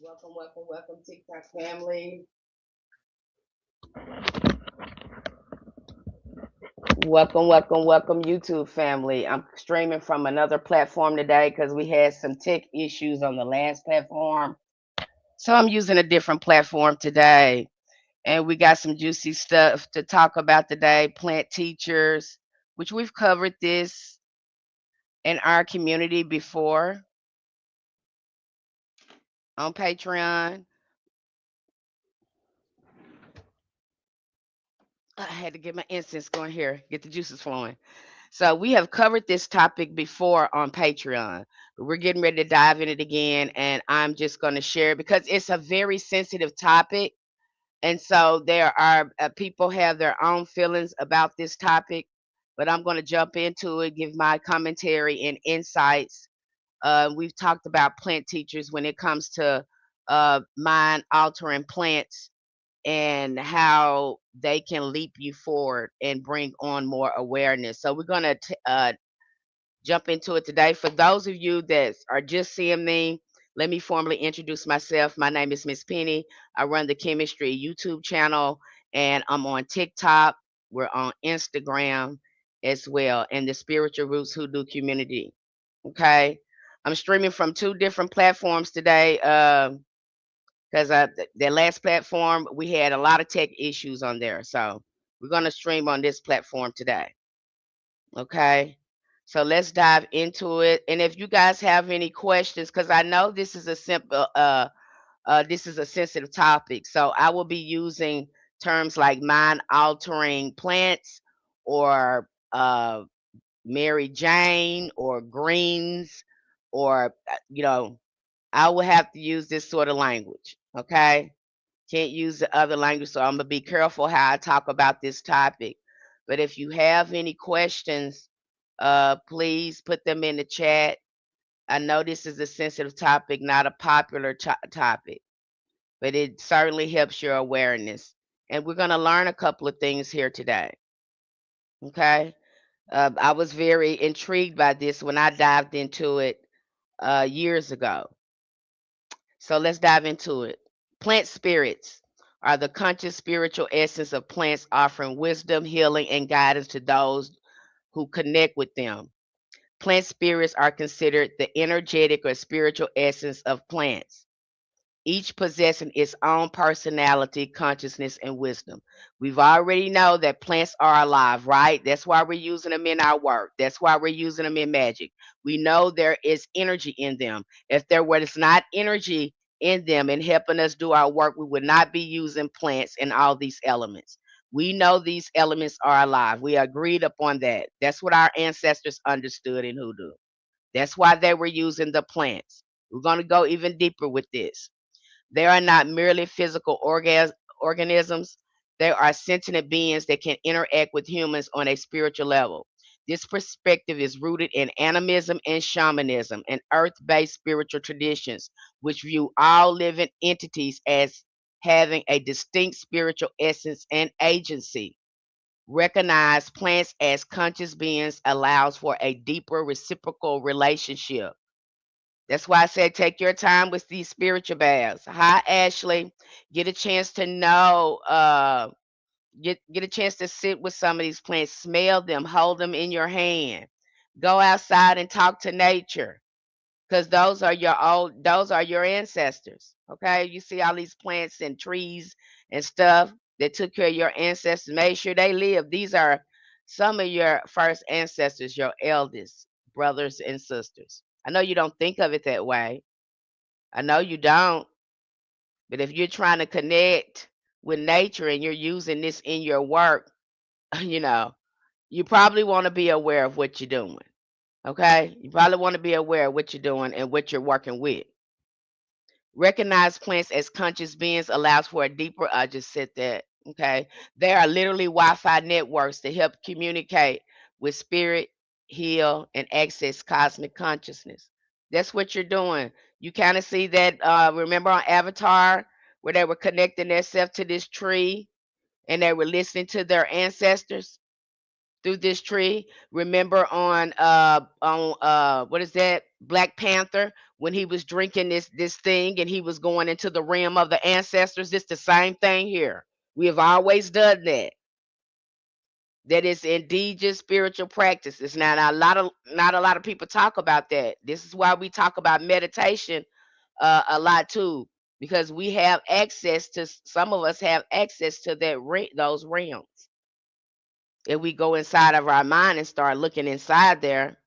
Welcome, TikTok family. Welcome, YouTube family. I'm streaming from another platform today because we had some tech issues on the last platform. So I'm using a different platform today. And we got some juicy stuff to talk about today. Plant teachers, which we've covered this in our community before on Patreon. I had to get my incense going here, get the juices flowing. So we have covered this topic before on Patreon, but we're getting ready to dive in it again, and I'm just going to share it because it's a very sensitive topic, and so there are people have their own feelings about this topic, but I'm going to jump into it, give my commentary and insights. We've talked about plant teachers when it comes to mind altering plants and how they can leap you forward and bring on more awareness. So we're going to jump into it today. For those of you that are just seeing me, let me formally introduce myself. My name is Miss Penny. I run the Chemistry YouTube channel, and I'm on TikTok. We're on Instagram as well, and the Spiritual Roots Hoodoo community. Okay. I'm streaming from two different platforms today because the last platform, we had a lot of tech issues on there. So we're going to stream on this platform today. Okay. So let's dive into it. And if you guys have any questions, because I know this is a sensitive topic. So I will be using terms like mind altering plants or Mary Jane or greens or, I will have to use this sort of language. Okay. Can't use the other language. So I'm going to be careful how I talk about this topic. But if you have any questions, please put them in the chat. I know this is a sensitive topic, not a popular topic, but it certainly helps your awareness. And we're going to learn a couple of things here today. Okay. I was very intrigued by this when I dived into it years ago. So let's dive into it. Plant spirits are the conscious spiritual essence of plants, offering wisdom, healing, and guidance to those who connect with them. Plant spirits are considered the energetic or spiritual essence of plants, each possessing its own personality, consciousness, and wisdom. We've already know that plants are alive, right? That's why we're using them in our work. That's why we're using them in magic. We know there is energy in them. If there was not energy in them and helping us do our work, we would not be using plants and all these elements. We know these elements are alive. We agreed upon that. That's what our ancestors understood in hoodoo. That's why they were using the plants. We're going to go even deeper with this. They are not merely physical organisms. They are sentient beings that can interact with humans on a spiritual level. This perspective is rooted in animism and shamanism and earth based spiritual traditions, which view all living entities as having a distinct spiritual essence and agency. Recognize plants as conscious beings allows for a deeper reciprocal relationship. That's why I said take your time with these spiritual baths. Hi, Ashley. Get a chance to know, get a chance to sit with some of these plants, smell them, hold them in your hand. Go outside and talk to nature. Because those are your ancestors. Okay. You see all these plants and trees and stuff that took care of your ancestors, made sure they live. These are some of your first ancestors, your eldest brothers and sisters. I know you don't think of it that way. I know you don't, but if you're trying to connect with nature and you're using this in your work, you know, you probably want to be aware of what you're doing. Okay? You probably want to be aware of what you're doing and what you're working with. Recognize plants as conscious beings allows for a deeper, I just said that. Okay? There are literally Wi Fi networks to help communicate with spirit, heal, and access cosmic consciousness. That's what you're doing. You kind of see that, remember on Avatar, where they were connecting themselves to this tree and they were listening to their ancestors? through this tree. Remember on what is that? Black Panther, when he was drinking this thing and he was going into the realm of the ancestors. It's the same thing here. We have always done that. That is indigenous spiritual practices. Now, not a lot of people talk about that. This is why we talk about meditation a lot too, because we have access to, some of us have access to those realms. If we go inside of our mind and start looking inside there,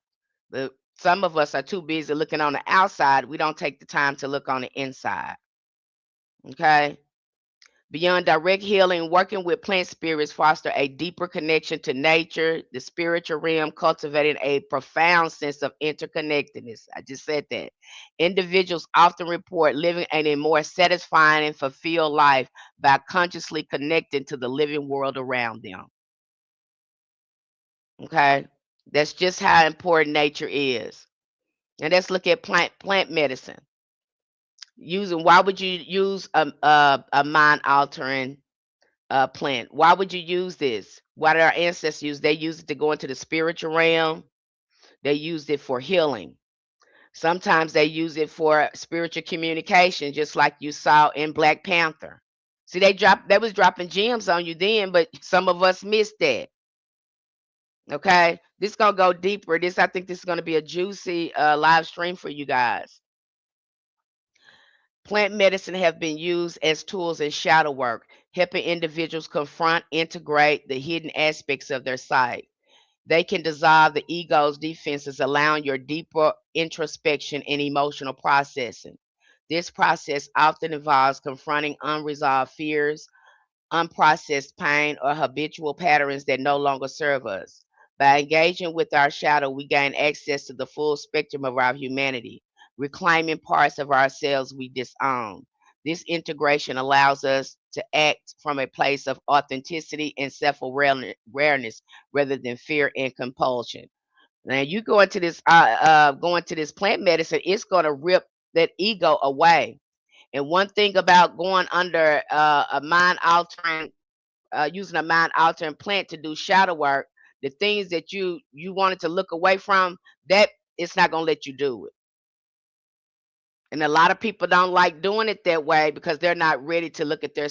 but some of us are too busy looking on the outside. We don't take the time to look on the inside. Okay. Beyond direct healing, working with plant spirits foster a deeper connection to nature, the spiritual realm, cultivating a profound sense of interconnectedness. I just said that. Individuals often report living a more satisfying and fulfilled life by consciously connecting to the living world around them. Okay? That's just how important nature is. And let's look at plant medicine. Why would you use a mind altering plant? Why would you use this? Why did our ancestors use? They used it to go into the spiritual realm. They used it for healing. Sometimes they use it for spiritual communication, just like you saw in Black Panther. See, they was dropping gems on you then, but some of us missed that. Okay, this gonna go deeper. I think this is gonna be a juicy live stream for you guys. Plant medicine have been used as tools in shadow work, helping individuals confront, integrate the hidden aspects of their psyche. They can dissolve the ego's defenses, allowing your deeper introspection and emotional processing. This process often involves confronting unresolved fears, unprocessed pain, or habitual patterns that no longer serve us. By engaging with our shadow, we gain access to the full spectrum of our humanity, reclaiming parts of ourselves we disown. This integration allows us to act from a place of authenticity and self awareness rather than fear and compulsion. Now, you go into this plant medicine, it's going to rip that ego away. And one thing about going under a mind altering, using a mind altering plant to do shadow work, the things that you wanted to look away from, that it's not gonna let you do it. And a lot of people don't like doing it that way because they're not ready to look at their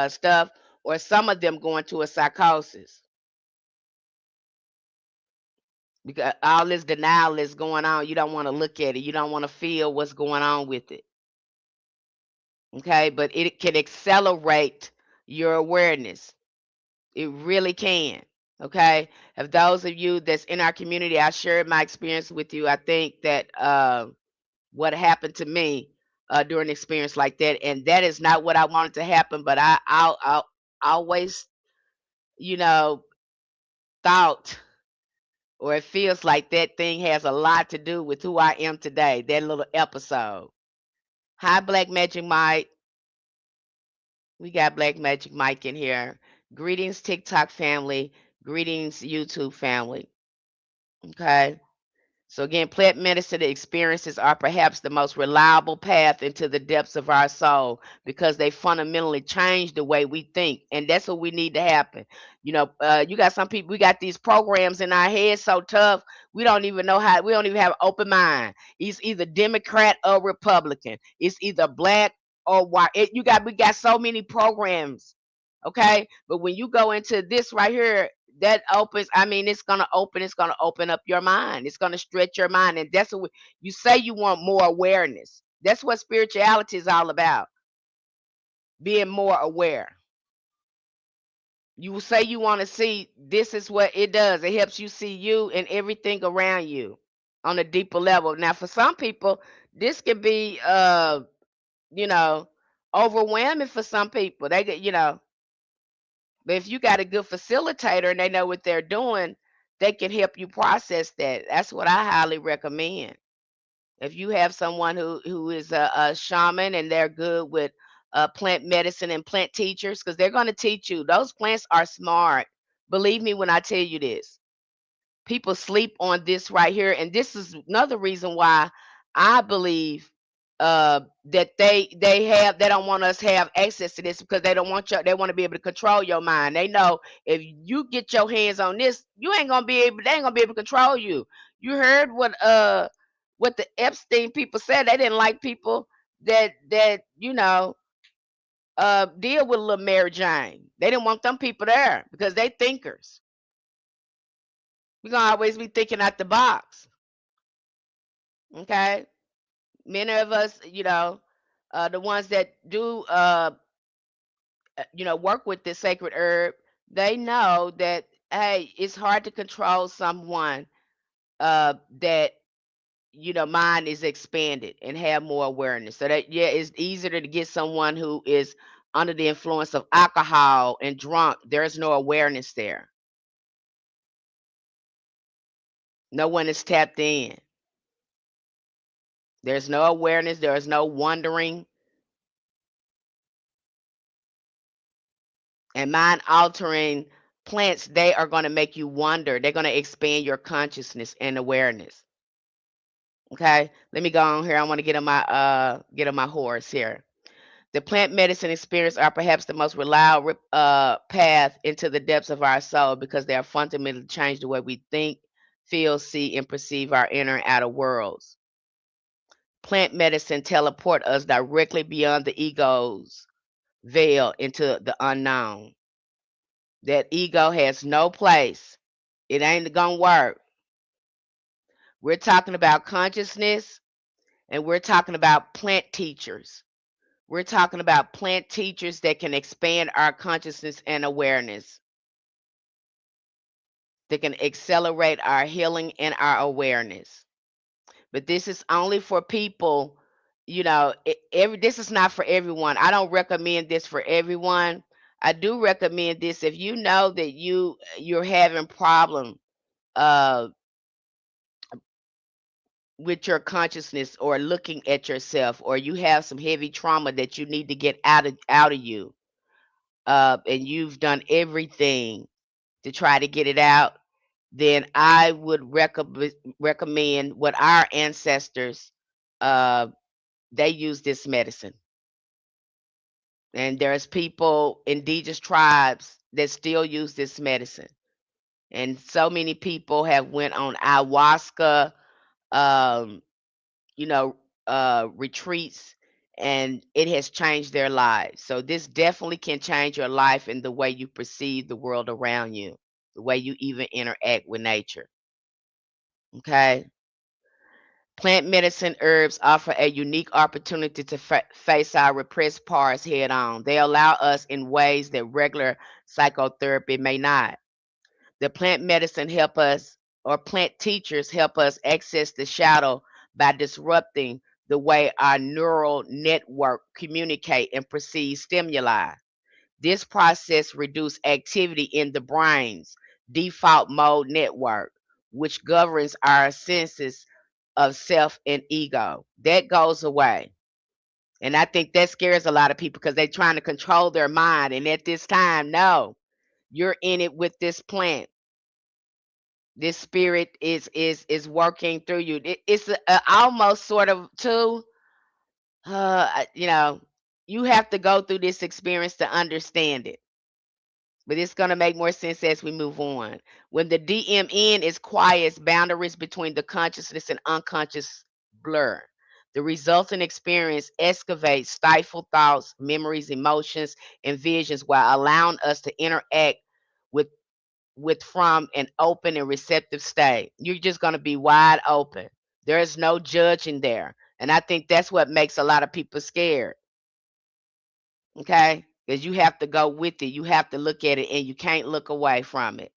stuff, or some of them go into a psychosis because all this denial is going on. You don't want to look at it. You don't want to feel what's going on with it. Okay, but it can accelerate your awareness. It really can. Okay. If those of you that's in our community, I shared my experience with you. I think that what happened to me during an experience like that, and that is not what I wanted to happen, but I'll always, you know, thought, or it feels like that thing has a lot to do with who I am today, that little episode. Hi, Black Magic Mike. We got Black Magic Mike in here. Greetings, TikTok family. Greetings, YouTube family. Okay. So again, plant medicine experiences are perhaps the most reliable path into the depths of our soul because they fundamentally change the way we think, and that's what we need to happen. You got some people. We got these programs in our heads so tough we don't even know how. We don't even have an open mind. It's either Democrat or Republican. It's either black or white. We got so many programs. Okay, but when you go into this right here, that opens, I mean, it's going to open up your mind. It's going to stretch your mind, and that's what you say. You want more awareness. That's what spirituality is all about, being more aware. You will say you want to see. This is what it does. It helps you see you and everything around you on a deeper level. Now, for some people, this can be you know overwhelming. For some people, they get, but if you got a good facilitator and they know what they're doing, they can help you process that. That's what I highly recommend. If you have someone who is a shaman and they're good with plant medicine and plant teachers, because they're going to teach you. Those plants are smart. Believe me when I tell you this. People sleep on this right here, and this is another reason why I believe that they don't want us to have access to this because they want to be able to control your mind. They know if you get your hands on this, they ain't gonna be able to control you. You heard what the Epstein people said. They didn't like people that deal with little Mary Jane. They didn't want them people there because they thinkers. We're gonna always be thinking out the box. Okay. Many of us, the ones that do work with this sacred herb, they know that, hey, it's hard to control someone that mind is expanded and have more awareness. So that, yeah, it's easier to get someone who is under the influence of alcohol and drunk. There's no awareness there. No one is tapped in. There's no awareness. There is no wondering. And mind altering plants, they are going to make you wonder. They're going to expand your consciousness and awareness. Okay, let me go on here. I want to get on my horse here. The plant medicine experience are perhaps the most reliable path into the depths of our soul because they are fundamentally change the way we think, feel, see, and perceive our inner and outer worlds. Plant medicine teleport us directly beyond the ego's veil into the unknown. That ego has no place. It ain't gonna work. We're talking about consciousness, and we're talking about plant teachers. We're talking about plant teachers that can expand our consciousness and awareness, that can accelerate our healing and our awareness. But this is only for people, this is not for everyone. I don't recommend this for everyone. I do recommend this if you know that you're having problem uh with your consciousness or looking at yourself, or you have some heavy trauma that you need to get out of you, and you've done everything to try to get it out, then I would recommend what our ancestors, uh, they use this medicine. And there's people, indigenous tribes, that still use this medicine. And so many people have went on ayahuasca, um, you know, retreats, and it has changed their lives. So this definitely can change your life and the way you perceive the world around you, the way you even interact with nature. Okay. Plant medicine herbs offer a unique opportunity to face our repressed parts head on. They allow us in ways that regular psychotherapy may not. The plant medicine help us, or plant teachers help us access the shadow by disrupting the way our neural network communicate and perceive stimuli. This process reduces activity in the brain's default mode network, which governs our senses of self and ego. That goes away. And I think that scares a lot of people because they're trying to control their mind. And at this time, no, you're in it with this plant. This spirit is working through you. It's almost sort of too, you know, you have to go through this experience to understand it. But it's going to make more sense as we move on. When the DMN is quiet, boundaries between the consciousness and unconscious blur. The resulting experience excavates stifled thoughts, memories, emotions, and visions while allowing us to interact with from an open and receptive state. You're just going to be wide open. There is no judging there. And I think that's what makes a lot of people scared. Okay? Because you have to go with it. You have to look at it and you can't look away from it.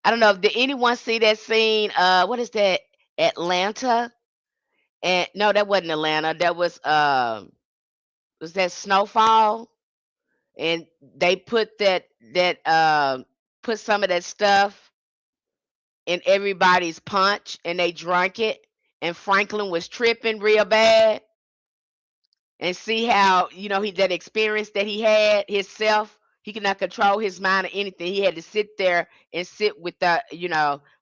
I don't know. Did anyone see that scene? What is that? Atlanta? And no, that wasn't Atlanta. That was that Snowfall? And they put put some of that stuff in everybody's punch and they drank it. And Franklin was tripping real bad. And see how, he that experience that he had himself, he could not control his mind or anything. He had to sit there and sit with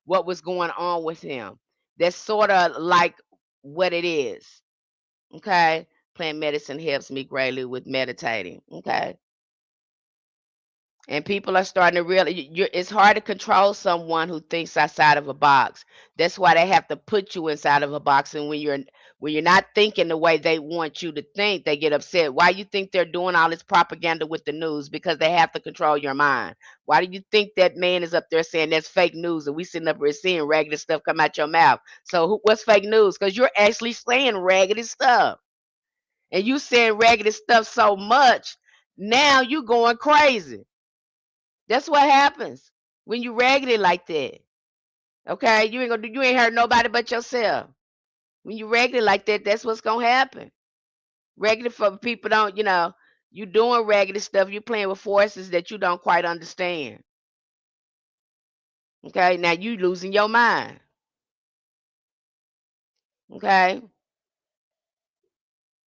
what was going on with him. That's sort of like what it is. Okay. Plant medicine helps me greatly with meditating. Okay. And people are starting to really, it's hard to control someone who thinks outside of a box. That's why they have to put you inside of a box. And when you're not thinking the way they want you to think, they get upset. Why you think they're doing all this propaganda with the news? Because they have to control your mind. Why do you think that man is up there saying that's fake news, and we sitting up here seeing raggedy stuff come out your mouth? So what's fake news? Because you're actually saying raggedy stuff, and you saying raggedy stuff so much, now you going crazy. That's what happens when you raggedy like that. Okay, you ain't hurt nobody but yourself. When you raggedy like that, that's what's gonna happen. Raggedy for people don't, you doing raggedy stuff. You playing with forces that you don't quite understand. Okay, now you losing your mind. Okay,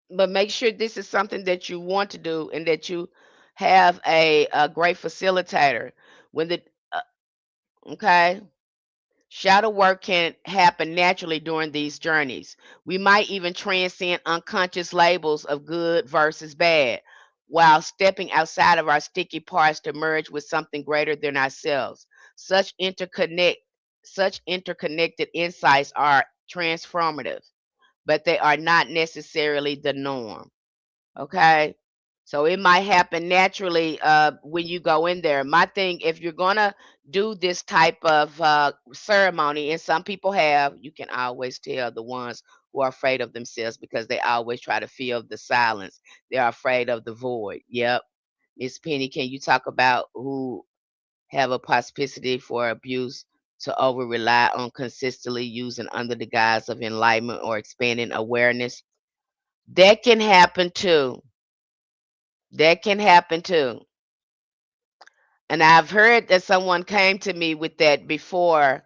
but make sure this is something that you want to do and that you have a great facilitator. When the okay. Shadow work can happen naturally during these journeys. We might even transcend unconscious labels of good versus bad while stepping outside of our sticky parts to merge with something greater than ourselves. Such interconnect such interconnected insights are transformative, but they are not necessarily the norm. Okay. So it might happen naturally when you go in there. My thing, if you're gonna do this type of ceremony, and some people have, you can always tell the ones who are afraid of themselves because they always try to fill the silence. They're afraid of the void. Yep. Miss Penny, can you talk about who have a propensity for abuse to over rely on consistently using under the guise of enlightenment or expanding awareness? That can happen too. That can happen too. And I've heard that someone came to me with that before,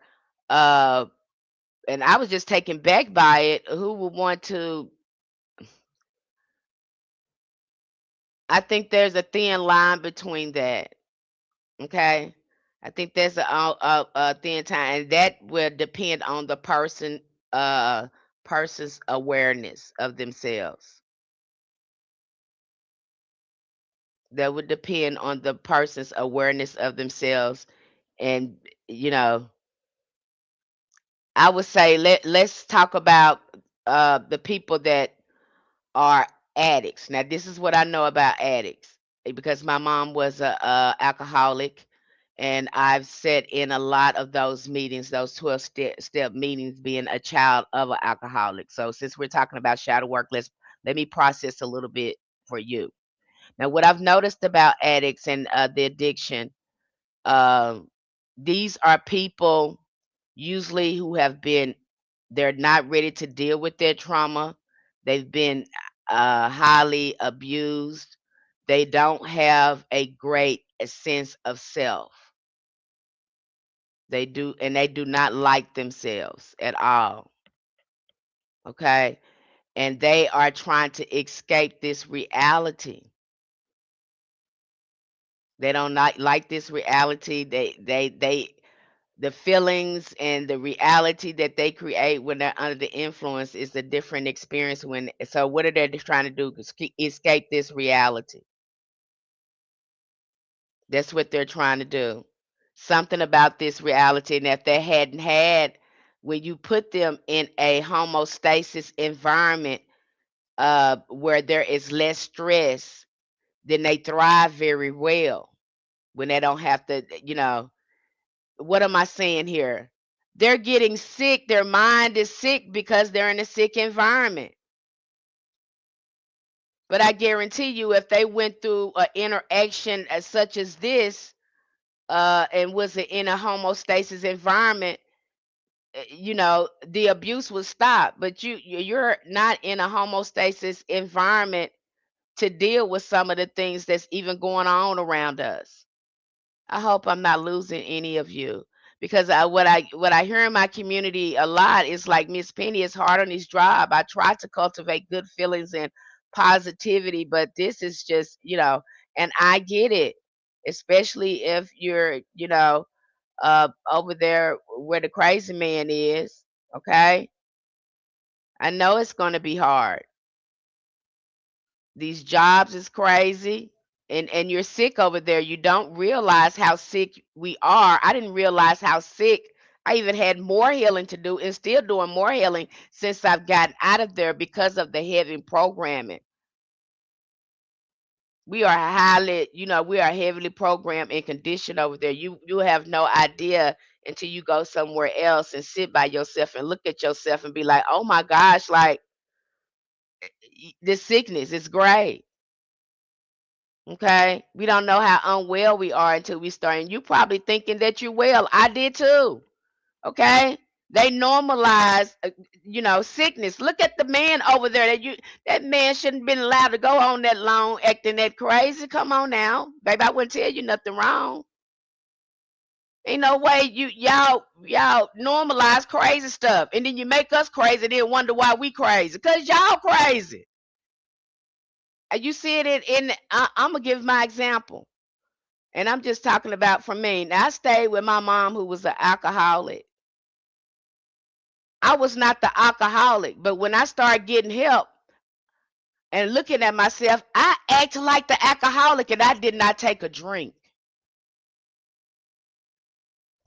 uh, and I was just taken back by it. Who would want to? I think there's a thin line between that. Okay, I think there's a thin time, and that will depend on the person's awareness of themselves. That would depend on the person's awareness of themselves, and you know, I would say let's talk about the people that are addicts. Now, this is what I know about addicts because my mom was a alcoholic, and I've sat in a lot of those meetings, those 12 step meetings, being a child of an alcoholic. So, since we're talking about shadow work, let me process a little bit for you. Now, what I've noticed about addicts and the addiction, um, these are people usually who have been they're not ready to deal with their trauma. They've been highly abused. They don't have a great sense of self. They do not like themselves at all. Okay. And they are trying to escape this reality. They don't not like this reality. They the feelings and the reality that they create when they're under the influence is a different experience. What are they just trying to do? Escape this reality. That's what they're trying to do. Something about this reality, and if they hadn't had, when you put them in a homostasis environment where there is less stress, then they thrive very well when they don't have to, what am I saying here? They're getting sick. Their mind is sick because they're in a sick environment. But I guarantee you, if they went through an interaction as such as this, and was in a homostasis environment, the abuse would stop. But you're not in a homostasis environment to deal with some of the things that's even going on around us. I hope I'm not losing any of you because what I hear in my community a lot is like Miss Penny is hard on his job. I try to cultivate good feelings and positivity, but this is just and I get it, especially if you're over there where the crazy man is. Okay, I know it's going to be hard. These jobs is crazy. And you're sick over there. You don't realize how sick we are. I didn't realize how sick. I even had more healing to do and still doing more healing since I've gotten out of there because of the heavy programming. We are highly, we are heavily programmed and conditioned over there. You have no idea until you go somewhere else and sit by yourself and look at yourself and be like, oh my gosh, like this sickness is great. Okay. We don't know how unwell we are until we start. And you probably thinking that you're well. I did too. Okay. They normalize, sickness. Look at the man over there. That man shouldn't been allowed to go on that long acting that crazy. Come on now, baby. I wouldn't tell you nothing wrong. Ain't no way y'all normalize crazy stuff, and then you make us crazy, then wonder why we crazy. Cause y'all crazy. You see it in I'm gonna give my example. And I'm just talking about for me. Now, I stayed with my mom who was an alcoholic. I was not the alcoholic, but when I started getting help and looking at myself, I acted like the alcoholic and I did not take a drink.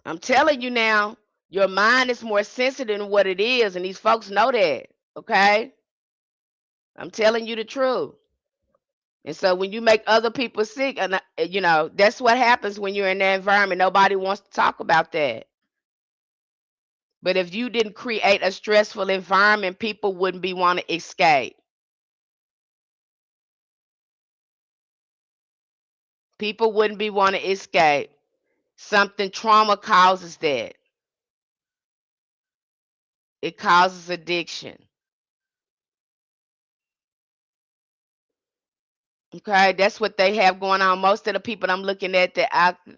I'm telling you now, your mind is more sensitive than what it is, and these folks know that. Okay? I'm telling you the truth. And so when you make other people sick, and that's what happens when you're in that environment. Nobody wants to talk about that. But if you didn't create a stressful environment, people wouldn't be want to escape. People wouldn't be want to escape. Something trauma causes that. It causes addiction. Okay, that's what they have going on. Most of the people I'm looking at, the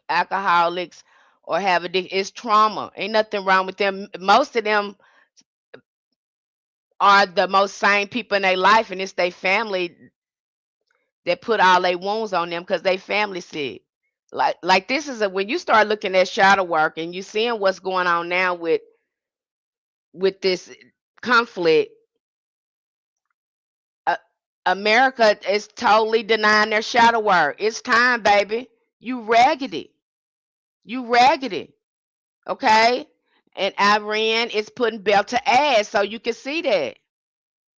alcoholics or have addiction, it's trauma. Ain't nothing wrong with them. Most of them are the most sane people in their life, and it's their family that put all their wounds on them because they family sick. Like this is when you start looking at shadow work and you seeing what's going on now with this conflict. uh, America is totally denying their shadow work. It's time, baby. You raggedy. You raggedy. Okay? And Iran is putting belt to ass, so you can see that.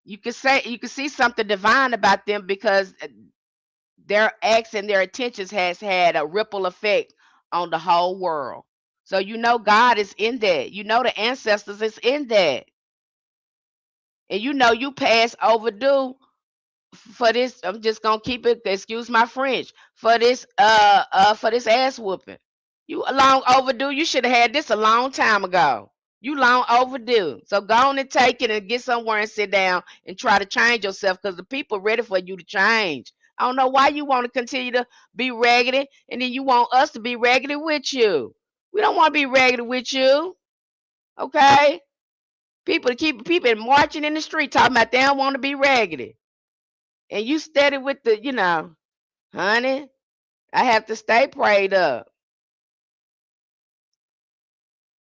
You can see something divine about them because their acts and their attentions has had a ripple effect on the whole world. So God is in that. The ancestors is in that. And you pass overdue for this. I'm just gonna keep it, excuse my French, for this ass whooping. You long overdue. You should have had this a long time ago. You long overdue. So go on and take it and get somewhere and sit down and try to change yourself because the people ready for you to change. I don't know why you want to continue to be raggedy and then you want us to be raggedy with you. We don't want to be raggedy with you. Okay? People marching in the street talking about they don't want to be raggedy. And you steady with honey, I have to stay prayed up.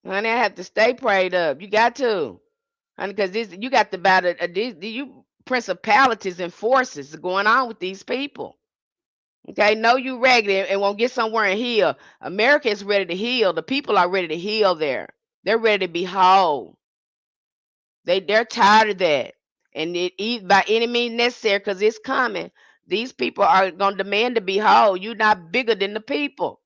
Honey, I have to stay prayed up. You got to. Honey, because this you got the battle these you principalities and forces going on with these people. Okay, know you raggedy and won't get somewhere and heal. America is ready to heal. The people are ready to heal there. They're ready to be whole. They're tired of that. And by any means necessary, because it's coming. These people are gonna demand to be whole. You're not bigger than the people.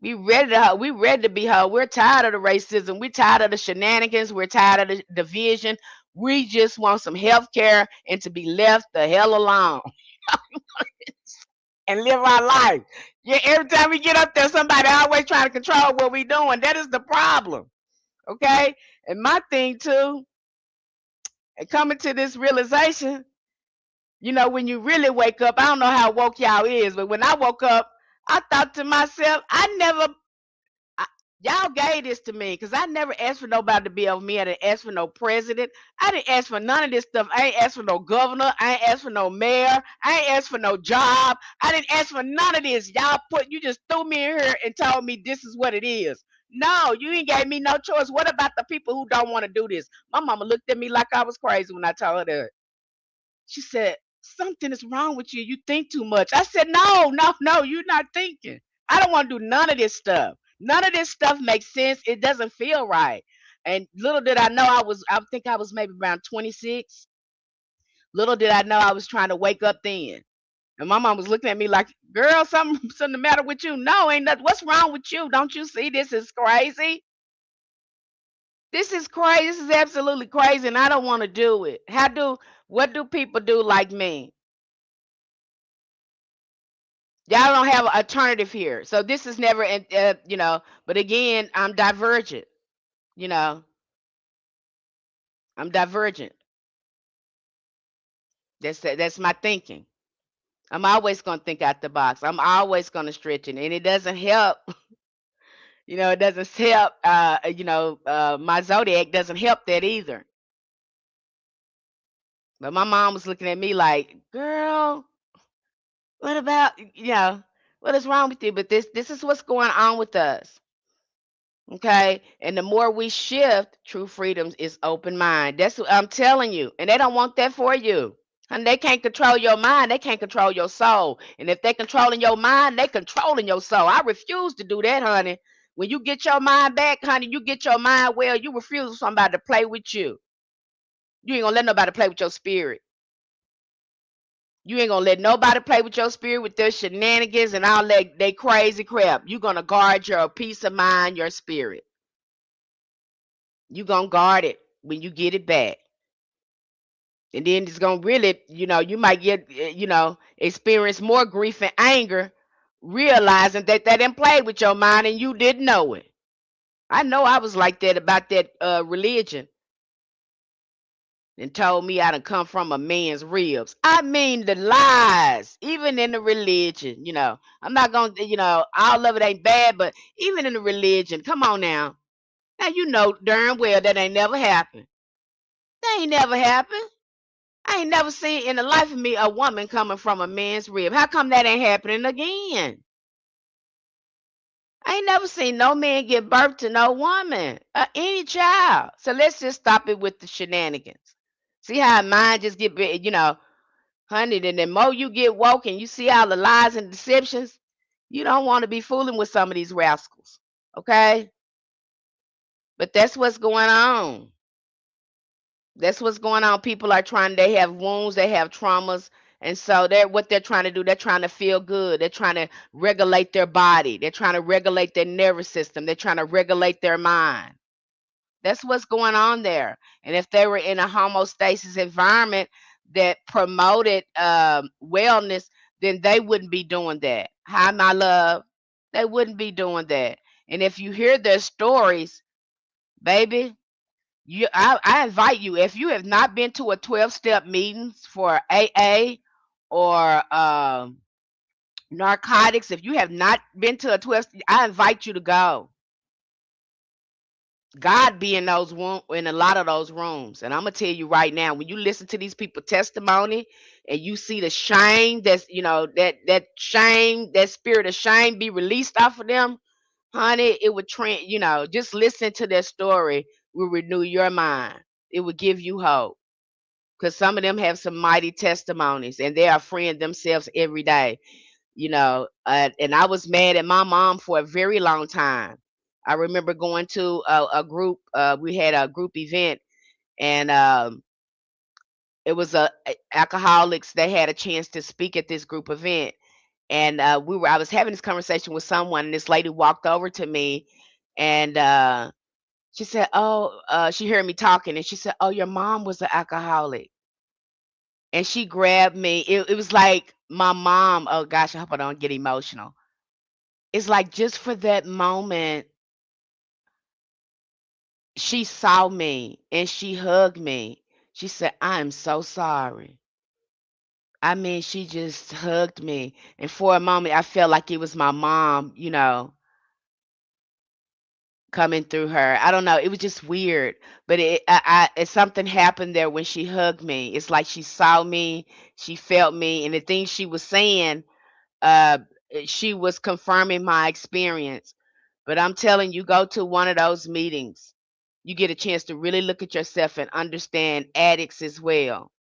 We ready to be whole. We're tired of the racism. We're tired of the shenanigans. We're tired of the division. We just want some health care and to be left the hell alone and live our life. Yeah, every time we get up there, somebody always trying to control what we doing. That is the problem. Okay? And my thing too, and coming to this realization, when you really wake up, I don't know how woke y'all is, but when I woke up, I thought to myself, I, y'all gave this to me because I never asked for nobody to be over me. I didn't ask for no president. I didn't ask for none of this stuff. I ain't asked for no governor. I ain't asked for no mayor. I ain't asked for no job. I didn't ask for none of this. You just threw me in here and told me this is what it is. No, you ain't gave me no choice. What about the people who don't want to do this? My mama looked at me like I was crazy when I told her that. She said, Something is wrong with you. You think too much. I said, no, no, no, you're not thinking. I don't want to do none of this stuff. None of this stuff makes sense. It doesn't feel right. And little did I know I think I was maybe around 26. Little did I know I was trying to wake up then. And my mom was looking at me like, girl, something the matter with you. No, ain't nothing. What's wrong with you? Don't you see this is crazy? This is crazy. This is absolutely crazy. And I don't want to do it. What do people do like me? Y'all don't have an alternative here. So this is never, but again, I'm divergent. You know, I'm divergent. That's my thinking. I'm always going to think out the box. I'm always going to stretch it. And it doesn't help. It doesn't help. My zodiac doesn't help that either. But my mom was looking at me like, girl, what about, what is wrong with you? But this is what's going on with us. Okay. And the more we shift, true freedom is open mind. That's what I'm telling you. And they don't want that for you. And they can't control your mind. They can't control your soul. And if they're controlling your mind, they controlling your soul. I refuse to do that, honey. When you get your mind back, honey, you get your mind well, you refuse for somebody to play with you. You ain't gonna let nobody play with your spirit. You ain't gonna let nobody play with your spirit with their shenanigans and all that they crazy crap. You're gonna guard your peace of mind, your spirit. You're gonna guard it when you get it back. And then it's gonna really, you might get, experience more grief and anger, realizing that they didn't play with your mind and you didn't know it. I know I was like that about that religion, and told me I done come from a man's ribs. I mean the lies, even in the religion. I'm not gonna, all of it ain't bad, but even in the religion, come on now. Now you know darn well that ain't never happened. That ain't never happened. I ain't never seen in the life of me a woman coming from a man's rib. How come that ain't happening again? I ain't never seen no man give birth to no woman, any child. So let's just stop it with the shenanigans. See how mine just get big, honey. Then the more you get woke and you see all the lies and deceptions, you don't want to be fooling with some of these rascals. Okay? But that's what's going on. That's what's going on. People are trying, they have wounds, they have traumas. And so they're trying to do, they're trying to feel good. They're trying to regulate their body. They're trying to regulate their nervous system. They're trying to regulate their mind. That's what's going on there. And if they were in a homostasis environment that promoted wellness, then they wouldn't be doing that. Hi, my love. They wouldn't be doing that. And if you hear their stories, baby, I invite you, if you have not been to a 12-step meetings for AA or narcotics, if you have not been to a 12, I invite you to go. God be in in a lot of those rooms. And I'm gonna tell you right now, when you listen to these people testimony and you see the shame that's, that shame, that spirit of shame be released off of them, honey, it would just listen to their story will renew your mind. It would give you hope. Because some of them have some mighty testimonies and they are freeing themselves every day. And I was mad at my mom for a very long time. I remember going to a group, we had a group event, and it was alcoholics. They had a chance to speak at this group event. And I was having this conversation with someone, and this lady walked over to me, and she said, oh, she heard me talking, and she said, oh, your mom was an alcoholic. And she grabbed me. It was like my mom. Oh gosh, I hope I don't get emotional. It's like just for that moment, she saw me and she hugged me. She said, I'm so sorry. I mean, she just hugged me. And for a moment, I felt like it was my mom, coming through her. I don't know. It was just weird. But something happened there when she hugged me. It's like she saw me, she felt me, and the things she was saying, uh, she was confirming my experience. But I'm telling you, go to one of those meetings. You get a chance to really look at yourself and understand addicts as well.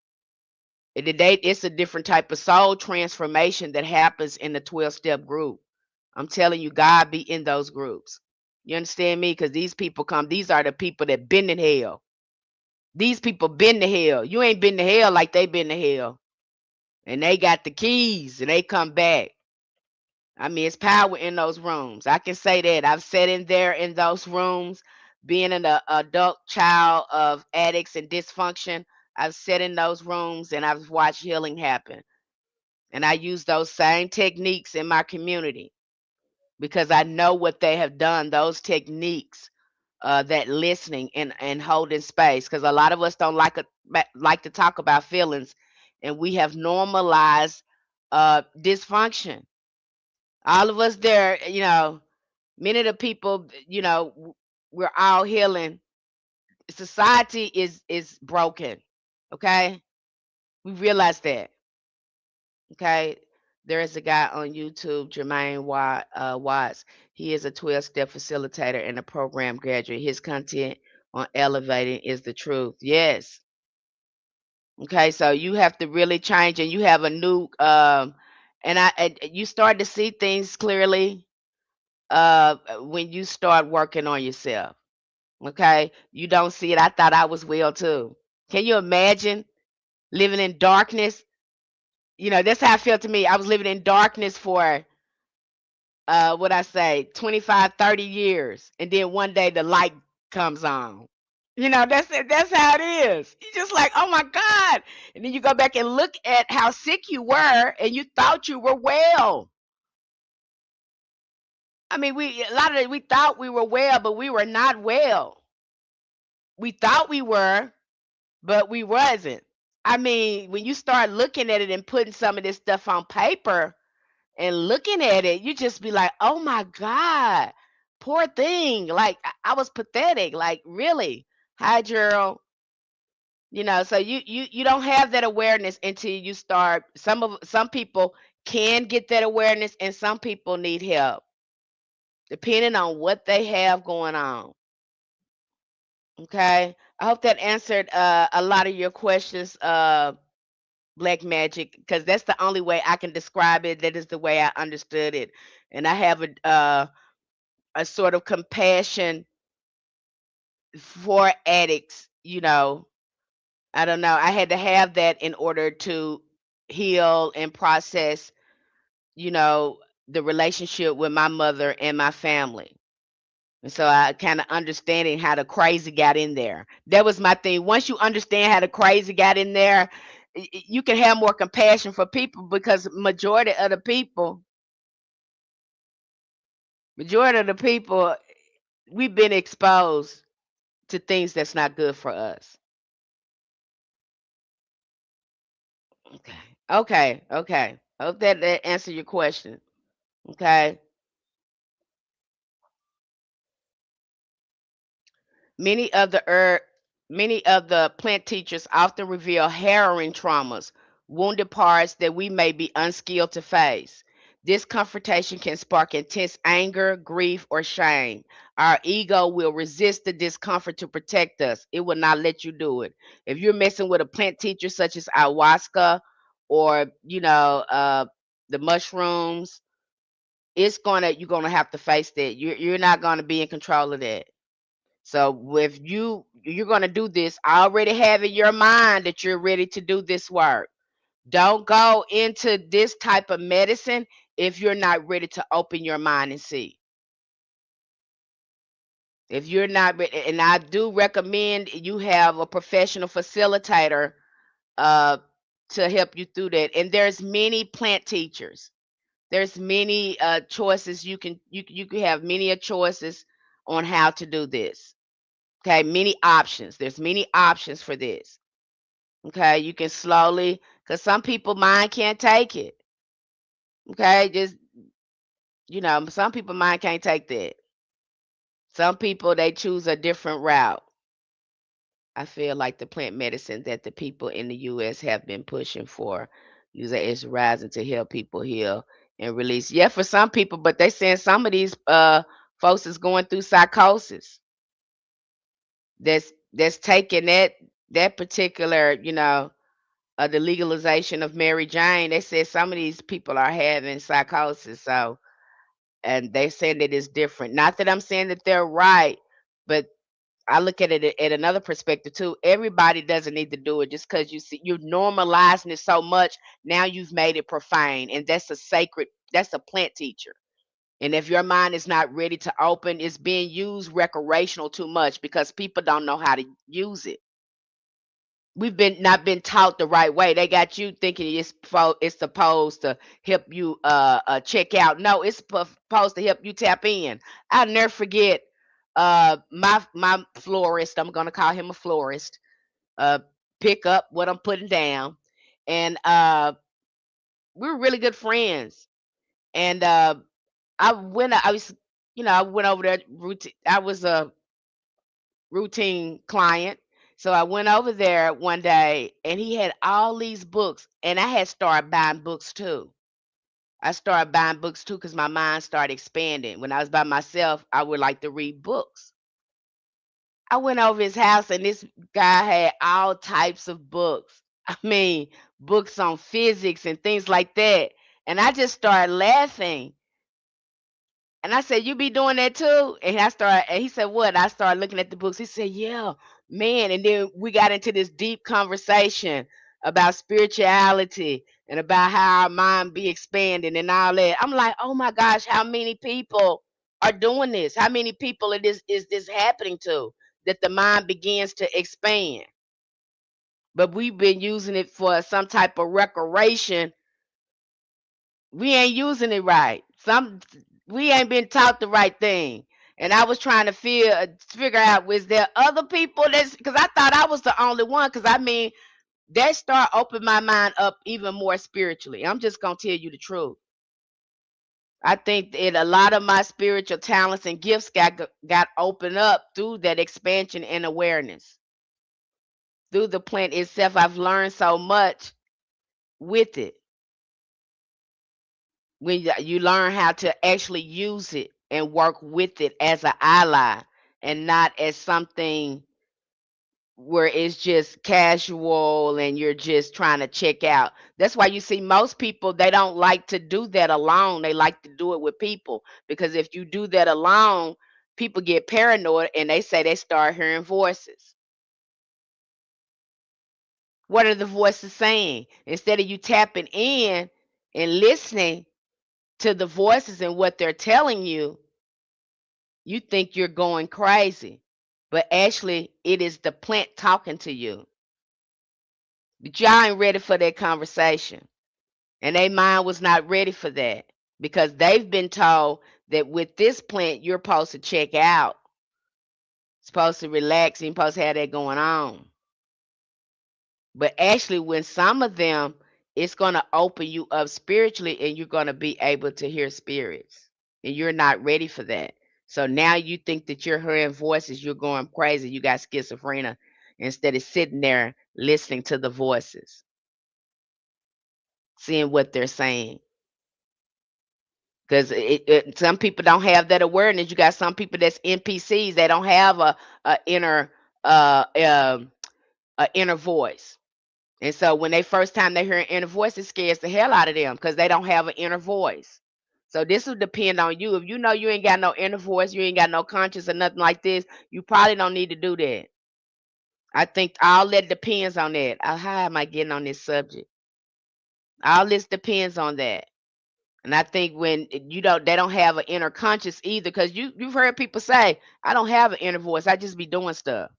It's a different type of soul transformation that happens in the 12-step group. I'm telling you, God be in those groups. You understand me? Because these people come, these are the people that been in hell. These people been to hell. You ain't been to hell like they been to hell. And they got the keys and they come back. I mean, it's power in those rooms. I can say that. I've sat in there in those rooms, being an adult child of addicts and dysfunction. I've sat in those rooms and I've watched healing happen. And I use those same techniques in my community because I know what they have done, those techniques, that listening and holding space. Because a lot of us don't like to talk about feelings, and we have normalized dysfunction. All of us there, many of the people, we're all healing. Society is broken. Okay, we realize that. Okay. There is a guy on YouTube, Jermaine Watts. He is a 12-step facilitator and a program graduate. His content on elevating is the truth. Yes. Okay. So you have to really change, and you have a new, and you start to see things clearly when you start working on yourself. Okay. You don't see it. I thought I was well too. Can you imagine living in darkness? That's how I felt to me. I was living in darkness for what I say, 25, 30 years. And then one day the light comes on. That's it. That's how it is. You just like, oh my God. And then you go back and look at how sick you were and you thought you were well. I mean, we thought we were well, but we were not well. We thought we were, but we wasn't. I mean, when you start looking at it and putting some of this stuff on paper, and looking at it, you just be like, "Oh my God, poor thing." Like I was pathetic. Like really, hi Gerald. So you don't have that awareness until you start. Some people can get that awareness, and some people need help depending on what they have going on. Okay, I hope that answered a lot of your questions, Black Magic, because that's the only way I can describe it. That is the way I understood it, and I have a sort of compassion for addicts. I don't know. I had to have that in order to heal and process, you know, the relationship with my mother and my family. And so I kind of understanding how the crazy got in there. That was my thing. Once you understand how the crazy got in there, you can have more compassion for people because majority of the people, we've been exposed to things that's not good for us. Okay. Okay. Okay. Hope that answer your question. Okay. Many of the er, Many of the plant teachers often reveal harrowing traumas, wounded parts that we may be unskilled to face. This confrontation can spark intense anger, grief, or shame. Our ego will resist the discomfort to protect us. It will not let you do it. If you're messing with a plant teacher such as ayahuasca or the mushrooms, you're gonna have to face that. You're not gonna be in control of that. So if you're going to do this, already have in your mind that you're ready to do this work. Don't go into this type of medicine if you're not ready to open your mind and see. If you're not ready, and I do recommend you have a professional facilitator uh, to help you through that. And there's many plant teachers. There's many choices you can have many choices on how to do this. Okay, many options. There's many options for this. Okay, you can slowly, because some people mind can't take it. Okay, just some people mind can't take that. Some people they choose a different route. I feel like the plant medicine that the people in the U.S. have been pushing for, is rising to help people heal and release. Yeah, for some people, but they saying some of these folks is going through psychosis. That's taking that particular the legalization of Mary Jane, they said some of these people are having psychosis. So, and they saying that it's different. Not that I'm saying that they're right, but I look at it at another perspective too. Everybody doesn't need to do it just because you see you're normalizing it so much. Now you've made it profane, and that's a sacred. That's a plant teacher. And if your mind is not ready to open, it's being used recreational too much because people don't know how to use it. We've been not been taught the right way. They got you thinking it's supposed to help you check out. No, it's supposed to help you tap in. I'll never forget my florist. I'm gonna call him a florist. Uh, pick up what I'm putting down, and we were really good friends. And I was, I went over there routine. I was a routine client. So I went over there one day and he had all these books and I had started buying books too. I started buying books too because my mind started expanding. When I was by myself, I would like to read books. I went over his house and this guy had all types of books. I mean, books on physics and things like that. And I just started laughing. And I said, "You be doing that too?" And he said, "What?" I started looking at the books. He said, "Yeah, man." And then we got into this deep conversation about spirituality and about how our mind be expanding and all that. I'm like, "Oh my gosh, how many people are doing this? How many people is this happening to? That the mind begins to expand." But we've been using it for some type of recreation. We ain't using it right. We ain't been taught the right thing. And I was trying to figure out was there other people that's because I thought I was the only one. Because I mean, that start open my mind up even more spiritually. I'm just gonna tell you the truth. I think that a lot of my spiritual talents and gifts got opened up through that expansion and awareness. Through the plant itself, I've learned so much with it. When you learn how to actually use it and work with it as an ally and not as something where it's just casual and you're just trying to check out. That's why you see most people, they don't like to do that alone. They like to do it with people because if you do that alone, people get paranoid and they say they start hearing voices. What are the voices saying? Instead of you tapping in and listening to the voices and what they're telling you think you're going crazy, but actually it is the plant talking to you. But y'all ain't ready for that conversation. And their mind was not ready for that because they've been told that with this plant, you're supposed to check out, supposed to relax, you're supposed to have that going on. But actually, when some of them, it's going to open you up spiritually and you're going to be able to hear spirits. And you're not ready for that. So now you think that you're hearing voices, you're going crazy, you got schizophrenia instead of sitting there listening to the voices, seeing what they're saying. Because some people don't have that awareness. You got some people that's NPCs. They don't have a inner uh, um, a inner voice. And so when they first time they hear an inner voice, it scares the hell out of them because they don't have an inner voice. So this will depend on you. If you know you ain't got no inner voice, you ain't got no conscience or nothing like this, you probably don't need to do that. I think all that depends on that. How am I getting on this subject? All this depends on that. And I think when they don't have an inner conscience either, because you've heard people say, I don't have an inner voice, I just be doing stuff.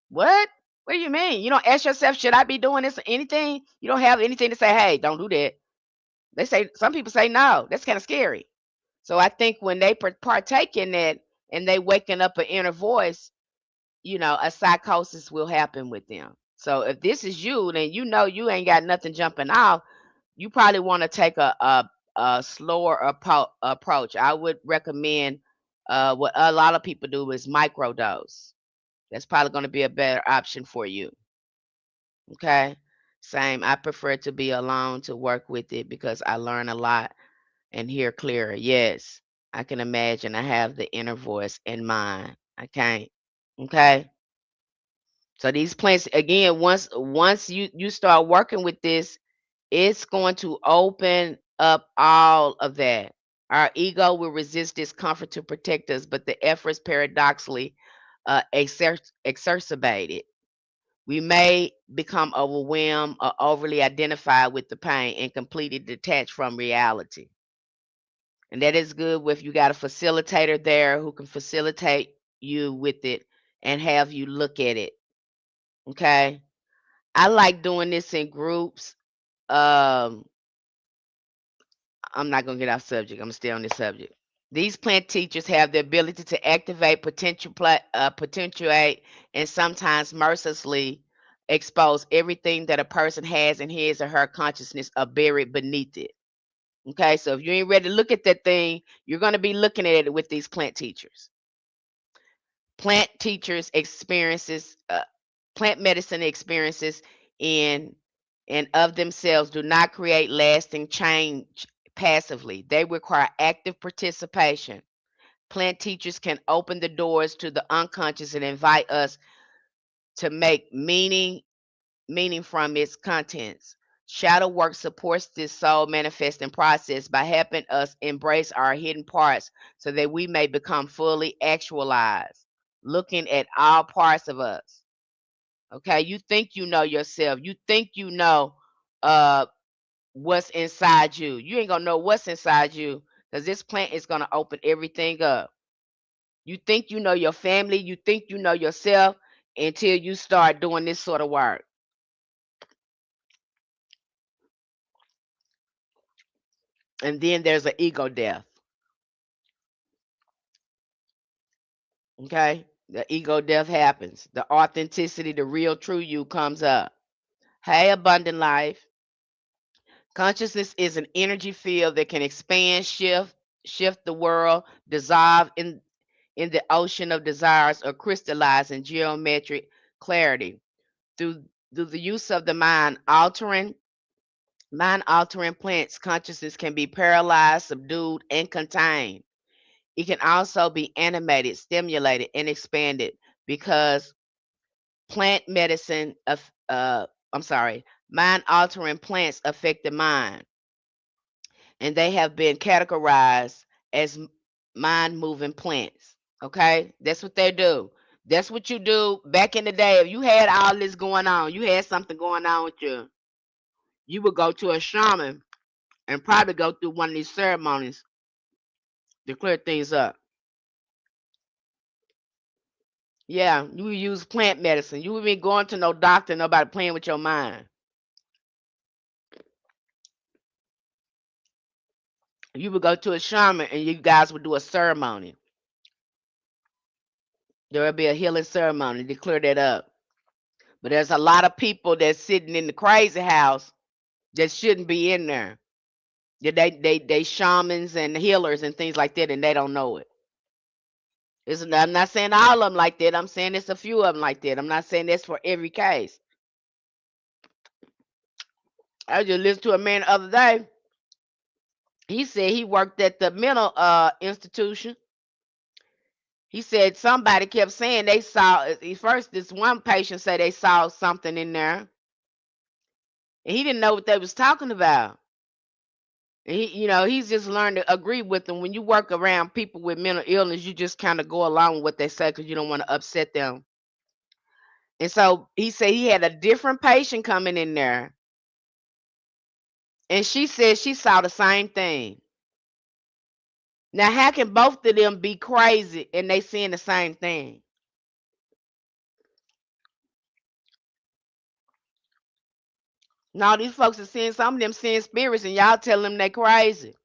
What? What do you mean? You don't ask yourself, should I be doing this or anything? You don't have anything to say, hey, don't do that. They say some people say no. That's kind of scary. So I think when they partake in that and they waking up an inner voice, a psychosis will happen with them. So if this is you, then you know you ain't got nothing jumping off. You probably want to take a slower approach. I would recommend what a lot of people do is microdose. That's probably going to be a better option for you. Okay. Same. I prefer to be alone to work with it because I learn a lot and hear clearer. Yes, I can imagine I have the inner voice in mind. I can't. Okay. So these plants again, once you start working with this, it's going to open up all of that. Our ego will resist discomfort to protect us, but the efforts paradoxically exacerbate it. We may become overwhelmed or overly identified with the pain and completely detached from reality. And that is good if you got a facilitator there who can facilitate you with it and have you look at it. Okay. I like doing this in groups. Um, I'm not gonna get off subject. I'm gonna stay on this subject. These plant teachers have the ability to activate potentiate, and sometimes mercilessly expose everything that a person has in his or her consciousness or buried beneath it. Okay, so if you ain't ready to look at that thing, you're gonna be looking at it with these plant teachers. Plant teachers experiences, plant medicine experiences in and of themselves do not create lasting change passively. They require active participation. Plant teachers can open the doors to the unconscious and invite us to make meaning from its contents. Shadow work supports this soul manifesting process by helping us embrace our hidden parts so that we may become fully actualized, looking at all parts of us. Okay, you think you know yourself. You think you know uh what's inside you. You ain't gonna know what's inside you because this plant is gonna open everything up. You think you know your family, you think you know yourself until you start doing this sort of work. And then there's an ego death. Okay? The ego death happens. The authenticity, the real true you comes up. Hey, abundant life. Consciousness is an energy field that can expand, shift the world, dissolve in the ocean of desires, or crystallize in geometric clarity through the use of the mind altering plants. Consciousness can be paralyzed, subdued, and contained. It can also be animated, stimulated, and expanded because plant medicine of I'm sorry, mind altering plants affect the mind, and they have been categorized as mind moving plants. Okay, that's what they do. That's what you do back in the day. If you had all this going on, you had something going on with you would go to a shaman and probably go through one of these ceremonies to clear things up. Yeah, you would use plant medicine. You would be going to no doctor, nobody playing with your mind. You would go to a shaman and you guys would do a ceremony. There would be a healing ceremony to clear that up. But there's a lot of people that's sitting in the crazy house that shouldn't be in there. Yeah, they shamans and healers and things like that, and they don't know it. I'm not saying all of them like that. I'm saying it's a few of them like that. I'm not saying that's for every case. I just listened to a man the other day. He said he worked at the mental institution. He said somebody kept saying they saw first. This one patient said they saw something in there, and he didn't know what they was talking about. And he's just learned to agree with them. When you work around people with mental illness, you just kind of go along with what they say because you don't want to upset them. And so he said he had a different patient coming in there, and she said she saw the same thing. Now, how can both of them be crazy and they seeing the same thing? No, these folks are seeing some of them seeing spirits, and y'all tell them they crazy.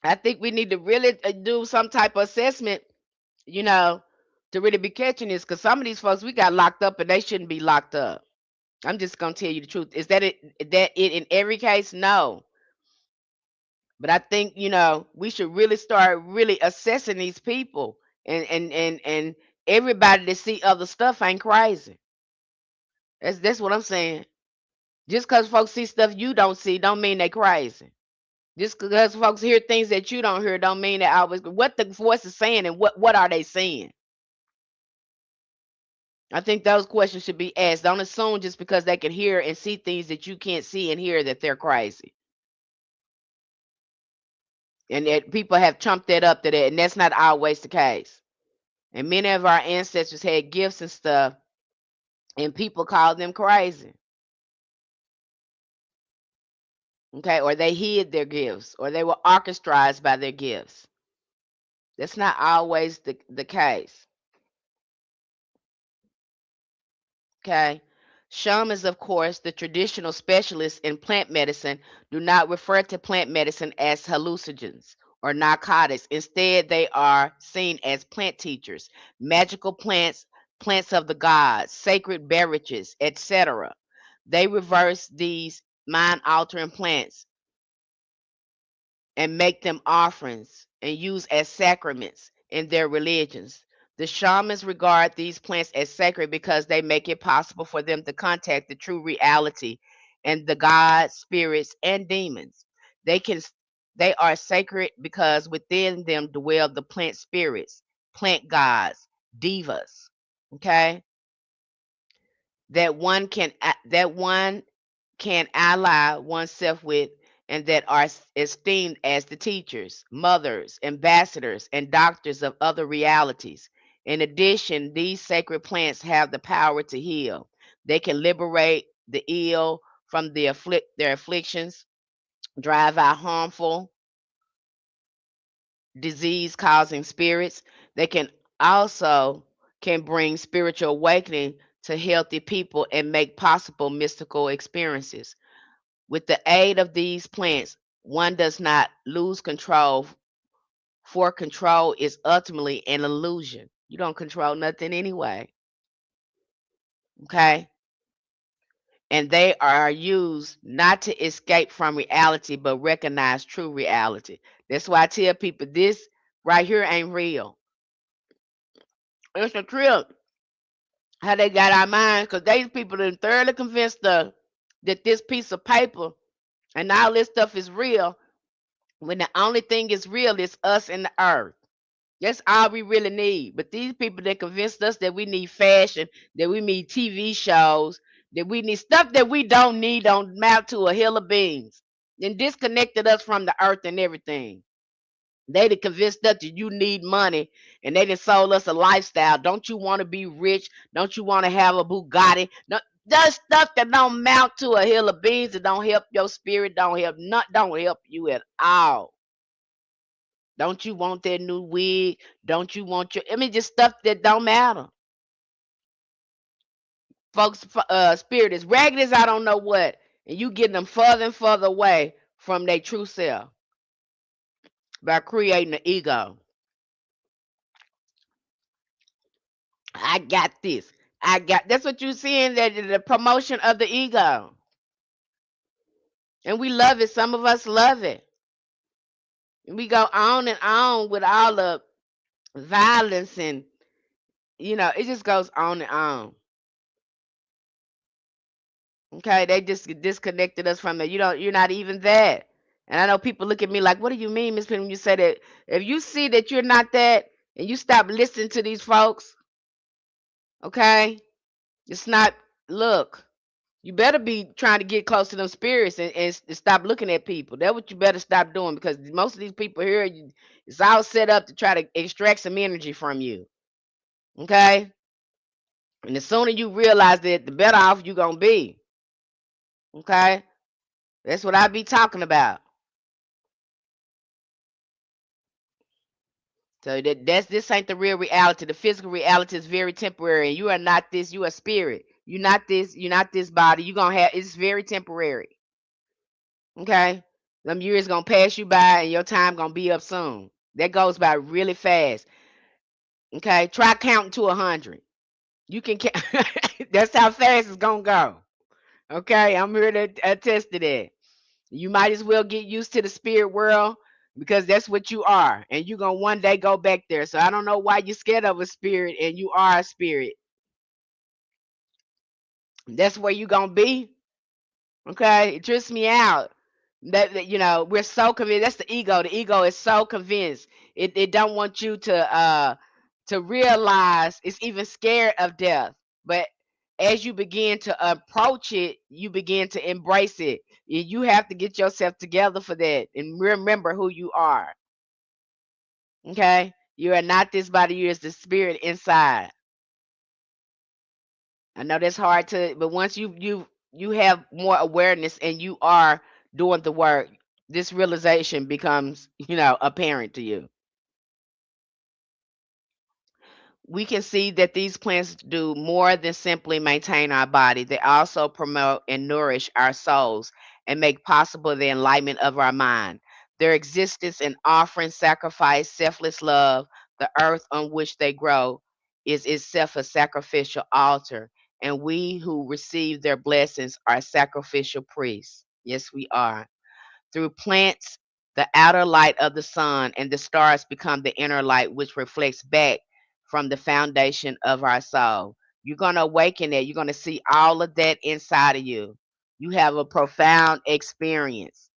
I think we need to really do some type of assessment, you know, to really be catching this. Because some of these folks we got locked up, and they shouldn't be locked up. I'm just gonna tell you the truth. Is that it in every case? No. But I think we should really start really assessing these people, and everybody that see other stuff ain't crazy. That's what I'm saying. Just because folks see stuff you don't see, don't mean they crazy. Just because folks hear things that you don't hear, don't mean that always what the voice is saying and what are they saying. I think those questions should be asked. Don't assume just because they can hear and see things that you can't see and hear that they're crazy. And that people have trumped that up to that, and that's not always the case. And many of our ancestors had gifts and stuff, and people called them crazy. Okay, or they hid their gifts, or they were orchestrated by their gifts. That's not always the case. Okay. Shamans, of course, the traditional specialists in plant medicine, do not refer to plant medicine as hallucinogens or narcotics. Instead, they are seen as plant teachers, magical plants, plants of the gods, sacred beverages, etc. They reverse these mind altering plants and make them offerings and use as sacraments in their religions. The shamans regard these plants as sacred because they make it possible for them to contact the true reality and the gods, spirits, and demons. They can they are sacred because within them dwell the plant spirits, plant gods, divas. Okay? That one can ally oneself with and that are esteemed as the teachers, mothers, ambassadors, and doctors of other realities. In addition, these sacred plants have the power to heal. They can liberate the ill from their afflictions, drive out harmful, disease causing spirits. They can also can bring spiritual awakening to healthy people and make possible mystical experiences. With the aid of these plants, one does not lose control, for control is ultimately an illusion. You don't control nothing anyway. Okay? And they are used not to escape from reality, but recognize true reality. That's why I tell people this right here ain't real. It's a trip how they got our minds because these people are thoroughly convinced that this piece of paper and all this stuff is real when the only thing is real is us and the earth. That's all we really need. But these people that convinced us that we need fashion, that we need TV shows, that we need stuff that we don't need don't mount to a hill of beans. And disconnected us from the earth and everything. They done convinced us that you need money and they done sold us a lifestyle. Don't you want to be rich? Don't you want to have a Bugatti? No, that's stuff that don't mount to a hill of beans that don't help your spirit, don't help you at all. Don't you want that new wig? Don't you want your, I mean, just stuff that don't matter. Folks, spirit is ragged as I don't know what, and you getting them further and further away from their true self by creating the ego. I got this. That's what you're seeing, that the promotion of the ego. And we love it. Some of us love it. And we go on and on with all the violence and it just goes on and on. Okay, they just disconnected us from it. You're not even that. And I know people look at me like, what do you mean, Miss Penny, when you say that? If you see that you're not that and you stop listening to these folks, okay? It's not look. You better be trying to get close to them spirits and stop looking at people. That's what you better stop doing because most of these people here, it's all set up to try to extract some energy from you. Okay? And the sooner you realize that, the better off you're going to be. Okay? That's what I be talking about. So this ain't the real reality. The physical reality is very temporary. And you are not this, you are spirit. You're not this body. You're gonna have it's very temporary. Okay? Them years gonna pass you by and your time gonna be up soon. That goes by really fast. Okay, try counting to 100. You can count. That's how fast it's gonna go. Okay, I'm here to attest to that. You might as well get used to the spirit world because that's what you are, and you're gonna one day go back there. So I don't know why you're scared of a spirit, and you are a spirit. That's where you're gonna be. Okay, it trips me out. That we're so convinced. That's the ego. The ego is so convinced. It don't want you to realize it's even scared of death. But as you begin to approach it, you begin to embrace it. You have to get yourself together for that and remember who you are. Okay? You are not this body, you is the spirit inside. I know that's hard to, but once you have more awareness and you are doing the work, this realization becomes, apparent to you. We can see that these plants do more than simply maintain our body. They also promote and nourish our souls and make possible the enlightenment of our mind. Their existence and offering sacrifice, selfless love, the earth on which they grow is itself a sacrificial altar. And we who receive their blessings are sacrificial priests. Yes, we are. Through plants, the outer light of the sun and the stars become the inner light, which reflects back from the foundation of our soul. You're going to awaken that. You're going to see all of that inside of you. You have a profound experience.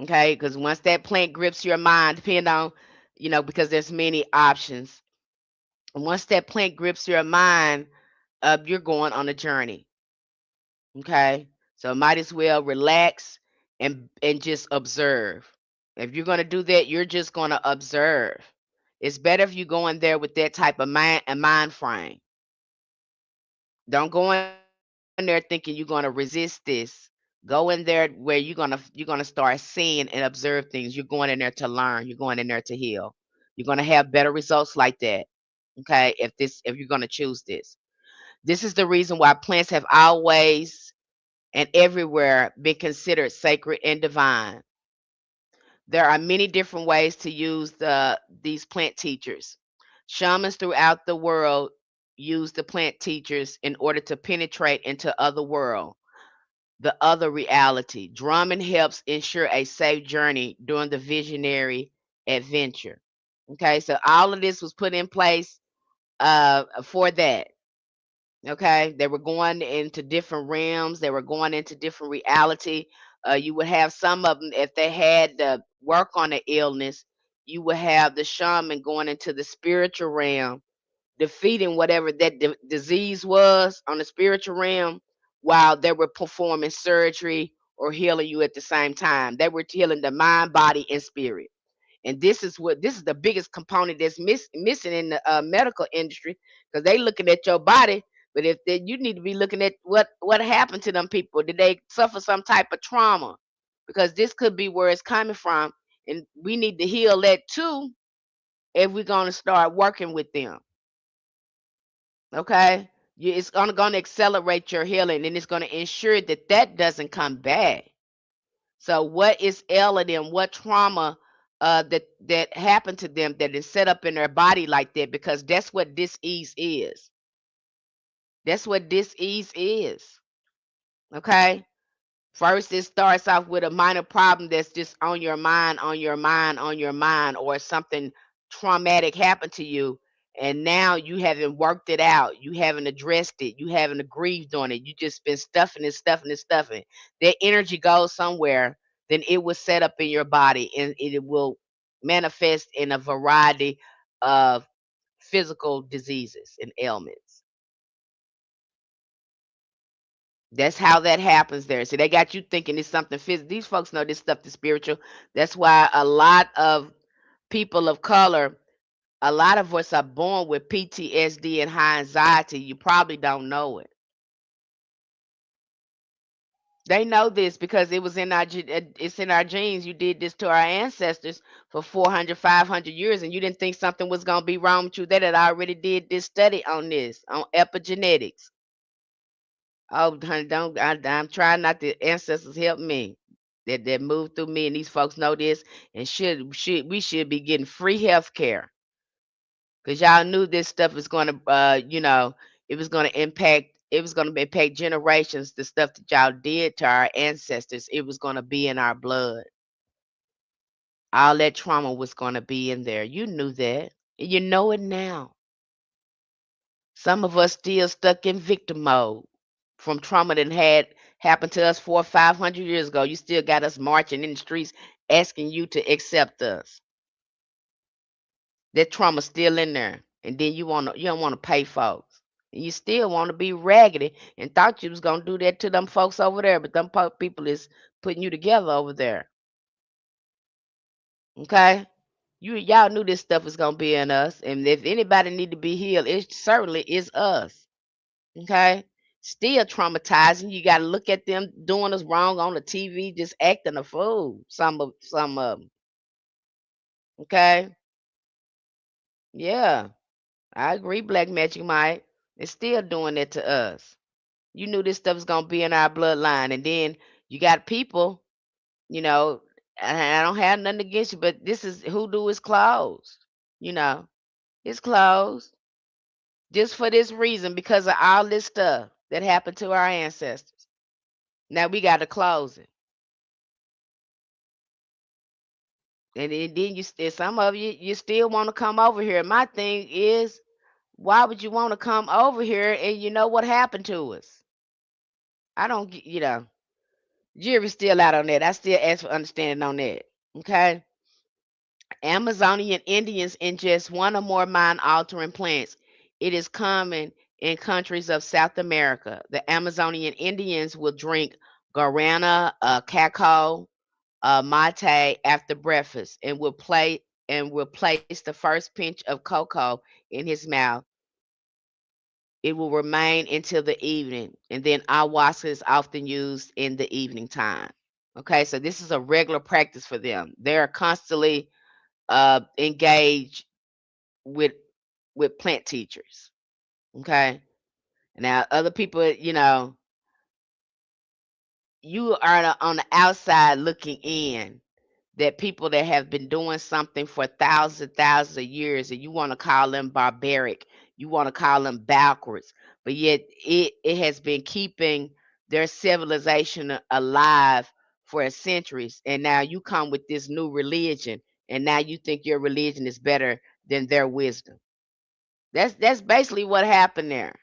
Okay. Because once that plant grips your mind, depending on, because there's many options. And once that plant grips your mind, you're going on a journey. Okay. So might as well relax and just observe. If you're going to do that, you're just going to observe. It's better if you go in there with that type of mind frame. Don't go in there thinking you're going to resist this. Go in there where you're gonna start seeing and observe things. You're going in there to learn. You're going in there to heal. You're gonna have better results like that. Okay, if you're gonna choose this. This is the reason why plants have always and everywhere been considered sacred and divine. There are many different ways to use these plant teachers. Shamans throughout the world use the plant teachers in order to penetrate into other world, the other reality. Drumming helps ensure a safe journey during the visionary adventure. Okay, so all of this was put in place for that. Okay, they were going into different realms. They were going into different reality. You would have some of them if they had to work on the illness. You would have the shaman going into the spiritual realm, defeating whatever that disease was on the spiritual realm, while they were performing surgery or healing you at the same time. They were healing the mind, body, and spirit. And this is the biggest component that's missing in the medical industry because they looking at your body, but if they, you need to be looking at what happened to them people. Did they suffer some type of trauma? Because this could be where it's coming from, and we need to heal that too if we're going to start working with them. Okay, it's going to accelerate your healing, and it's going to ensure that that doesn't come back. So what is ailing them? What trauma that happened to them that is set up in their body like that? Because that's what disease is. That's what disease is. Okay. First, it starts off with a minor problem that's just on your mind, on your mind, on your mind, or something traumatic happened to you. And now you haven't worked it out. You haven't addressed it. You haven't grieved on it. You just been stuffing and stuffing and stuffing. That energy goes somewhere, then it will set up in your body and it will manifest in a variety of physical diseases and ailments. That's how that happens there. So they got you thinking it's something physical. These folks know this stuff is spiritual. That's why a lot of people of color, a lot of us are born with PTSD and high anxiety. You probably don't know it. They know this because it was in it's in our genes. You did this to our ancestors for 400, 500 years, and you didn't think something was going to be wrong with you. They had already did this study on this, on epigenetics. Oh, honey, don't I'm trying not to ancestors help me. That moved through me, and these folks know this, and should we should be getting free health care because y'all knew this stuff was going to, it was going to impact. It was going to impact generations. The stuff that y'all did to our ancestors, it was going to be in our blood. All that trauma was going to be in there. You knew that, and you know it now. Some of us still stuck in victim mode from trauma that had happened to us 400 or 500 years ago. You still got us marching in the streets asking you to accept us. That trauma's still in there. And then you don't want to pay folks. And you still want to be raggedy and thought you was gonna do that to them folks over there, but them people is putting you together over there. Okay? Y'all knew this stuff was gonna be in us, and if anybody need to be healed, it certainly is us. Okay? Still traumatizing. You got to look at them doing us wrong on the TV, just acting a fool. Some of them. Okay? Yeah, I agree. Black Magic Mike is still doing it to us. You knew this stuff was gonna be in our bloodline, and then you got people. You know, and I don't have nothing against you, but this is hoodoo is closed. You know, it's closed just for this reason because of all this stuff that happened to our ancestors. Now we got to close it. And then some of you still want to come over here. My thing is, why would you want to come over here and you know what happened to us? I don't, jury's still out on that. I still ask for understanding on that. Okay. Amazonian Indians ingest one or more mind-altering plants. It is common in countries of South America. The Amazonian Indians will drink guarana, cacao, mate after breakfast, and will place the first pinch of cocoa in his mouth. It will remain until the evening, and then ayahuasca is often used in the evening time. Okay, so this is a regular practice for them. They're constantly engaged with plant teachers. Okay. Now other people, you are on the outside looking in, that people that have been doing something for thousands of years, and you want to call them barbaric, you want to call them backwards, but yet it has been keeping their civilization alive for centuries, and now you come with this new religion, and now you think your religion is better than their wisdom. That's basically what happened there.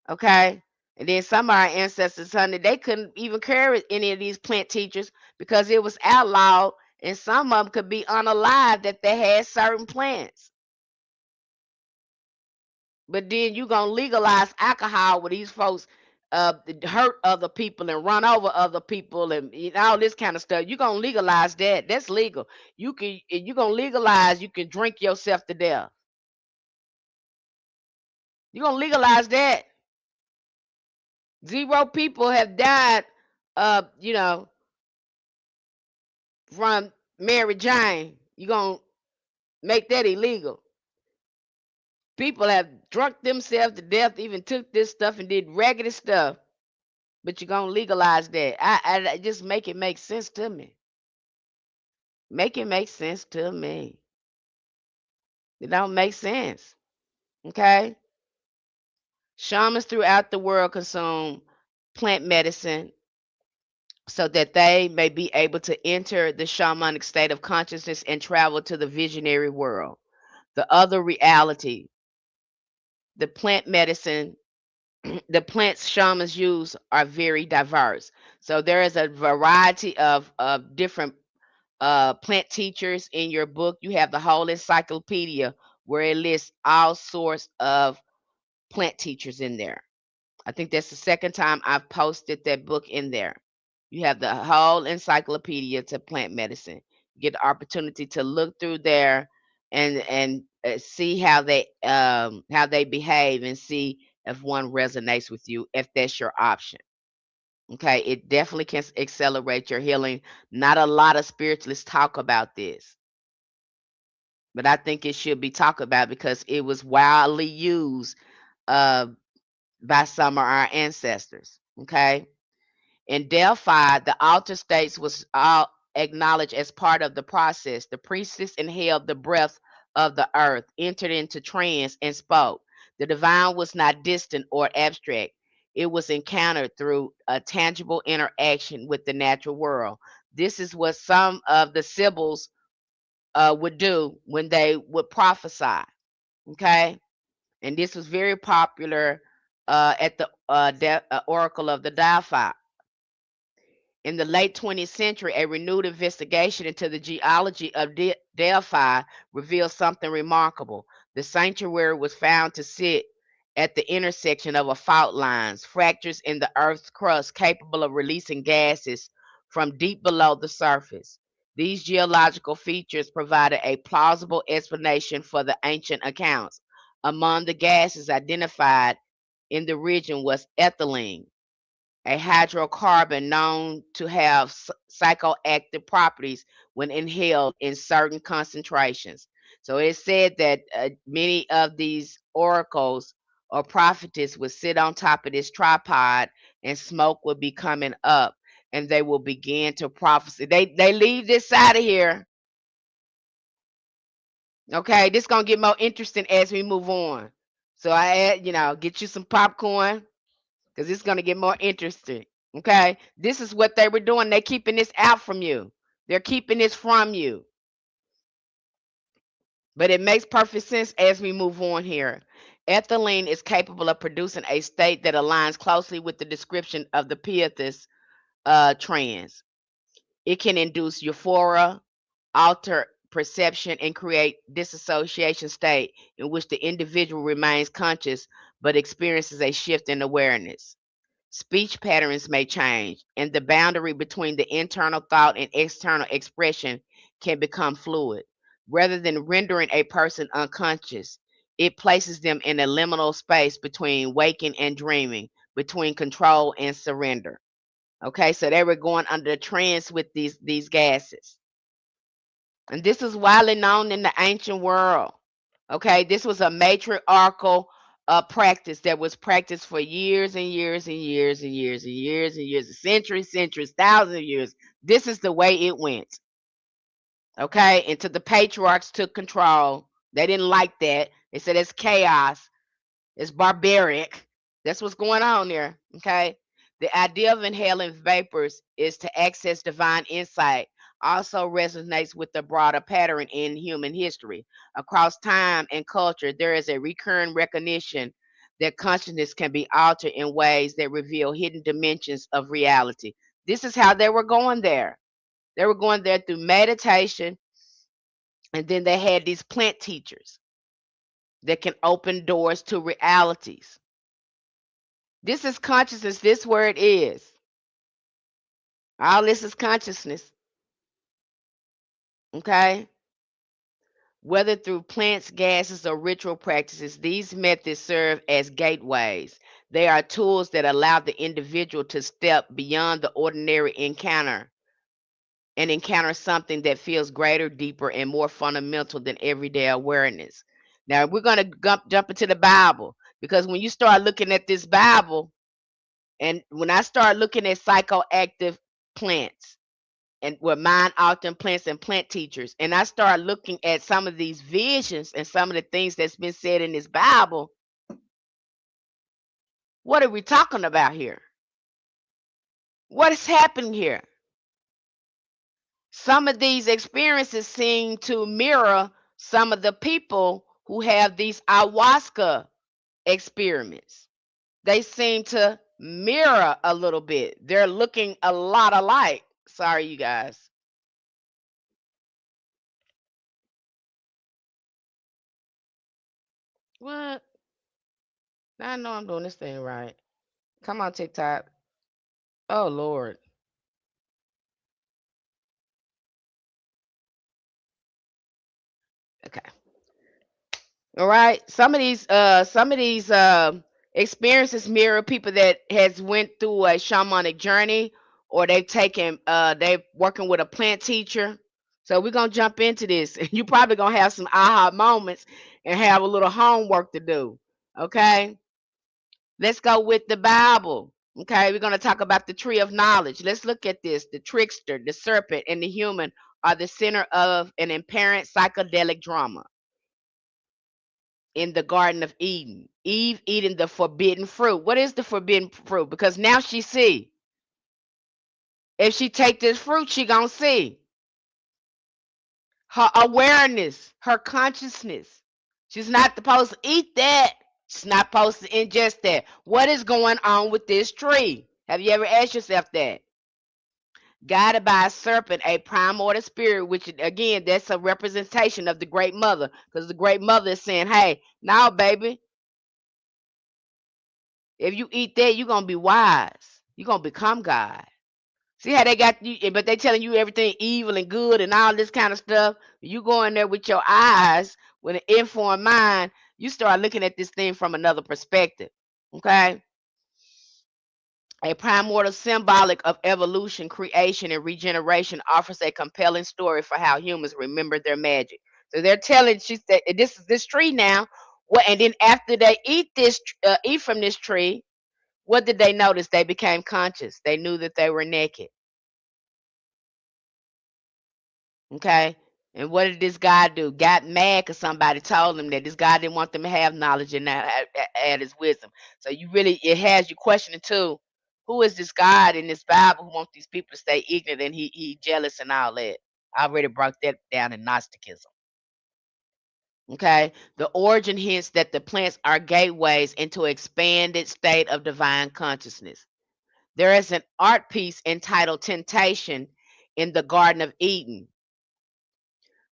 Okay. And then some of our ancestors, honey, they couldn't even carry any of these plant teachers because it was outlawed, and some of them could be unalive that they had certain plants. But then you gonna legalize alcohol with these folks hurt other people and run over other people and all this kind of stuff. You gonna legalize that. That's legal. You gonna legalize you can drink yourself to death. You gonna legalize that. Zero people have died, you know, from Mary Jane. You gonna make that illegal. People have drunk themselves to death, even took this stuff and did raggedy stuff, but you're gonna legalize that. I just make it make sense to me. Make it make sense to me. It don't make sense. Okay? Shamans throughout the world consume plant medicine so that they may be able to enter the shamanic state of consciousness and travel to the visionary world. The other reality, the plant medicine, the plants shamans use are very diverse. So there is a variety of different plant teachers in your book. You have the whole encyclopedia where it lists all sorts of plant teachers in there. I think that's the second time I've posted that book in there. You have the whole encyclopedia to plant medicine. You get the opportunity to look through there and see how they behave and see if one resonates with you, if that's your option. Okay, it definitely can accelerate your healing. Not a lot of spiritualists talk about this, but I think it should be talked about because it was widely used uh, by some of our ancestors. Okay. In Delphi, the altar states was all acknowledged as part of the process. The priestess inhaled the breath of the earth, entered into trance, and spoke. The divine was not distant or abstract. It was encountered through a tangible interaction with the natural world. This is what some of the Sibyls would do when they would prophesy. Okay, and this was very popular at the Oracle of the Delphi. In the late 20th century, a renewed investigation into the geology of Delphi revealed something remarkable. The sanctuary was found to sit at the intersection of a fault lines, fractures in the Earth's crust capable of releasing gases from deep below the surface. These geological features provided a plausible explanation for the ancient accounts. Among the gases identified in the region was ethylene, a hydrocarbon known to have psychoactive properties when inhaled in certain concentrations. So it said that many of these oracles or prophetess would sit on top of this tripod and smoke would be coming up and they will begin to prophesy. They leave this out of here. Okay, this gonna get more interesting as we move on. So I add, get you some popcorn because it's going to get more interesting. Okay, this is what they were doing. They're keeping this out from you. They're keeping this from you. But it makes perfect sense as we move on here. Ethylene is capable of producing a state that aligns closely with the description of the Pietis trans. It can induce euphoria, alter perception, and create disassociation state in which the individual remains conscious but experiences a shift in awareness. Speech patterns may change, and the boundary between the internal thought and external expression can become fluid. Rather than rendering a person unconscious, it places them in a liminal space between waking and dreaming, between control and surrender. Okay, so they were going under the trance with these gases. And this is widely known in the ancient world. Okay, this was a matriarchal practice that was practiced for years and years and years and years and years and years, centuries, thousands of years. This is the way it went. Okay, until the patriarchs took control. They didn't like that. They said it's chaos, it's barbaric. That's what's going on there. Okay. The idea of inhaling vapors is to access divine insight, also resonates with the broader pattern in human history. Across time and culture, there is a recurring recognition that consciousness can be altered in ways that reveal hidden dimensions of reality. This is how they were going there. They were going there through meditation, and then they had these plant teachers that can open doors to realities. This is consciousness. This where it is. All this is consciousness. Okay? Whether through plants, gases, or ritual practices, these methods serve as gateways. They are tools that allow the individual to step beyond the ordinary encounter and encounter something that feels greater, deeper, and more fundamental than everyday awareness. Now, we're going to jump into the Bible because when you start looking at this Bible, and when I start looking at psychoactive plants, and with mind altering plants and plant teachers, and I start looking at some of these visions and some of the things that's been said in this Bible, what are we talking about here? What is happening here? Some of these experiences seem to mirror some of the people who have these ayahuasca experiments. They seem to mirror a little bit. They're looking a lot alike. Sorry, you guys. What? I know I'm doing this thing right. Come on, TikTok. Oh Lord. Okay. All right. Some of these experiences mirror people that has went through a shamanic journey, or they've working with a plant teacher. So we're gonna jump into this. You probably gonna have some aha moments and have a little homework to do. Okay. Let's go with the Bible. Okay, we're going to talk about the tree of knowledge. Let's look at this. The trickster, the serpent, and the human are the center of an apparent psychedelic drama in the Garden of Eden. Eve eating the forbidden fruit. What is the forbidden fruit? Because now she see. If she take this fruit, she gonna see her awareness, her consciousness. She's not supposed to eat that. She's not supposed to ingest that. What is going on with this tree? Have you ever asked yourself that? Guided by a serpent, a primordial spirit, which again, that's a representation of the great mother, because the great mother is saying, hey, now, baby, If you eat that, you're gonna be wise. You're gonna become God. See how they got you, but they telling you everything evil and good and all this kind of stuff. You go in there with your eyes, with an informed mind, you start looking at this thing from another perspective. Okay? A primordial symbolic of evolution, creation, and regeneration offers a compelling story for how humans remember their magic. So they're telling she said this is this tree now. What and then after they eat from this tree, what did they notice? They became conscious. They knew that they were naked. Okay. And what did this guy do? Got mad because somebody told him that this guy didn't want them to have knowledge and not add his wisdom. So you really, it has you questioning too, who is this God in this Bible who wants these people to stay ignorant and he jealous and all that? I already broke that down in Gnosticism. Okay. The origin hints that the plants are gateways into expanded state of divine consciousness. There is an art piece entitled Temptation in the Garden of Eden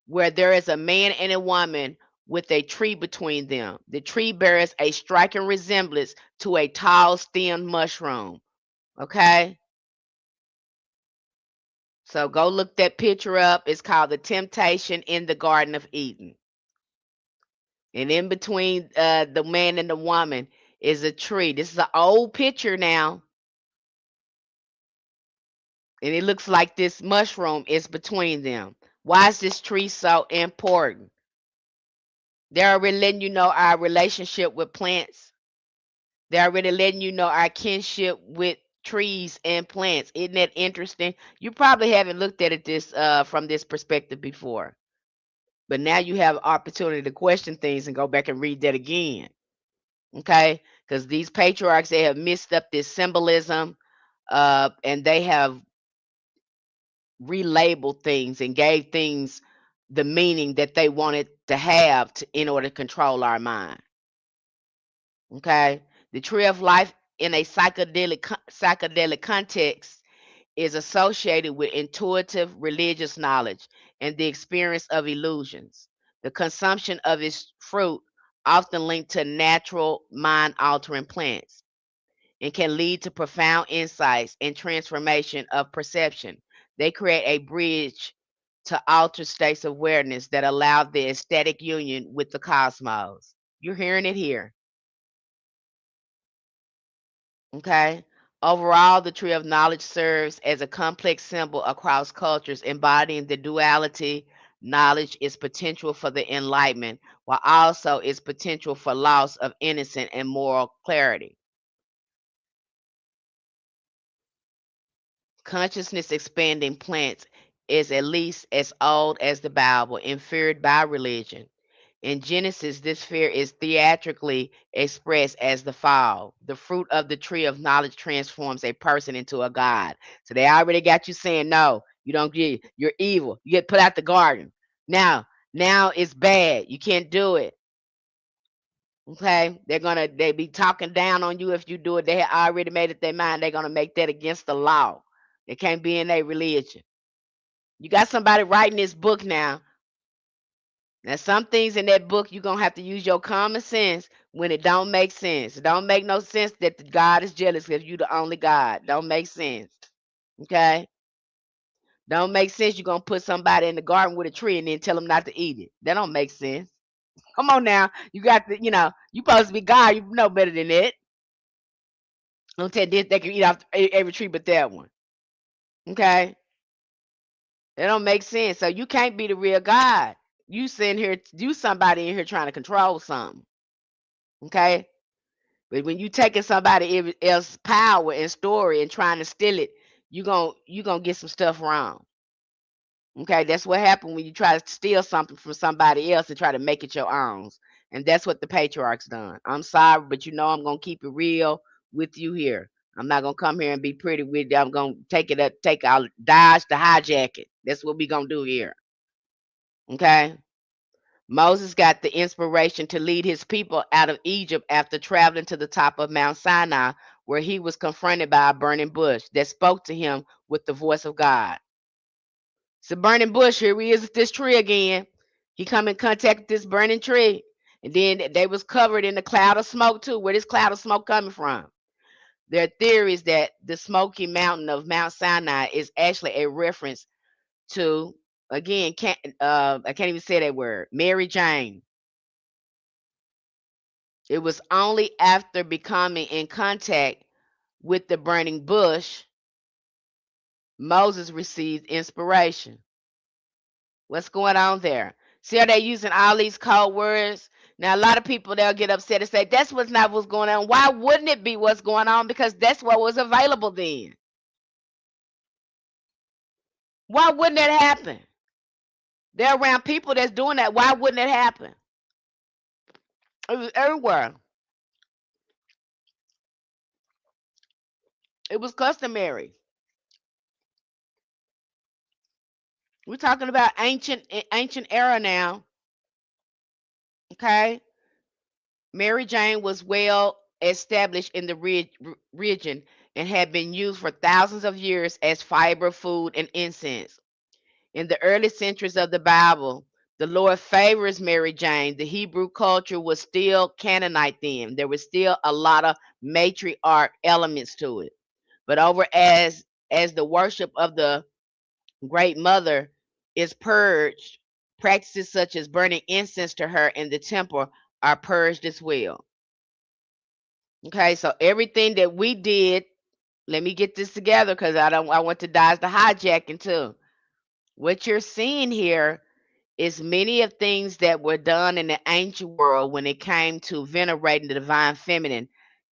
where there is a man and a woman with a tree between them. The tree bears a striking resemblance to a tall stemmed mushroom. Okay? So go look that picture up. It's called The Temptation in the Garden of Eden. And in between the man and the woman is a tree. This is an old picture now. And it looks like this mushroom is between them. Why is this tree so important? They're already letting you know our relationship with plants. They're already letting you know our kinship with trees and plants. Isn't that interesting? You probably haven't looked at it this from this perspective before, but now you have opportunity to question things and go back and read that again. Okay, because these patriarchs they have mixed up this symbolism, and they have relabeled things and gave things the meaning that they wanted to have in order to control our mind. Okay, the tree of life in a psychedelic context is associated with intuitive religious knowledge and the experience of illusions. The consumption of its fruit often linked to natural mind altering plants and can lead to profound insights and transformation of perception. They create a bridge to altered states of awareness that allow the aesthetic union with the cosmos. You're hearing it here. Okay. Overall, the tree of knowledge serves as a complex symbol across cultures, embodying the duality. Knowledge is potential for the enlightenment, while also its potential for loss of innocent and moral clarity. Consciousness expanding plants is at least as old as the Bible and feared by religion. In Genesis, this fear is theatrically expressed as the fall. The fruit of the tree of knowledge transforms a person into a god. So they already got you saying, no, you don't get, you're evil. You get put out the garden. Now it's bad. You can't do it. Okay? They be talking down on you if you do it. They had already made it their mind. They're gonna make that against the law. It can't be in a religion. You got somebody writing this book now. Now, some things in that book you're gonna have to use your common sense when it don't make sense. It don't make no sense that the God is jealous because you the only God. Don't make sense. Okay? Don't make sense you're gonna put somebody in the garden with a tree and then tell them not to eat it. That don't make sense. Come on now. You got to, you supposed to be God, you know better than that. Don't tell this they can eat off every tree but that one. Okay? That don't make sense. So you can't be the real God. You sitting here, you somebody in here trying to control something. Okay? But when you taking somebody else's power and story and trying to steal it, you gonna get some stuff wrong. Okay, that's what happened when you try to steal something from somebody else and try to make it your own. And that's what the patriarchs done. I'm sorry, but I'm gonna keep it real with you here. I'm not gonna come here and be pretty with you. I'm gonna take out dodge the hijack it. That's what we gonna do here. Okay. Moses got the inspiration to lead his people out of Egypt after traveling to the top of Mount Sinai, where he was confronted by a burning bush that spoke to him with the voice of God. It's a burning bush. Here he is at this tree again. He come in contact with this burning tree. And then they was covered in the cloud of smoke too. Where this cloud of smoke coming from? There are theories that the Smoky Mountain of Mount Sinai is actually a reference to, again, I can't even say that word, Mary Jane. It was only after becoming in contact with the burning bush Moses received inspiration. What's going on there? See how they using all these code words? Now a lot of people they'll get upset and say that's what's not what's going on. Why wouldn't it be what's going on? Because that's what was available then. Why wouldn't that happen? They're around people that's doing that. Why wouldn't it happen? It was everywhere. It was customary. We're talking about ancient era now. Okay. Mary Jane was well established in the region and had been used for thousands of years as fiber, food, and incense. In the early centuries of the Bible, the Lord favors Mary Jane. The Hebrew culture was still Canaanite then. There was still a lot of matriarch elements to it. But over as the worship of the Great Mother is purged, practices such as burning incense to her in the temple are purged as well. Okay, so everything that we did, let me get this together because I want to dodge the hijacking too. What you're seeing here is many of things that were done in the ancient world when it came to venerating the divine feminine.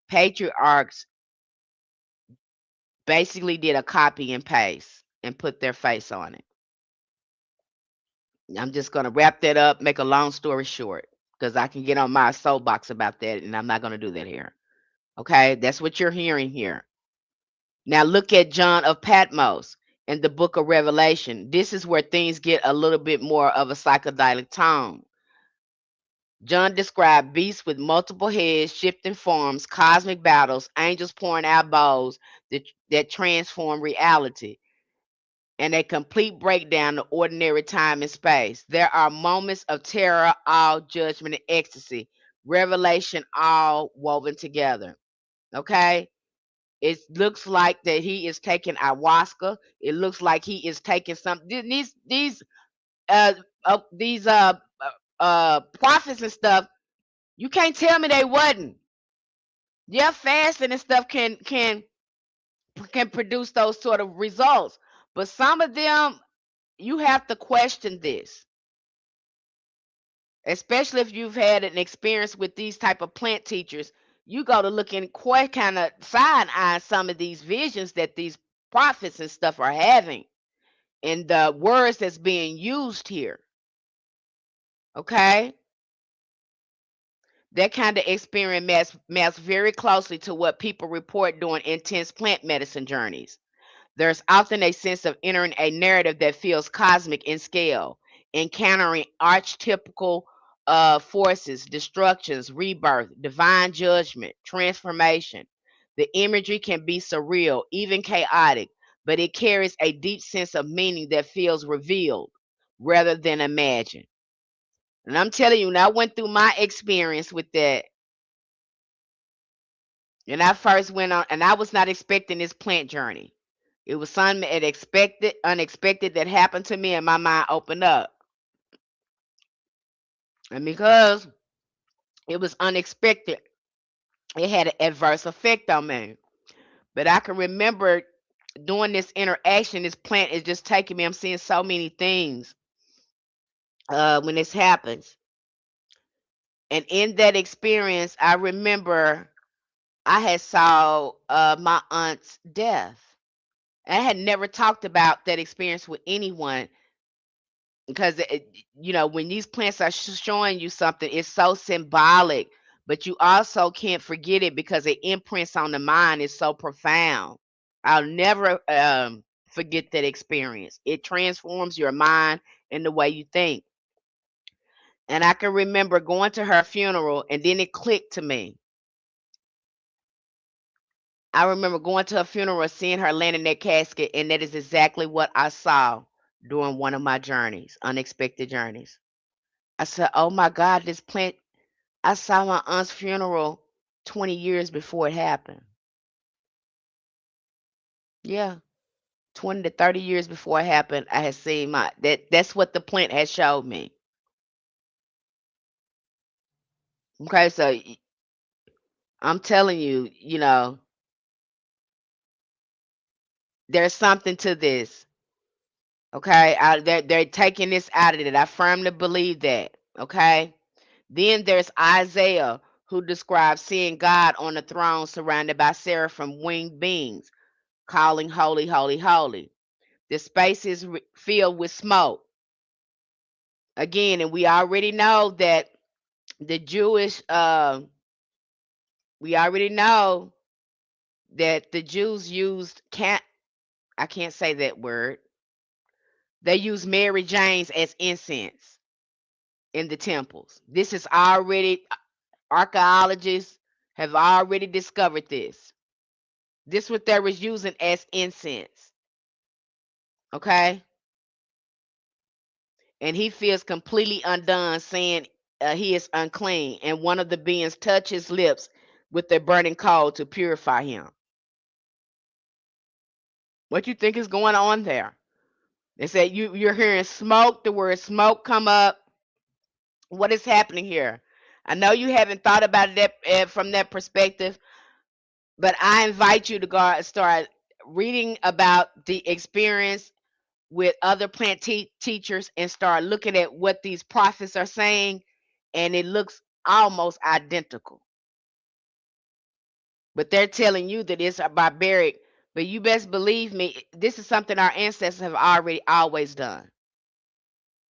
Patriarchs basically did a copy and paste and put their face on it. I'm just going to wrap that up, make a long story short, because I can get on my soapbox about that, and I'm not going to do that here. Okay, that's what you're hearing here. Now look at John of Patmos in the book of Revelation. This is where things get a little bit more of a psychedelic tone. John described beasts with multiple heads, shifting forms, cosmic battles, angels pouring out bows that transform reality, and a complete breakdown of ordinary time and space. There are moments of terror, awe, judgment, and ecstasy. Revelation all woven together. Okay? It looks like that he is taking ayahuasca. It looks like he is taking some uh these prophets and stuff. You can't tell me they wasn't. Yeah, fasting and stuff can produce those sort of results, but some of them you have to question this, especially if you've had an experience with these type of plant teachers. You go to look in quite kind of side eye some of these visions that these prophets and stuff are having and the words that's being used here. Okay, that kind of experience maps very closely to what people report during intense plant medicine journeys. There's often a sense of entering a narrative that feels cosmic in scale, encountering archetypical forces, destructions, rebirth, divine judgment, transformation. The imagery can be surreal, even chaotic, but it carries a deep sense of meaning that feels revealed rather than imagined. And I'm telling you, when I went through my experience with that, and I first went on, and I was not expecting this plant journey. It was something unexpected that happened to me, and my mind opened up. And because it was unexpected, it had an adverse effect on me. But I can remember doing this interaction. This plant is just taking me. I'm seeing so many things when this happens. And in that experience, I remember I had saw my aunt's death. I had never talked about that experience with anyone because when these plants are showing you something, it's so symbolic, but you also can't forget it because it imprints on the mind is so profound. I'll never forget that experience. It transforms your mind and the way you think. And I can remember going to her funeral, and then it clicked to me. I remember going to a funeral, seeing her laying in that casket, and that is exactly what I saw during one of my journeys, unexpected journeys. I said, "Oh my God, this plant." I saw my aunt's funeral 20 years before it happened. Yeah, 20 to 30 years before it happened, I had seen that's what the plant had showed me. Okay, so I'm telling you, there's something to this. Okay, they're taking this out of it. I firmly believe that. Okay, then there's Isaiah, who describes seeing God on the throne surrounded by seraphim winged beings, calling holy, holy, holy. The space is filled with smoke. Again, and we already know that the Jewish, we already know that the Jews used, I can't say that word. They used Mary Janes as incense in the temples. This is already, archaeologists have already discovered this. This what they was using as incense. Okay, and he feels completely undone, saying he is unclean. And one of the beings touched his lips with a burning coal to purify him. What you think is going on there? They said you're hearing smoke. The word smoke come up. What is happening here? I know you haven't thought about it from that perspective, but I invite you to go start reading about the experience with other plant teachers and start looking at what these prophets are saying, and it looks almost identical. But they're telling you that it's a barbaric. But you best believe me, this is something our ancestors have already always done.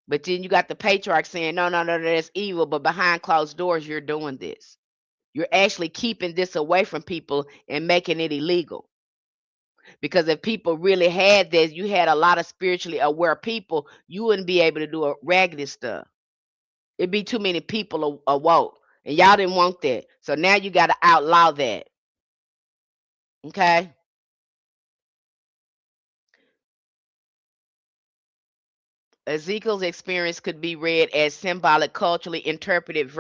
But then you got the patriarch saying, no, no, no, that's evil. But behind closed doors, you're doing this. You're actually keeping this away from people and making it illegal. Because if people really had this, you had a lot of spiritually aware people, you wouldn't be able to do a raggedy stuff. It'd be too many people awoke. And y'all didn't want that. So now you got to outlaw that. Okay? Ezekiel's experience could be read as symbolic, culturally interpreted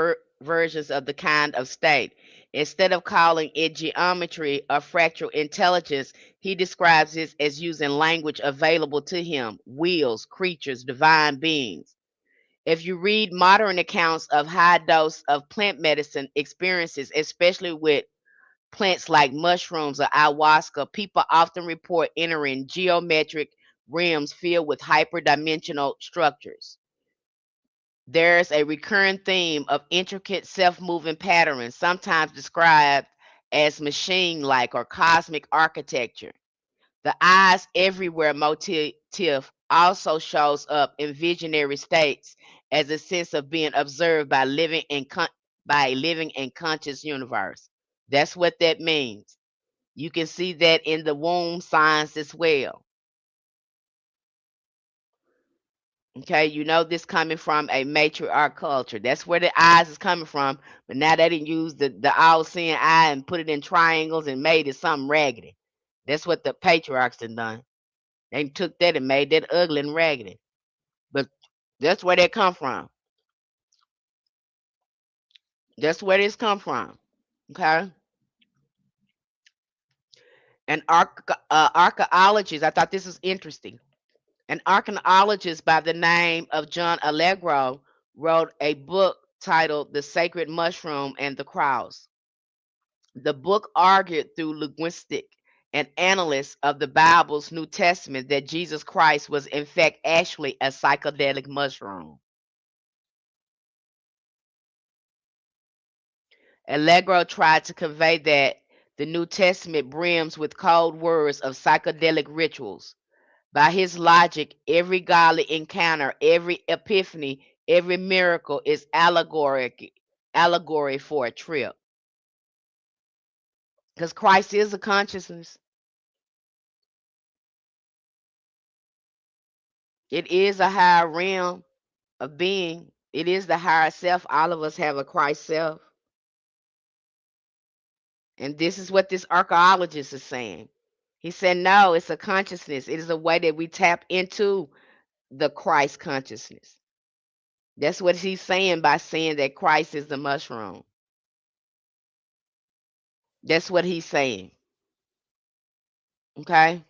versions of the kind of state. Instead of calling it geometry or fractal intelligence, he describes it as using language available to him, wheels, creatures, divine beings. If you read modern accounts of high dose of plant medicine experiences, especially with plants like mushrooms or ayahuasca, people often report entering geometric realms filled with hyperdimensional structures. There's a recurring theme of intricate self moving patterns, sometimes described as machine like or cosmic architecture. The eyes everywhere motif also shows up in visionary states as a sense of being observed by a living and conscious universe. That's what that means. You can see that in the womb signs as well. Okay, you know this coming from a matriarch culture. That's where the eyes is coming from. But now they didn't use the all seeing eye and put it in triangles and made it something raggedy. That's what the patriarchs done. They took that and made that ugly and raggedy. But that's where they come from. That's where this come from. Okay. And archaeologists, I thought this was interesting. An archaeologist by the name of John Allegro wrote a book titled The Sacred Mushroom and the Cross. The book argued through linguistic and analysts of the Bible's New Testament that Jesus Christ was in fact actually a psychedelic mushroom. Allegro tried to convey that the New Testament brims with cold words of psychedelic rituals. By his logic, every godly encounter, every epiphany, every miracle is allegory for a trip. Because Christ is a consciousness. It is a higher realm of being. It is the higher self. All of us have a Christ self. And this is what this archaeologist is saying. He said, no, it's a consciousness. It is a way that we tap into the Christ consciousness. That's what he's saying by saying that Christ is the mushroom. That's what he's saying. Okay.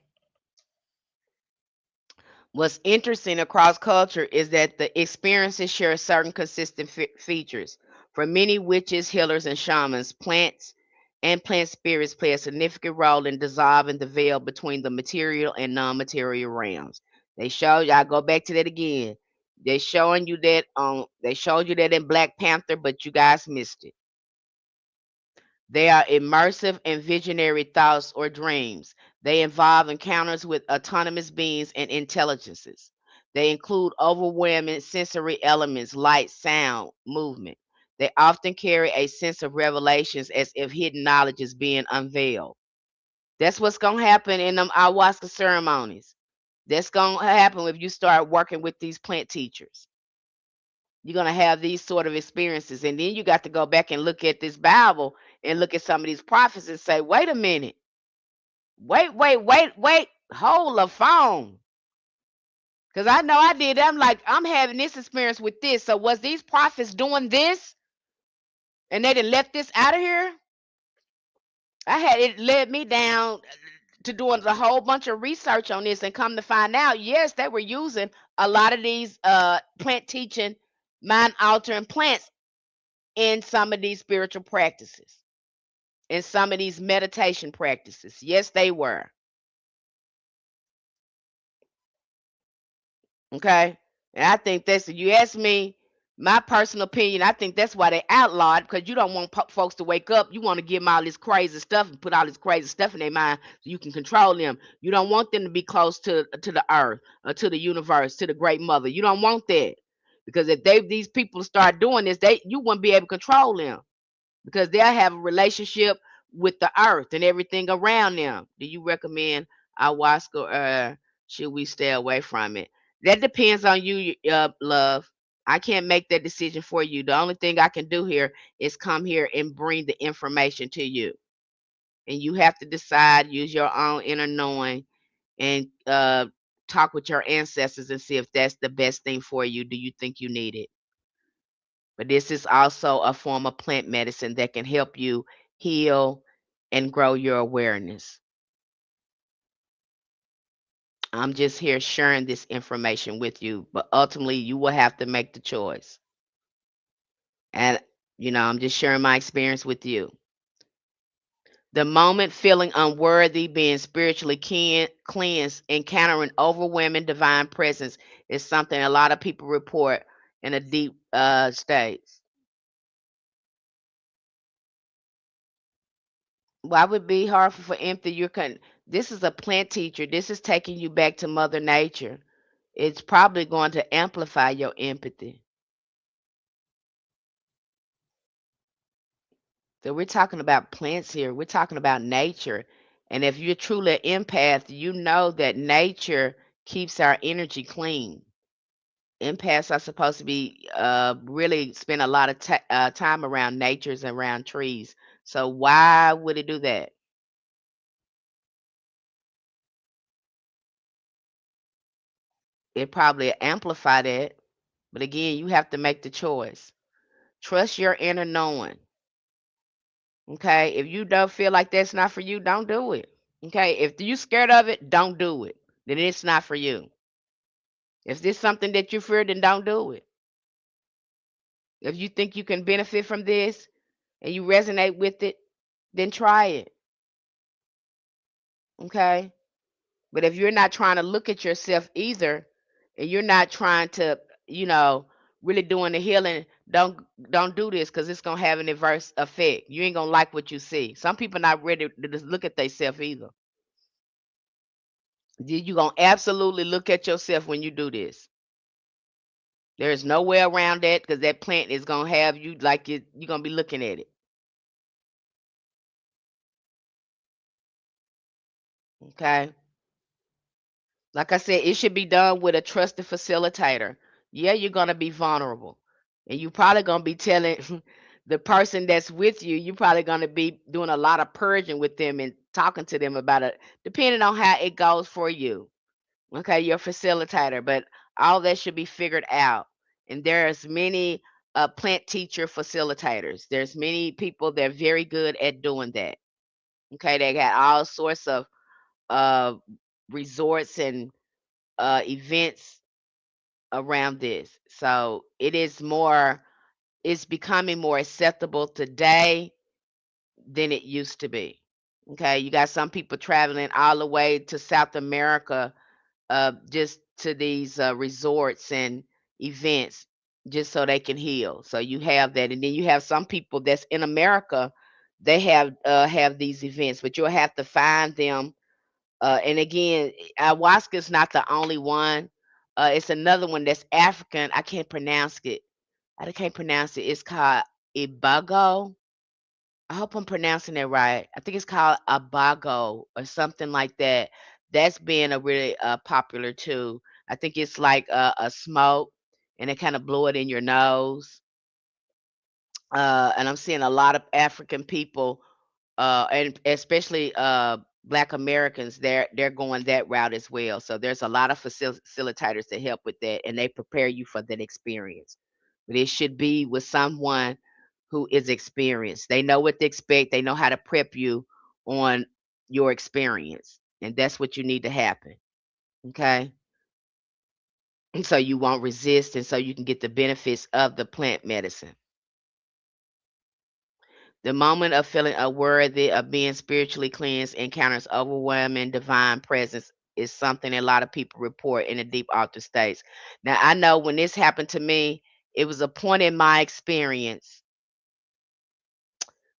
What's interesting across culture is that the experiences share certain consistent features. For many witches, healers, and shamans, plants and plant spirits play a significant role in dissolving the veil between the material and non-material realms. They show you. I go back to that again. They showed you that in Black Panther, but you guys missed it. They are immersive and visionary thoughts or dreams. They involve encounters with autonomous beings and intelligences. They include overwhelming sensory elements, light, sound, movement. They often carry a sense of revelations as if hidden knowledge is being unveiled. That's what's going to happen in them ayahuasca ceremonies. That's going to happen if you start working with these plant teachers. You're going to have these sort of experiences. And then you got to go back and look at this Bible and look at some of these prophets and say, wait a minute. Wait. Hold the phone. Because I know I did. I'm like, I'm having this experience with this. So was these prophets doing this and they didn't left this out of here? It led me down to doing a whole bunch of research on this and come to find out, yes, they were using a lot of these plant teaching, mind altering plants in some of these spiritual practices, in some of these meditation practices. Yes, they were. Okay. And I think that's, you ask me, my personal opinion, I think that's why they outlawed, because you don't want folks to wake up. You want to give them all this crazy stuff and put all this crazy stuff in their mind so you can control them. You don't want them to be close to the earth or to the universe, to the great mother. You don't want that. Because if these people start doing this, you wouldn't be able to control them, because they'll have a relationship with the earth and everything around them. Do you recommend ayahuasca, or should we stay away from it? That depends on you, love. I can't make that decision for you. The only thing I can do here is come here and bring the information to you. And you have to decide, use your own inner knowing, and talk with your ancestors and see if that's the best thing for you. Do you think you need it? But this is also a form of plant medicine that can help you heal and grow your awareness. I'm just here sharing this information with you, but ultimately you will have to make the choice. And, I'm just sharing my experience with you. The moment feeling unworthy, being spiritually cleansed, encountering overwhelming divine presence is something a lot of people report in a deep state. Why would it be hard for empathy? This is a plant teacher. This is taking you back to Mother Nature. It's probably going to amplify your empathy. So we're talking about plants here. We're talking about nature. And if you're truly an empath, you know that nature keeps our energy clean. Empaths are supposed to be really spend a lot of time around natures and around trees. So why would it do that? It probably amplify that. But again, you have to make the choice. Trust your inner knowing. Okay. If you don't feel like that's not for you, don't do it. Okay. If you're scared of it, don't do it. Then it's not for you. If this something that you fear, then don't do it. If you think you can benefit from this and you resonate with it, then try it. Okay. But if you're not trying to look at yourself either, and you're not trying to, you know, really doing the healing, don't do this, because it's gonna have an adverse effect. You ain't gonna like what you see. Some people not ready to just look at themselves either. You gonna absolutely look at yourself when you do this. There's no way around that, because that plant is gonna have you like you're gonna be looking at it. Okay. Like I said, it should be done with a trusted facilitator. Yeah, you're gonna be vulnerable. And you probably gonna be telling the person that's with you, you're probably gonna be doing a lot of purging with them and talking to them about it, depending on how it goes for you. Okay, your facilitator. But all that should be figured out. And there's many plant teacher facilitators. There's many people that are very good at doing that. Okay, they got all sorts of uh, resorts and events around this. So it's becoming more acceptable today than it used to be. Okay, you got some people traveling all the way to South America just to these resorts and events just so they can heal. So you have that, and then you have some people that's in America. They have these events, but you'll have to find them. And again, ayahuasca is not the only one. It's another one that's African. I can't pronounce it. I can't pronounce it. It's called Ibago. I hope I'm pronouncing it right. I think it's called Abago or something like that. That's been a really popular too. I think it's like a smoke, and it kind of blow it in your nose. And I'm seeing a lot of African people, and especially Black Americans. They're going that route as well. So there's a lot of facilitators to help with that, and they prepare you for that experience. But it should be with someone who is experienced. They know what to expect. They know how to prep you on your experience, and that's what you need to happen. Okay, and so you won't resist, and so you can get the benefits of the plant medicine. The moment of feeling unworthy of being spiritually cleansed encounters overwhelming divine presence is something a lot of people report in the deep altar states. Now, I know when this happened to me, it was a point in my experience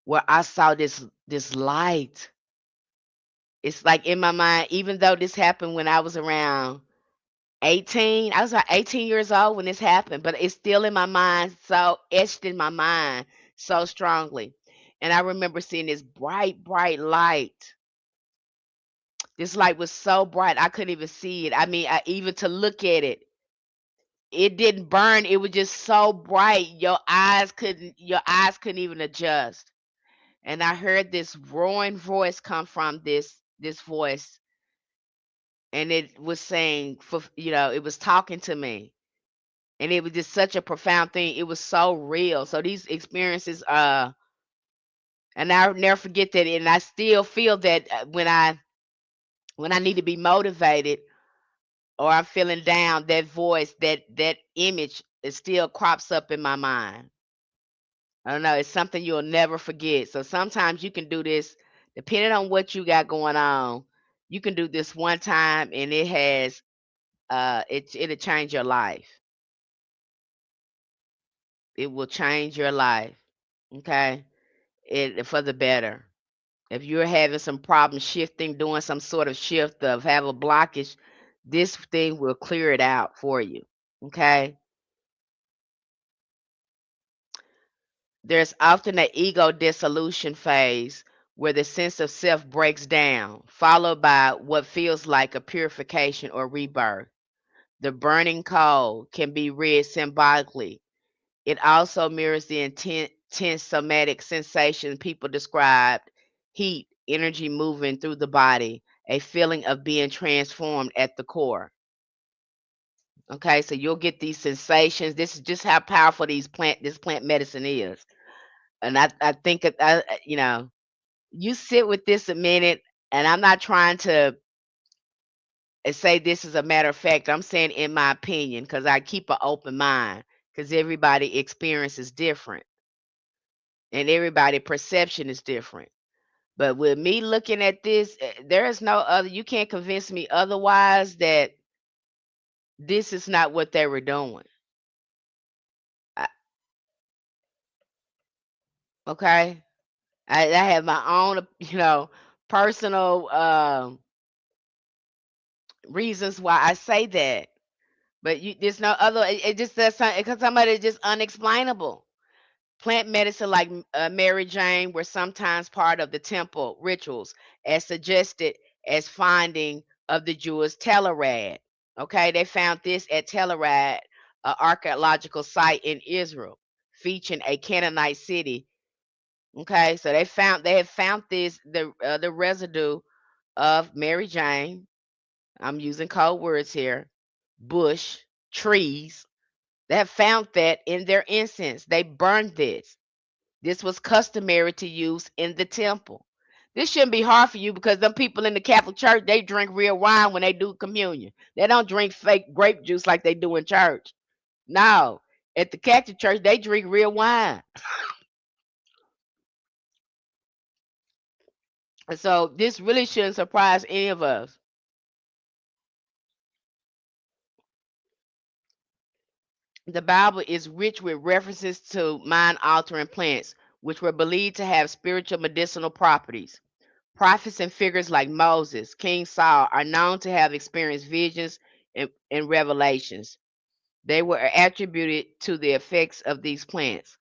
where I saw this light. It's like in my mind, even though this happened when I was around 18, I was about 18 years old when this happened, but it's still in my mind, so etched in my mind so strongly. And I remember seeing this bright, bright light. This light was so bright I couldn't even see it. I mean, even to look at it, it didn't burn. It was just so bright. Your eyes couldn't even adjust. And I heard this roaring voice come from this voice, and it was saying, it was talking to me. And it was just such a profound thing. It was so real. So these experiences, and I'll never forget that. And I still feel that when I need to be motivated or I'm feeling down, that voice, that image, it still crops up in my mind. I don't know. It's something you'll never forget. So sometimes you can do this, depending on what you got going on. You can do this one time, and it'll change your life. It will change your life. Okay, it for the better. If you're having some problems shifting, doing some sort of shift of have a blockage, this thing will clear it out for you. Okay. There's often an ego dissolution phase where the sense of self breaks down, followed by what feels like a purification or rebirth. The burning coal can be read symbolically. It also mirrors the intense somatic sensation people described: heat, energy moving through the body, a feeling of being transformed at the core. Okay, so you'll get these sensations. This is just how powerful this plant medicine is. And I think you sit with this a minute, and I'm not trying to say this is a matter of fact. I'm saying in my opinion, because I keep an open mind, because everybody experience is different, and everybody perception is different. But with me looking at this, there is no other. You can't convince me otherwise that this is not what they were doing. I, okay, I have my own, personal reasons why I say that. But there's no other. It just does something because somebody is just unexplainable. Plant medicine like Mary Jane were sometimes part of the temple rituals, as suggested as finding of the Jewish Telluride. Okay, they found this at Telluride, an archaeological site in Israel, featuring a Canaanite city. Okay, so they have found the residue of Mary Jane. I'm using code words here. Bush, trees. They have found that in their incense. They burned this. This was customary to use in the temple. This shouldn't be hard for you because them people in the Catholic Church, they drink real wine when they do communion. They don't drink fake grape juice like they do in church. No, at the Catholic Church, they drink real wine. And so this really shouldn't surprise any of us. The Bible is rich with references to mind altering plants, which were believed to have spiritual medicinal properties. Prophets and figures like Moses, King Saul are known to have experienced visions and revelations. They were attributed to the effects of these plants.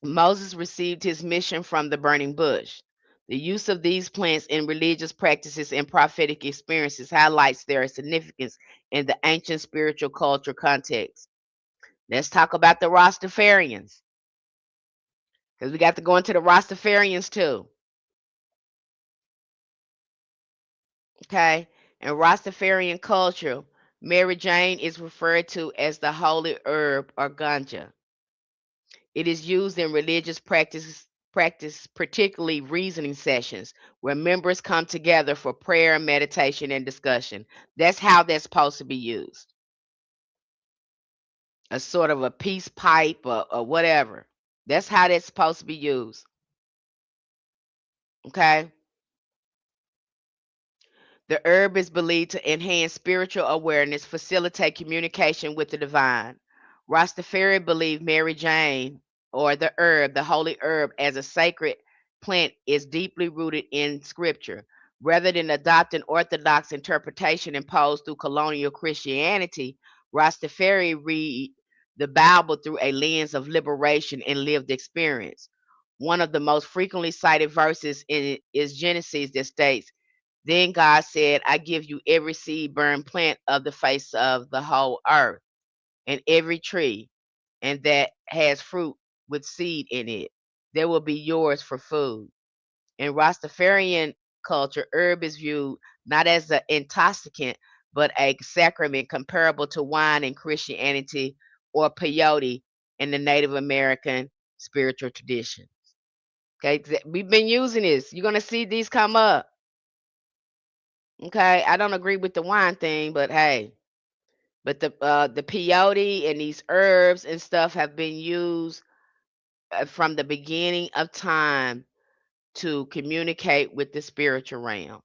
Moses received his mission from the burning bush. The use of these plants in religious practices and prophetic experiences highlights their significance in the ancient spiritual culture context. Let's talk about the Rastafarians, because we got to go into the Rastafarians too. Okay? In Rastafarian culture, Mary Jane is referred to as the holy herb or ganja. It is used in religious practice, particularly reasoning sessions, where members come together for prayer, meditation, and discussion. That's how that's supposed to be used. A sort of a peace pipe or whatever. That's how that's supposed to be used. Okay? The herb is believed to enhance spiritual awareness, facilitate communication with the divine. Rastafari believe Mary Jane, or the herb, the holy herb, as a sacred plant is deeply rooted in scripture. Rather than adopting orthodox interpretation imposed through colonial Christianity, Rastafari read the Bible through a lens of liberation and lived experience. One of the most frequently cited verses in it is Genesis that states, then God said, I give you every seed bearing plant of the face of the whole earth, and every tree, and that has fruit with seed in it. They will be yours for food. In Rastafarian culture, herb is viewed not as an intoxicant, but a sacrament comparable to wine in Christianity or peyote in the Native American spiritual tradition. Okay, we've been using this. You're going to see these come up. Okay, I don't agree with the wine thing, but hey, but the peyote and these herbs and stuff have been used from the beginning of time to communicate with the spiritual realm.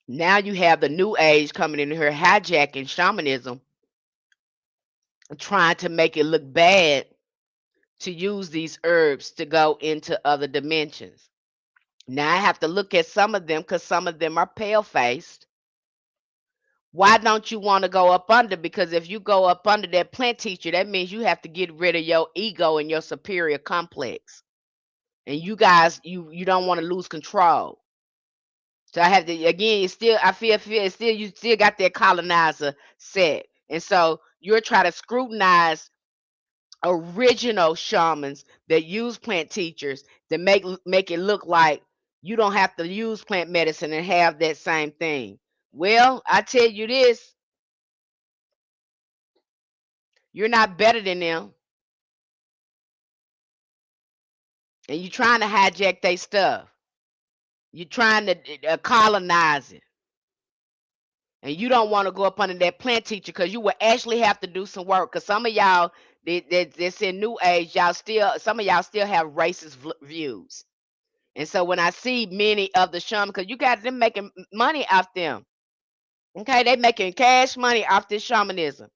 Now you have the new age coming in here hijacking shamanism, trying to make it look bad to use these herbs to go into other dimensions. Now I have to look at some of them because some of them are pale faced. Why don't you want to go up under? Because if you go up under that plant teacher, that means you have to get rid of your ego and your superior complex. And you guys, you don't want to lose control. So I have to again. It's still I feel it's still you still got that colonizer set, and so you're trying to scrutinize original shamans that use plant teachers to make it look like you don't have to use plant medicine and have that same thing. Well, I tell you this, you're not better than them, and you're trying to hijack their stuff. You're trying to colonize it, and you don't want to go up under that plant teacher because you will actually have to do some work. Because some of y'all that's in new age, y'all still some of y'all still have racist views. And so when I see many of the shamans, because you got them making money off them, okay, they making cash money off this shamanism,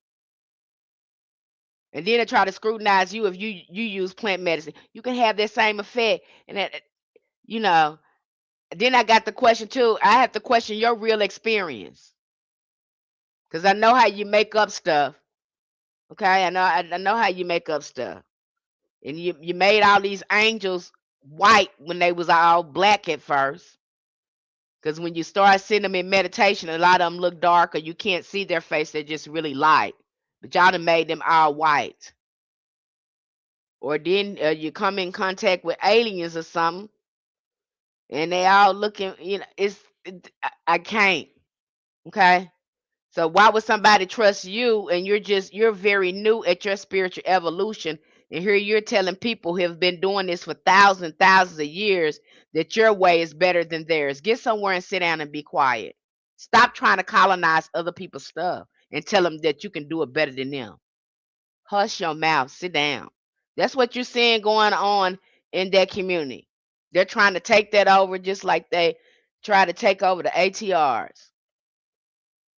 and then they try to scrutinize you if you use plant medicine. You can have that same effect, and that you know. Then I got the question too. I have to question your real experience because I know how you make up stuff. Okay, I know how you make up stuff, and you made all these angels white when they was all black at first. Because when you start seeing them in meditation, a lot of them look darker. You can't see their face; they're just really light. But y'all done made them all white. Or then you come in contact with aliens or something, and they all looking. I can't. Okay. So why would somebody trust you, and you're very new at your spiritual evolution, and here you're telling people who have been doing this for thousands of years that your way is better than theirs? Get somewhere and sit down and be quiet. Stop trying to colonize other people's stuff and tell them that you can do it better than them. Hush your mouth. Sit down. That's what you're seeing going on in that community. They're trying to take that over just like they try to take over the ATRs.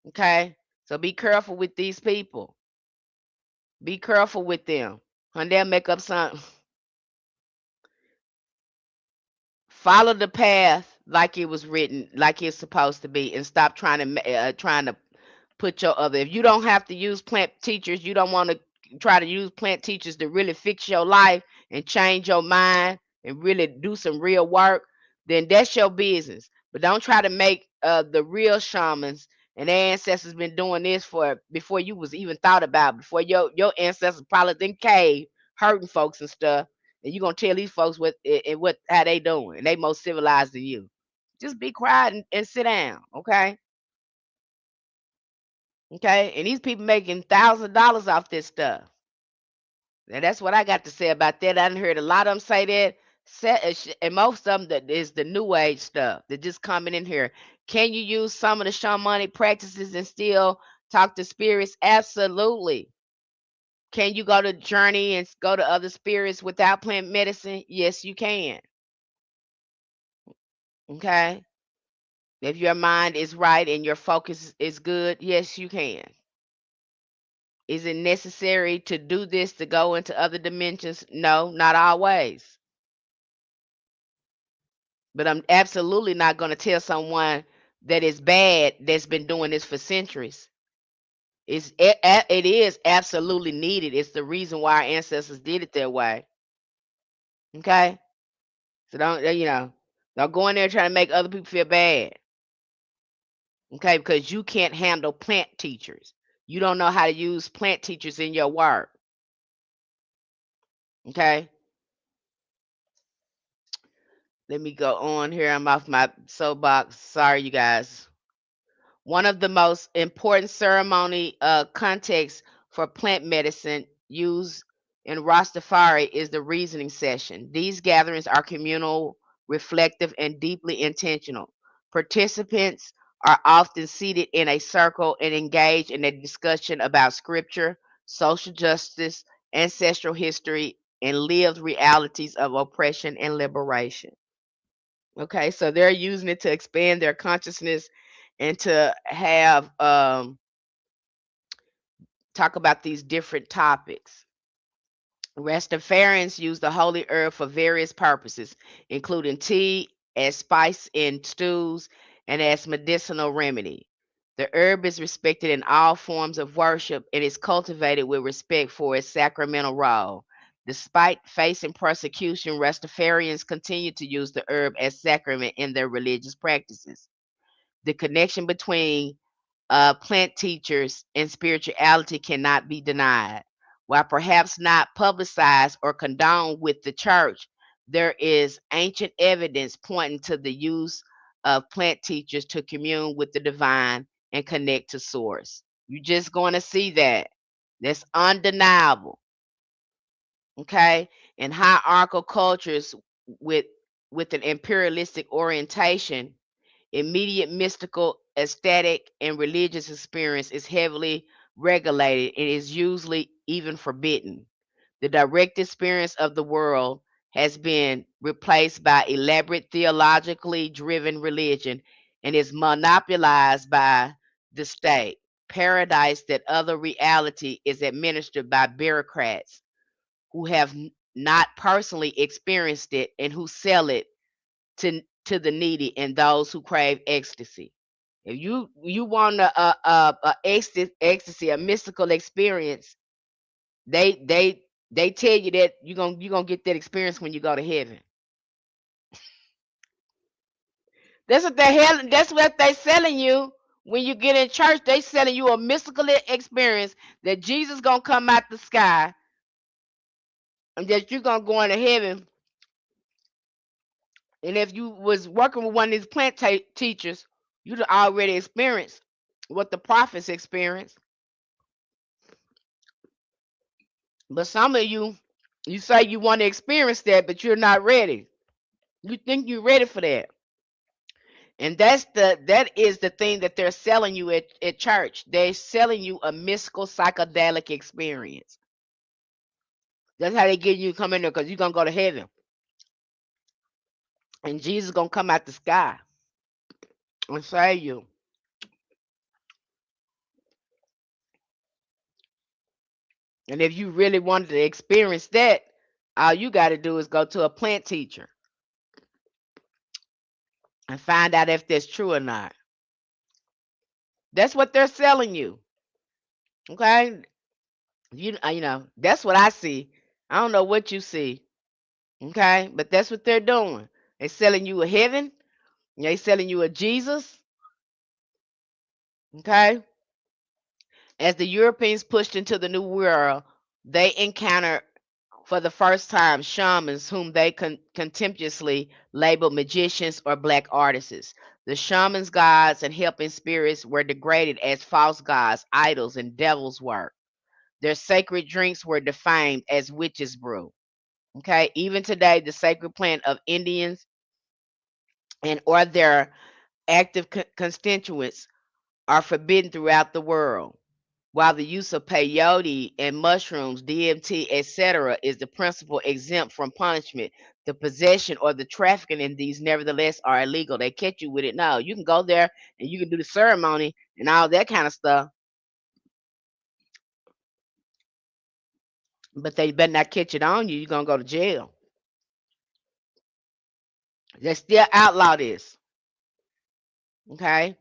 Okay? So be careful with these people. Be careful with them. And they'll make up some. Follow the path like it was written, like it's supposed to be, and stop trying to put your other. If you don't have to use plant teachers, you don't want to try to use plant teachers to really fix your life and change your mind and really do some real work, then that's your business. But don't try to make the real shamans and their ancestors been doing this for before you was even thought about, before your ancestors probably didn't cave hurting folks and stuff. And you gonna tell these folks what how they doing, and they more civilized than you. Just be quiet and sit down, okay? Okay, and these people making $1,000 off this stuff. And that's what I got to say about that. I done heard a lot of them say that. And most of them that is the new age stuff that just coming in here. Can you use some of the shamanic practices and still talk to spirits? Absolutely. Can you go to journey and go to other spirits without plant medicine? Yes, you can. Okay. If your mind is right and your focus is good, yes, you can. Is it necessary to do this to go into other dimensions? No, not always. But I'm absolutely not going to tell someone that is bad that's been doing this for centuries. It is absolutely needed. It's the reason why our ancestors did it that way. Okay? So don't go in there trying to make other people feel bad. Okay? Because you can't handle plant teachers. You don't know how to use plant teachers in your work. Okay? Let me go on here. I'm off my soapbox. Sorry, you guys. One of the most important ceremony contexts for plant medicine used in Rastafari is the reasoning session. These gatherings are communal, reflective, and deeply intentional. Participants are often seated in a circle and engaged in a discussion about scripture, social justice, ancestral history, and lived realities of oppression and liberation. Okay, so they're using it to expand their consciousness and to have talk about these different topics. Rastafarians use the holy herb for various purposes, including tea, as spice in stews, and as medicinal remedy. The herb is respected in all forms of worship and is cultivated with respect for its sacramental role. Despite facing persecution, Rastafarians continue to use the herb as sacrament in their religious practices. The connection between plant teachers and spirituality cannot be denied. While perhaps not publicized or condoned with the church, there is ancient evidence pointing to the use of plant teachers to commune with the divine and connect to source. You're just going to see that. That's undeniable. Okay? In hierarchical cultures with with an imperialistic orientation, immediate mystical, aesthetic, and religious experience is heavily regulated and is usually even forbidden. The direct experience of the world has been replaced by elaborate theologically driven religion and is monopolized by the state. Paradise, that other reality, is administered by bureaucrats who have not personally experienced it and who sell it to the needy and those who crave ecstasy. If you want ecstasy, a mystical experience, they tell you that you're gonna get that experience when you go to heaven. That's what they selling you when you get in church. They selling you a mystical experience that Jesus gonna come out the sky and that you're gonna go into heaven And if you was working with one of these plant teachers, you'd already experienced what the prophets experienced. But some of you say you want to experience that, but you're not ready. You think you're ready for that. And that is the thing that they're selling you at church. They're selling you a mystical psychedelic experience. That's how they get you to come in there because you're gonna go to heaven. And Jesus gonna come out the sky and save you. And if you really wanted to experience that, all you gotta do is go to a plant teacher and find out if that's true or not. That's what they're selling you. Okay? You know, that's what I see. I don't know what you see. Okay? But that's what they're doing. They're selling you a heaven. They're selling you a Jesus. Okay? As the Europeans pushed into the New World, they encountered for the first time shamans whom they contemptuously labeled magicians or black artists. The shamans' gods and helping spirits were degraded as false gods, idols, and devils' work. Their sacred drinks were defamed as witches' brew. Okay, even today, the sacred plant of Indians and or their active constituents are forbidden throughout the world, while the use of peyote and mushrooms, DMT, etc., is the principal exempt from punishment. The possession or the trafficking in these, nevertheless, are illegal. They catch you with it now. You can go there and you can do the ceremony and all that kind of stuff, but they better not catch it on you. You're gonna go to jail. They still outlaw this. Okay.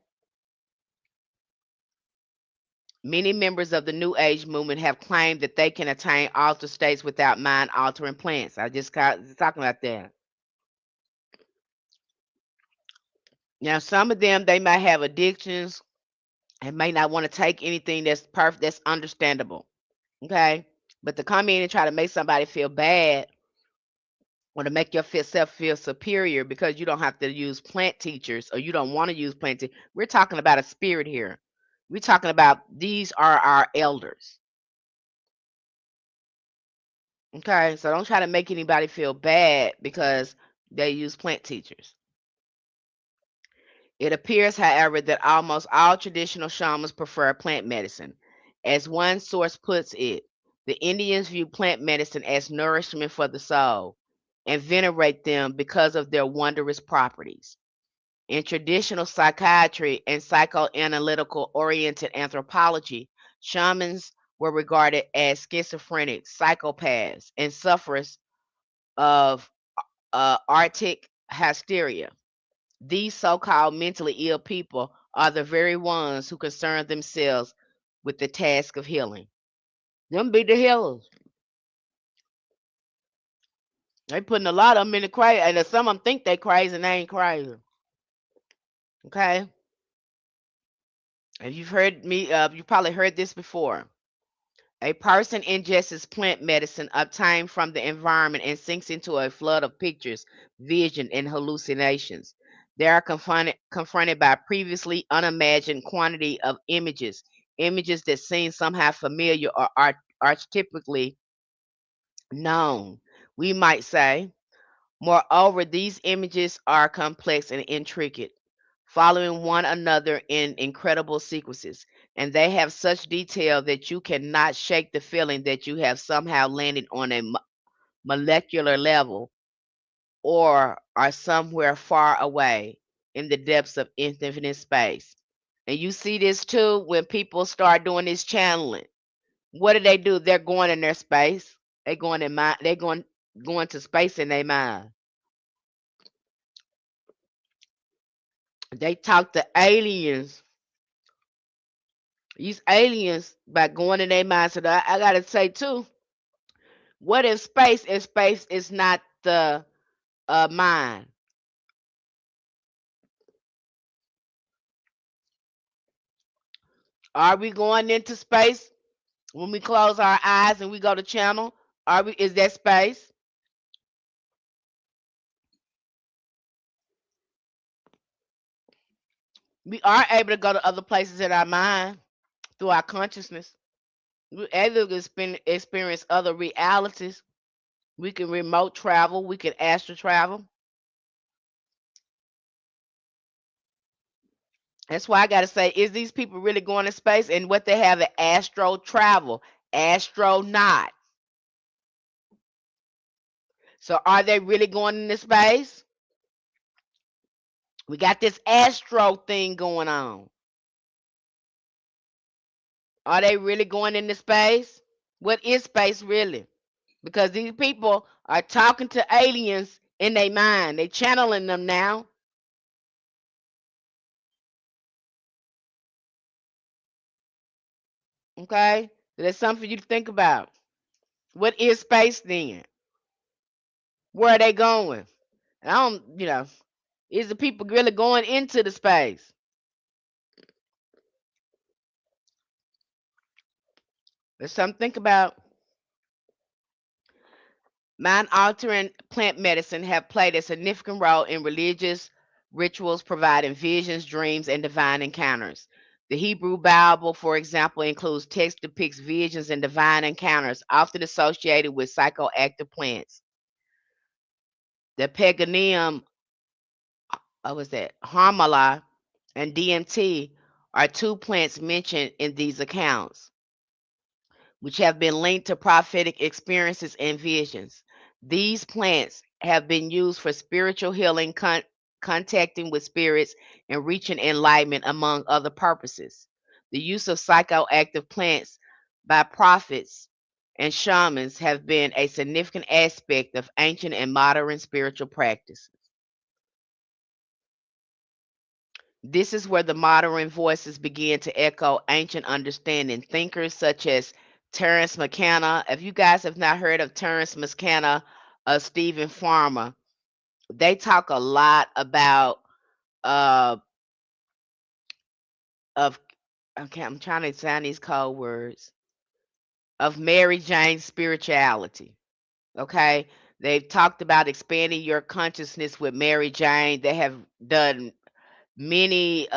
Many members of the New Age movement have claimed that they can attain altered states without mind altering plants. I just got talking about that. Now, some of them they might have addictions and may not want to take anything that's perfect, that's understandable. Okay, but to come in and try to make somebody feel bad or to make yourself feel superior because you don't have to use plant teachers or you don't want to use plant teachers. We're talking about a spirit here. We're talking about these are our elders. Okay, so don't try to make anybody feel bad because they use plant teachers. It appears, however, that almost all traditional shamans prefer plant medicine. As one source puts it, the Indians view plant medicine as nourishment for the soul and venerate them because of their wondrous properties. In traditional psychiatry and psychoanalytical oriented anthropology, shamans were regarded as schizophrenic, psychopaths, and sufferers of arctic hysteria. These so called mentally ill people are the very ones who concern themselves with the task of healing. Them be the healers. They putting a lot of them in the crazy, and some of them think they crazy and they ain't crazy. Okay, and you've probably heard this before. A person ingests plant medicine obtained from the environment and sinks into a flood of pictures, vision, and hallucinations. They are confronted by previously unimagined quantity of images, images that seem somehow familiar or are archetypically known, we might say. Moreover, these images are complex and intricate, following one another in incredible sequences, and they have such detail that you cannot shake the feeling that you have somehow landed on a molecular level or are somewhere far away in the depths of infinite space. And you see this too when people start doing this channeling. What do? They're going in their space. They going in mind. They going to space in their mind. They talk to aliens. These aliens by going in their mind. So I gotta say too, what if space is not the mind? Are we going into space when we close our eyes and we go to channel? Is that space? We are able to go to other places in our mind through our consciousness. We're able to experience other realities. We can remote travel. We can astral travel. That's why I got to say, is these people really going to space? And what they have at astro travel, astronaut. So are they really going into space? We got this astro thing going on. Are they really going into space? What is space really? Because these people are talking to aliens in their mind. They channeling them now. Okay? So that's something for you to think about. What is space then? Where are they going? And I don't, is the people really going into the space? There's something to think about. Mind altering plant medicine have played a significant role in religious rituals, providing visions, dreams, and divine encounters. The Hebrew Bible, for example, includes text depicts visions and divine encounters, often associated with psychoactive plants. The paganium, what was that? Harmala and DMT are two plants mentioned in these accounts, which have been linked to prophetic experiences and visions. These plants have been used for spiritual healing, contacting with spirits, and reaching enlightenment, among other purposes. The use of psychoactive plants by prophets and shamans have been a significant aspect of ancient and modern spiritual practices. This is where the modern voices begin to echo ancient understanding. Thinkers such as Terence McKenna. If you guys have not heard of Terence McKenna, Stephen Farmer, they talk a lot about uh of okay, I'm trying to sound these code words of Mary Jane's spirituality. Okay, they've talked about expanding your consciousness with Mary Jane. They have done many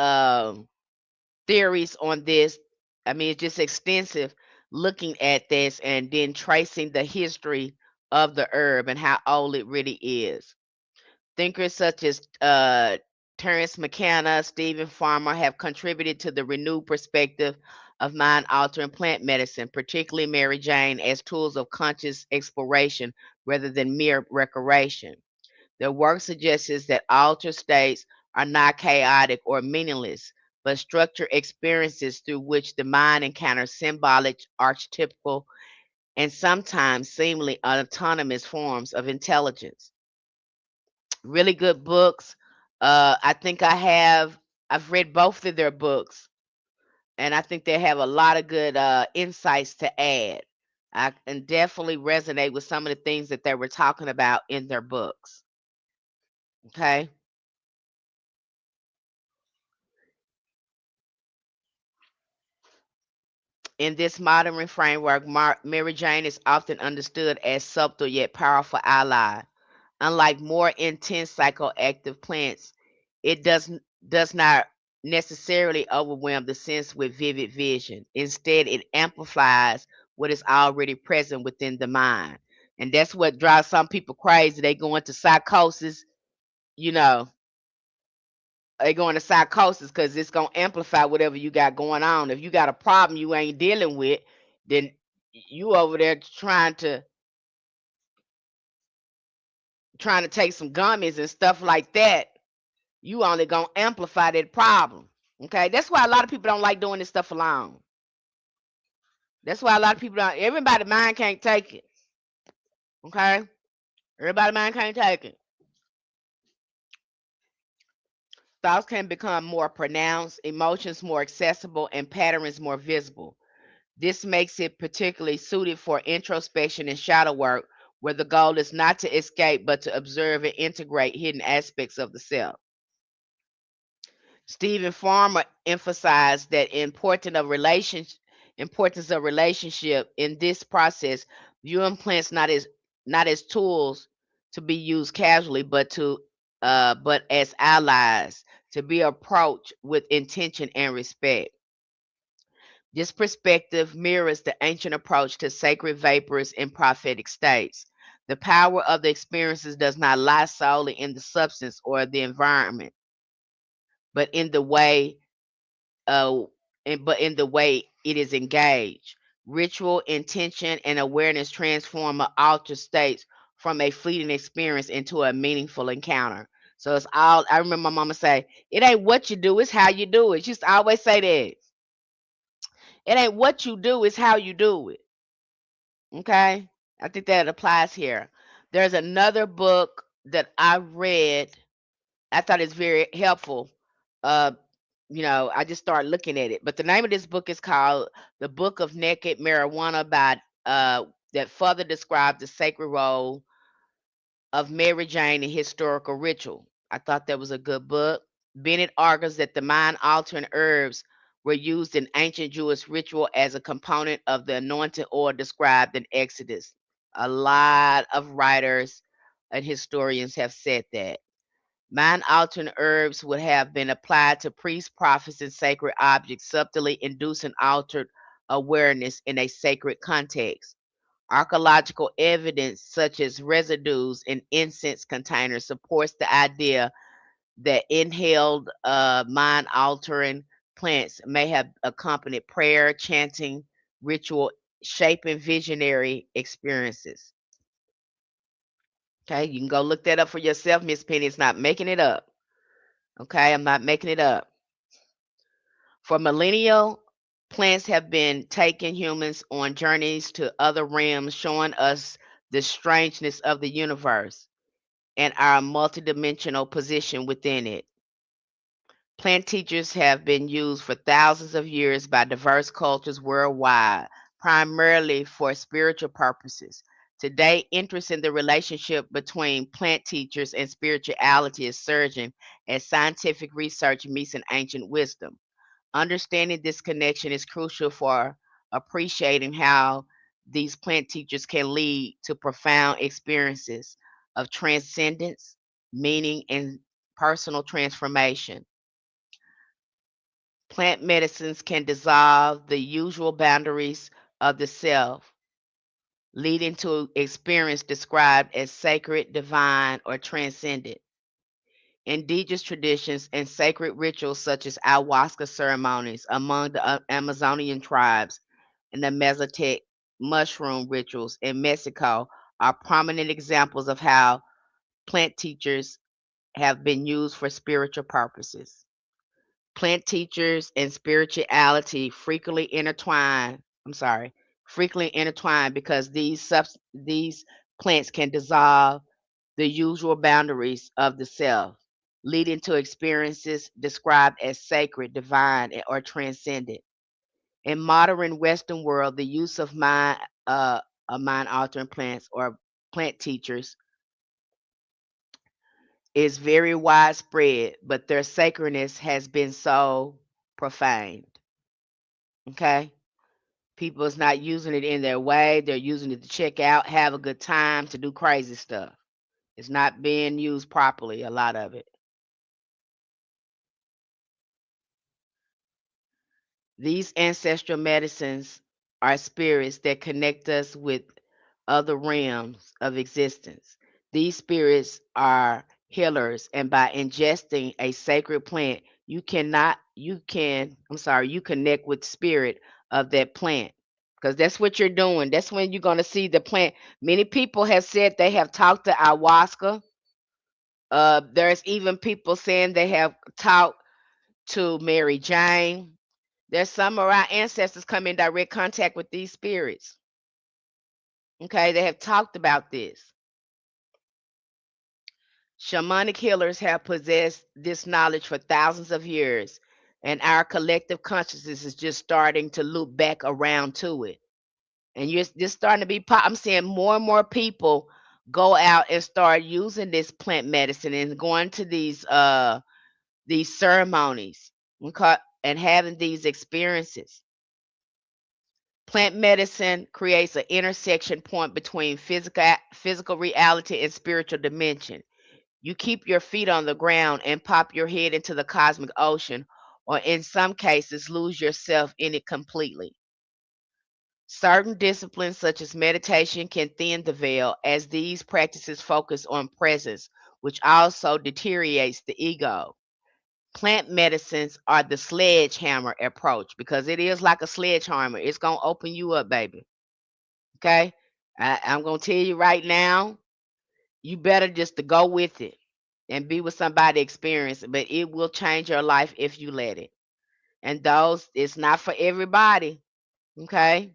theories on this. I mean, it's just extensive looking at this and then tracing the history of the herb and how old it really is. Thinkers such as Terence McKenna, Stephen Farmer have contributed to the renewed perspective of mind altering plant medicine, particularly Mary Jane, as tools of conscious exploration rather than mere recreation. Their work suggests that altered states are not chaotic or meaningless, but structured experiences through which the mind encounters symbolic, archetypical, and sometimes seemingly autonomous forms of intelligence. Really good books. I think I've read both of their books, and I think they have a lot of good insights to add. I can definitely resonate with some of the things that they were talking about in their books. Okay. In this modern framework, Mary Jane is often understood as subtle yet powerful ally. Unlike more intense psychoactive plants, it does not necessarily overwhelm the sense with vivid vision. Instead, it amplifies what is already present within the mind. And that's what drives some people crazy. They go into psychosis, you know, they go into psychosis because it's gonna amplify whatever you got going on. If you got a problem you ain't dealing with, then you over there trying to take some gummies and stuff like that. You only gonna amplify that problem. Okay, that's why a lot of people don't like doing this stuff alone. That's why a lot of people don't. Everybody mind can't take it. Okay, everybody mind can't take it. Thoughts can become more pronounced, emotions more accessible, and patterns more visible. This makes it particularly suited for introspection and shadow work, where the goal is not to escape but to observe and integrate hidden aspects of the self. Stephen Farmer emphasized that importance of relationship in this process, viewing plants not as tools to be used casually, but as allies, to be approached with intention and respect. This perspective mirrors the ancient approach to sacred vapors and prophetic states. The power of the experiences does not lie solely in the substance or the environment, but in the way uh, in the way it is engaged. Ritual, intention, and awareness transform or alter states from a fleeting experience into a meaningful encounter. So it's all. I remember my mama say, "It ain't what you do, it's how you do it." She used to always say that. It ain't what you do, it's how you do it. Okay, I think that applies here. There's another book that I read. I thought it's very helpful. Uh, I just started looking at it. But the name of this book is called The Book of Naked Marijuana by that further describes the sacred role of Mary Jane in historical ritual. I thought that was a good book. Bennett argues that the mind altering herbs were used in ancient Jewish ritual as a component of the anointing oil described in Exodus. A lot of writers and historians have said that. Mind altering herbs would have been applied to priests, prophets, and sacred objects, subtly inducing altered awareness in a sacred context. Archaeological evidence, such as residues in incense containers, supports the idea that inhaled mind altering plants may have accompanied prayer, chanting, ritual, shaping visionary experiences. Okay, you can go look that up for yourself. Miss Penny is not making it up. Okay, I'm not making it up. For millennia, plants have been taking humans on journeys to other realms, showing us the strangeness of the universe and our multidimensional position within it. Plant teachers have been used for thousands of years by diverse cultures worldwide, primarily for spiritual purposes. Today, interest in the relationship between plant teachers and spirituality is surging as scientific research meets an ancient wisdom. Understanding this connection is crucial for appreciating how these plant teachers can lead to profound experiences of transcendence, meaning, and personal transformation. Plant medicines can dissolve the usual boundaries of the self, leading to experience described as sacred, divine, or transcendent. Indigenous traditions and sacred rituals such as ayahuasca ceremonies among the Amazonian tribes and the Mazatec mushroom rituals in Mexico are prominent examples of how plant teachers have been used for spiritual purposes. Plant teachers and spirituality frequently intertwine because these plants can dissolve the usual boundaries of the self, leading to experiences described as sacred, divine, or transcendent. In modern Western world, the use uh, of mind altering plants or plant teachers is very widespread, but their sacredness has been so profaned. Okay, people is not using it in their way; they're using it to check out, have a good time, to do crazy stuff. It's not being used properly. A lot of it. These ancestral medicines are spirits that connect us with other realms of existence. These spirits are healers, and by ingesting a sacred plant, you connect with spirit of that plant. Because that's what you're doing. That's when you're going to see the plant. Many people have said they have talked to ayahuasca. There's even people saying they have talked to Mary Jane. There's some of our ancestors come in direct contact with these spirits. Okay, they have talked about this. Shamanic healers have possessed this knowledge for thousands of years, and our collective consciousness is just starting to loop back around to it. And you're just starting to be. I'm seeing more and more people go out and start using this plant medicine and going to these ceremonies, okay, and having these experiences. Plant medicine creates an intersection point between physical reality and spiritual dimension. You keep your feet on the ground and pop your head into the cosmic ocean, or in some cases, lose yourself in it completely. Certain disciplines, such as meditation, can thin the veil, as these practices focus on presence, which also deteriorates the ego. Plant medicines are the sledgehammer approach because it is like a sledgehammer. It's going to open you up, baby. Okay? I'm going to tell you right now, you better just to go with it and be with somebody experienced, but it will change your life if you let it. And those, it's not for everybody. Okay?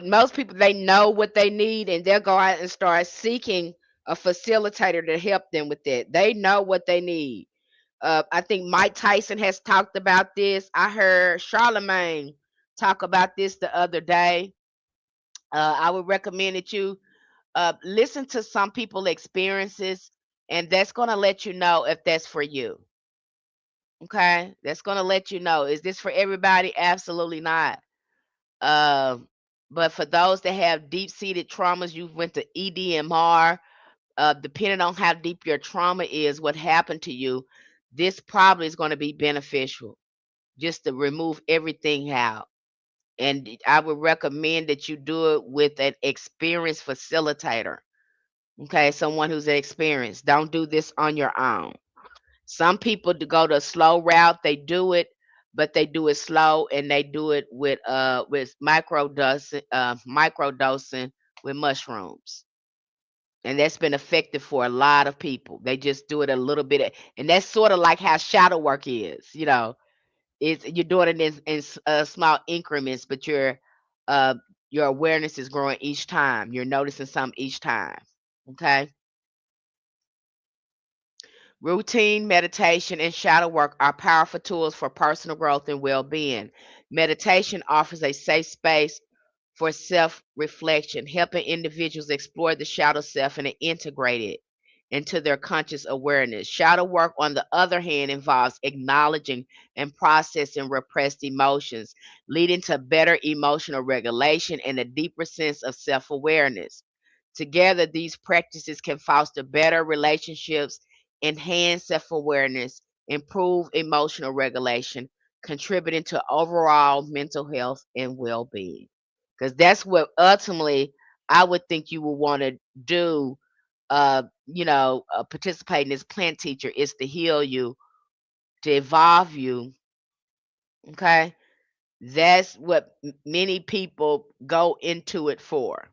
Most people, they know what they need and they'll go out and start seeking a facilitator to help them with that. They know what they need. I think Mike Tyson has talked about this. I heard Charlemagne talk about this the other day. I would recommend that you listen to some people's experiences, and that's going to let you know if that's for you. Okay, that's going to let you know, is this for everybody? Absolutely not. Um, but for those that have deep-seated traumas, you went to EDMR. Depending on how deep your trauma is, what happened to you, this probably is going to be beneficial just to remove everything out. And I would recommend that you do it with an experienced facilitator. Okay, someone who's experienced. Don't do this on your own. Some people to go the slow route, they do it, but they do it slow and they do it with microdosing with mushrooms. And that's been effective for a lot of people. They just do it a little bit, and that's sort of like how shadow work is. It's you're doing it in small increments, but uh, your awareness is growing each time. You're noticing something each time. Okay. Routine meditation and shadow work are powerful tools for personal growth and well being. Meditation offers a safe space for self reflection, helping individuals explore the shadow self and integrate it into their conscious awareness. Shadow work, on the other hand, involves acknowledging and processing repressed emotions, leading to better emotional regulation and a deeper sense of self awareness. Together, these practices can foster better relationships, enhance self awareness, improve emotional regulation, contributing to overall mental health and well being. Because that's what ultimately I would think you would want to do. Participate in this plant teacher is to heal you, to evolve you. Okay. That's what many people go into it for.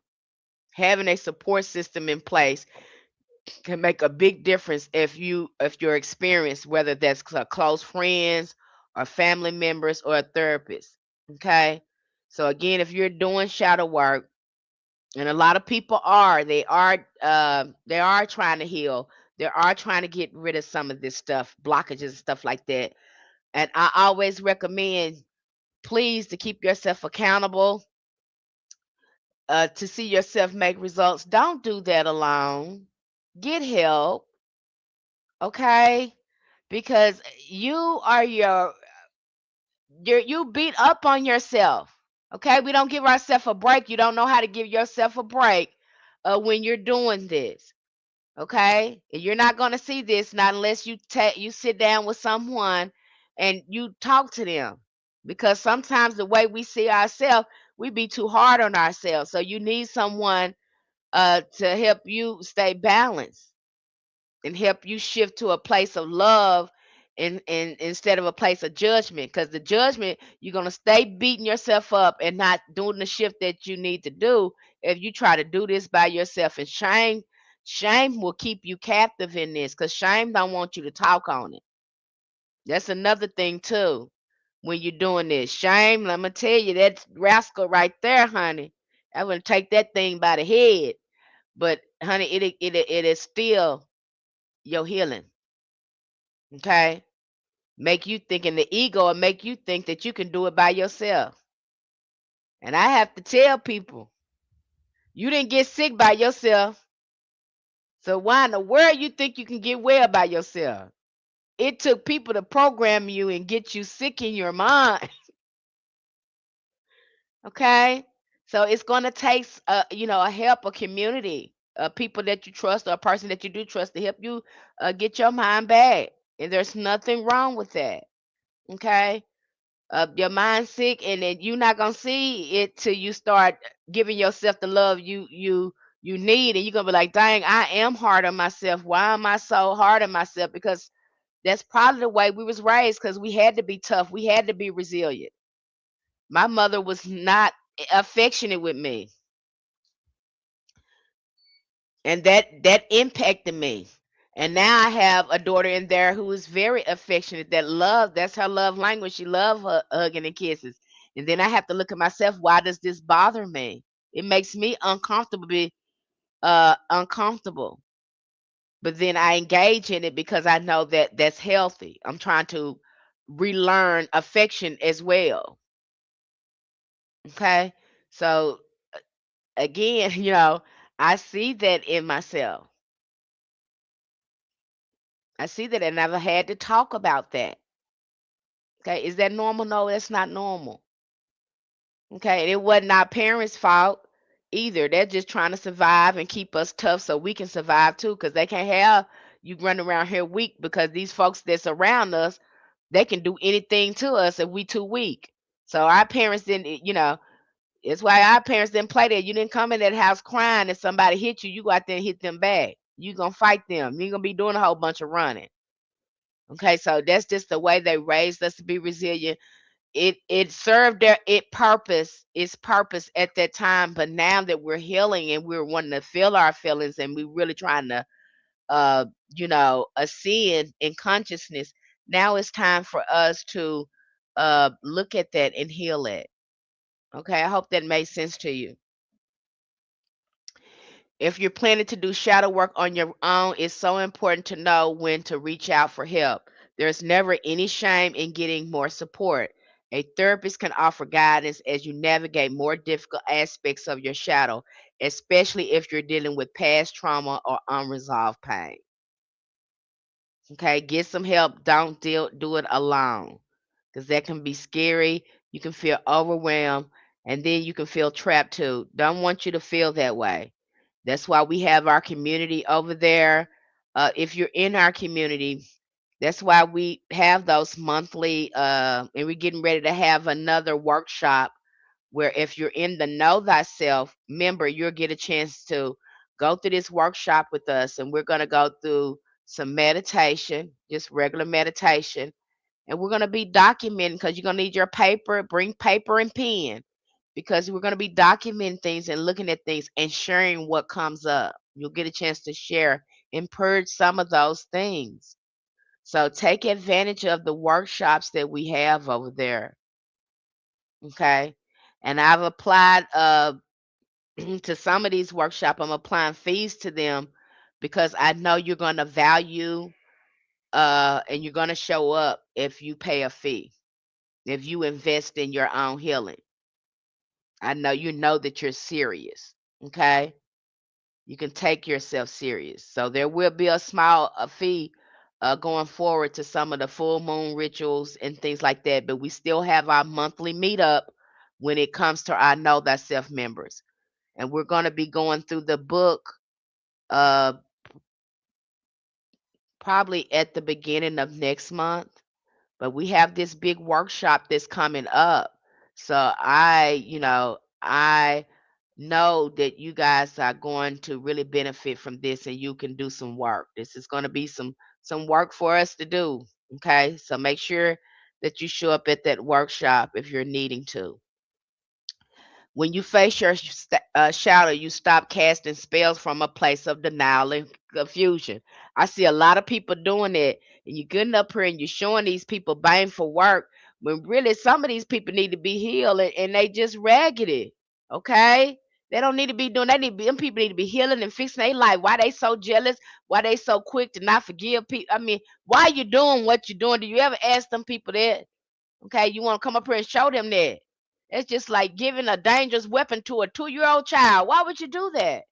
Having a support system in place can make a big difference if you're experienced, whether that's close friends or family members or a therapist. Okay. So again, if you're doing shadow work, and a lot of people they are trying to heal, they are trying to get rid of some of this stuff, blockages and stuff like that. And I always recommend, please, to keep yourself accountable, to see yourself make results. Don't do that alone. Get help. Okay, because you are you beat up on yourself. Okay, we don't give ourselves a break. You don't know how to give yourself a break when you're doing this. Okay, and you're not going to see this not unless you sit down with someone and you talk to them, because sometimes the way we see ourselves, we be too hard on ourselves. So you need someone to help you stay balanced and help you shift to a place of love, and instead of a place of judgment, because the judgment, you're going to stay beating yourself up and not doing the shift that you need to do if you try to do this by yourself. And shame will keep you captive in this, because shame don't want you to talk on it. That's another thing too. When you're doing this, shame, let me tell you, that rascal right there, honey, I would take that thing by the head. But honey, it is still your healing. Okay, make you think, in the ego, and make you think that you can do it by yourself. And I have to tell people, you didn't get sick by yourself. So why in the world you think you can get well by yourself? It took people to program you and get you sick in your mind. Okay, so it's going to take a help, a community. people that you trust or a person that you do trust to help you get your mind back. And there's nothing wrong with that. Okay. Your mind's sick, and then you're not gonna see it till you start giving yourself the love you need, and you're gonna be like, dang, I am hard on myself. Why am I so hard on myself? Because that's probably the way we was raised, because we had to be tough, we had to be resilient. My mother was not affectionate with me, and that impacted me. And now I have a daughter in there who is very affectionate, that love, that's her love language. She loves hugging and kisses. And then I have to look at myself, why does this bother me? It makes me uncomfortable, uncomfortable. But then I engage in it because I know that that's healthy. I'm trying to relearn affection as well. Okay? So again, I see that in myself. I see that, and I've had to talk about that. Okay, is that normal? No, that's not normal. Okay, and it wasn't our parents' fault either. They're just trying to survive and keep us tough so we can survive too, because they can't have you running around here weak, because these folks that's around us, they can do anything to us if we too weak. So our parents didn't, it's why our parents didn't play that. You didn't come in that house crying. If somebody hit you, you go out there and hit them back. You gonna fight them. You ain't gonna be doing a whole bunch of running. Okay, so that's just the way they raised us to be resilient. It served its purpose at that time, but now that we're healing and we're wanting to feel our feelings, and we're really trying to ascend in consciousness, now it's time for us to look at that and heal it. Okay, I hope that made sense to you. If you're planning to do shadow work on your own, it's so important to know when to reach out for help. There's never any shame in getting more support. A therapist can offer guidance as you navigate more difficult aspects of your shadow, especially if you're dealing with past trauma or unresolved pain. Okay, get some help. Don't do it alone, because that can be scary. You can feel overwhelmed, and then you can feel trapped too. Don't want you to feel that way. That's why we have our community over there. If you're in our community, that's why we have those monthly, and we're getting ready to have another workshop where if you're in the Know Thyself member, you'll get a chance to go through this workshop with us. And we're going to go through some meditation, just regular meditation. And we're going to be documenting, because you're going to need your paper, bring paper and pen, because we're going to be documenting things and looking at things and sharing what comes up. You'll get a chance to share and purge some of those things. So take advantage of the workshops that we have over there. Okay. And I've applied to some of these workshops. I'm applying fees to them because I know you're going to value and you're going to show up if you pay a fee, if you invest in your own healing. I know you know that you're serious. Okay. You can take yourself serious. So there will be a small fee going forward to some of the full moon rituals and things like that. But we still have our monthly meetup when it comes to our Know Thyself members. And we're going to be going through the book uh, probably at the beginning of next month. But we have this big workshop that's coming up. So I know that you guys are going to really benefit from this, and you can do some work. This is going to be some work for us to do. Okay? So make sure that you show up at that workshop if you're needing to. When you face your shadow, you stop casting spells from a place of denial and confusion. I see a lot of people doing that, and you're getting up here and you're showing these people bang for work when really some of these people need to be healed, and they just raggedy. Okay? They don't need to be doing. They need to be. Them people need to be healing and fixing their life. Why they so jealous? Why they so quick to not forgive people? I mean, why you doing what you're doing? Do you ever ask them people that? Okay, you want to come up here and show them that. It's just like giving a dangerous weapon to a 2-year-old child. Why would you do that?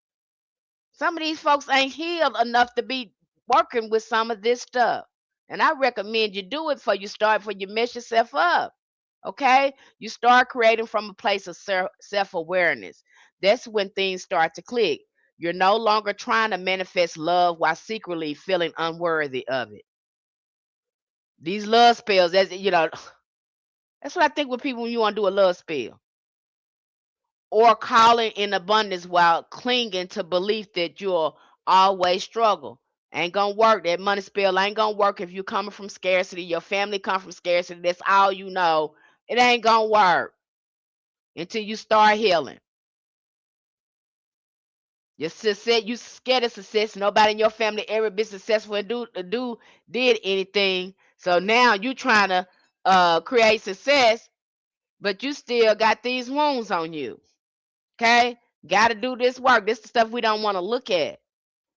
Some of these folks ain't healed enough to be working with some of this stuff. And I recommend you do it before you start, before you mess yourself up. Okay? You start creating from a place of self awareness. That's when things start to click. You're no longer trying to manifest love while secretly feeling unworthy of it. These love spells, that's what I think with people when you want to do a love spell. Or calling in abundance while clinging to belief that you'll always struggle. Ain't gonna work. That money spell ain't gonna work if you're coming from scarcity. Your family come from scarcity. That's all you know. It ain't gonna work until you start healing. You scared of success. Nobody in your family ever been successful and did anything. So now you trying to create success, but you still got these wounds on you. Okay? Gotta do this work. This is the stuff we don't want to look at.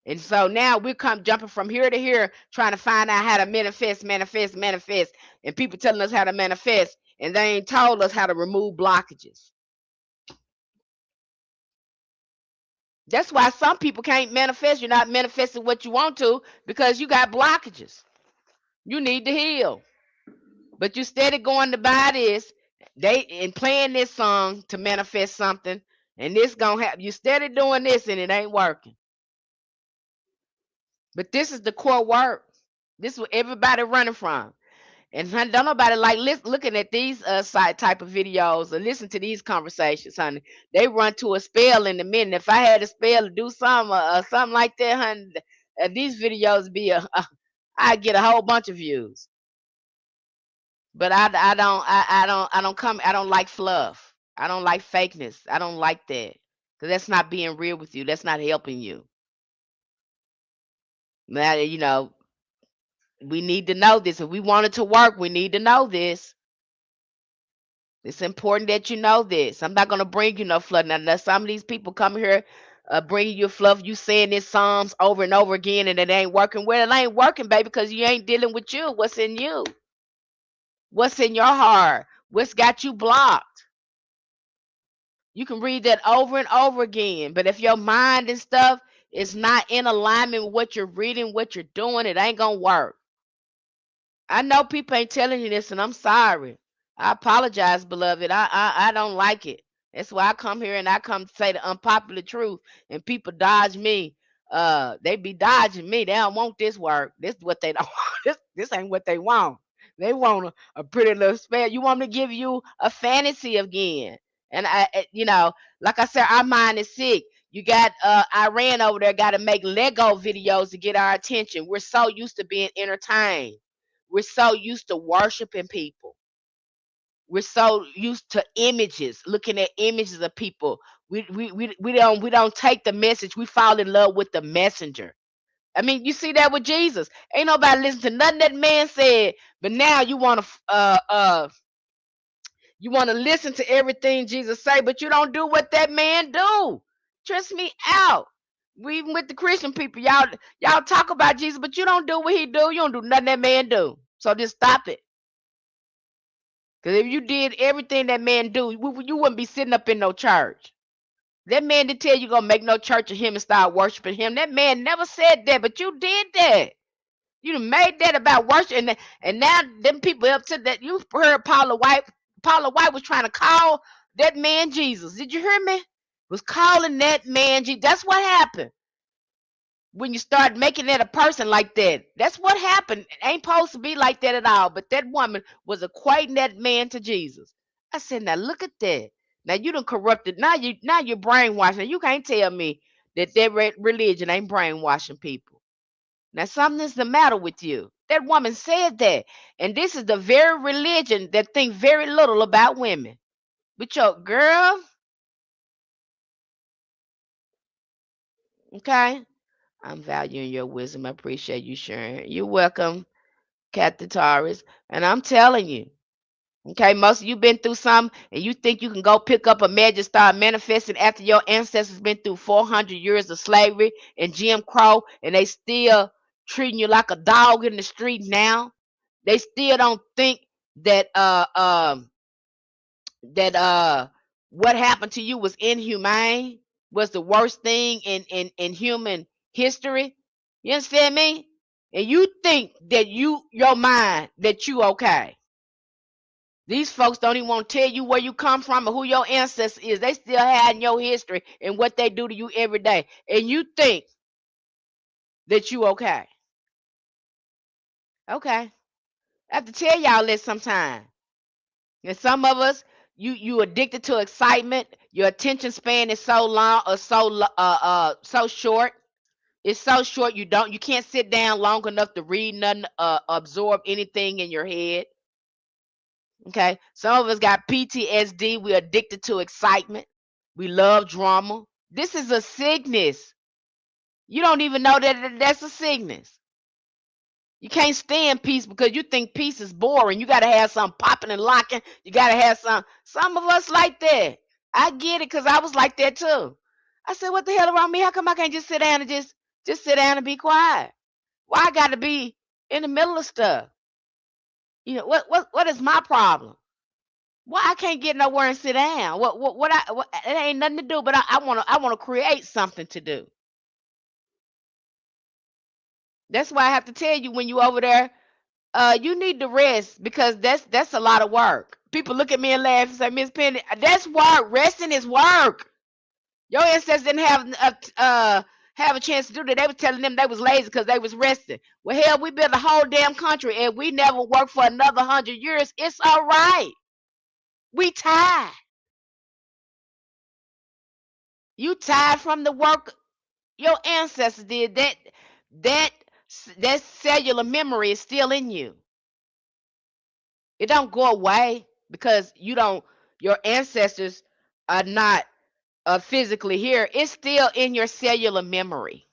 And so now we come jumping from here to here trying to find out how to manifest, and people telling us how to manifest, and they ain't told us how to remove blockages. That's why some people can't manifest. You're not manifesting what you want to because you got blockages. You need to heal. But you steady going to buy this, and playing this song to manifest something, and this gonna happen. You steady doing this and it ain't working. But this is the core work. This is what everybody running from. And don't nobody like looking at these side type of videos or listen to these conversations, honey. They run to a spell in a minute. If I had a spell to do something like that, honey, these videos be I get a whole bunch of views. But I don't like fluff. I don't like fakeness. I don't like that. Because that's not being real with you. That's not helping you. Now, we need to know this. If we want it to work, we need to know this. It's important that you know this. I'm not gonna bring you no fluff. Now some of these people come here, bringing you fluff. You saying this Psalms over and over again, and it ain't working. Well, it ain't working, baby, because you ain't dealing with you. What's in you? What's in your heart? What's got you blocked? You can read that over and over again, but if your mind and stuff is not in alignment with what you're reading, what you're doing, it ain't gonna work. I know people ain't telling you this, and I'm sorry. I apologize, beloved. I don't like it. That's why I come here and I come to say the unpopular truth, and people dodge me. They be dodging me. They don't want this work. This is what they don't want. This ain't what they want. They want a pretty little spell. You want me to give you a fantasy again? And like I said, our mind is sick. You got Iran over there got to make Lego videos to get our attention. We're so used to being entertained. We're so used to worshiping people. We're so used to images, looking at images of people. We don't take the message. We fall in love with the messenger. I mean, you see that with Jesus. Ain't nobody listen to nothing that man said, but now you want to listen to everything Jesus say, but you don't do what that man do. Trust me out. We even with the Christian people, y'all talk about Jesus, but you don't do what he do. You don't do nothing that man do. So just stop it. Because if you did everything that man do, you wouldn't be sitting up in no church. That man didn't tell you gonna make no church of him and start worshiping him. That man never said that, but you did that. You done made that about worship, and now them people up to that. You heard Paula White. Paula White was trying to call that man Jesus. Did you hear me? Was calling that man Jesus. That's what happened when you start making it a person like that. That's what happened. It ain't supposed to be like that at all. But that woman was equating that man to Jesus. I said, now look at that. Now you done corrupted. Now you're brainwashing. You can't tell me that religion ain't brainwashing people. Now something's the matter with you. That woman said that. And this is the very religion that think very little about women. But your girl, okay? I'm valuing your wisdom. I appreciate you sharing. You're welcome, Captain Taurus. And I'm telling you, okay, most of you been through something and you think you can go pick up a magic and start manifesting after your ancestors been through 400 years of slavery and Jim Crow, and they still treating you like a dog in the street now. They still don't think that what happened to you was inhumane, was the worst thing in human history. You understand me? And you think that your mind that you okay. These folks don't even want to tell you where you come from or who your ancestor is. They still hiding your history and what they do to you every day. And you think that you okay. Okay. I have to tell y'all this sometime. And some of us, you addicted to excitement. Your attention span is so long or so short. It's so short you can't sit down long enough to read nothing, absorb anything in your head. Okay. Some of us got PTSD. We're addicted to excitement. We love drama. This is a sickness. You don't even know that's a sickness. You can't stand peace because you think peace is boring. You got to have something popping and locking. You got to have some of us like that. I get it because I was like that too. I said, what the hell around me? How come I can't just sit down and just sit down and be quiet? Why I got to be in the middle of stuff? You know, what is my problem? Why I can't get nowhere and sit down? It ain't nothing to do, but I want to create something to do. That's why I have to tell you when you over there, you need to rest because that's a lot of work. People look at me and laugh and say, Miss Penny, that's work. Resting is work. Your ancestors didn't have a chance to do that. They was telling them they was lazy because they was resting. Well, hell, we built a whole damn country and we never worked for another 100 years. It's all right. We tired. You tired from the work your ancestors did. That that cellular memory is still in you. It don't go away because your ancestors are not physically here. It's still in your cellular memory.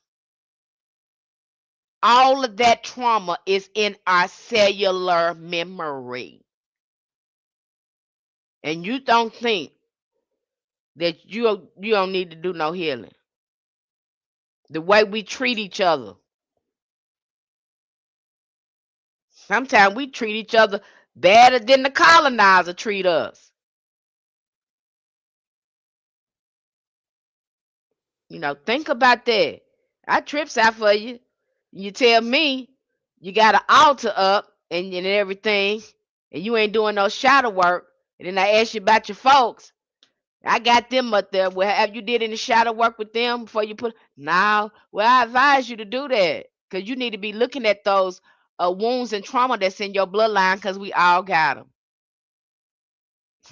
All of that trauma is in our cellular memory. And you don't think that you don't need to do no healing. The way we treat each other. Sometimes we treat each other better than the colonizer treat us. Think about that. I trips out for you. You tell me you got an altar up and everything, and you ain't doing no shadow work. And then I ask you about your folks. I got them up there. Well, have you did any shadow work with them before you put? No. Well, I advise you to do that because you need to be looking at those wounds and trauma that's in your bloodline because we all got them.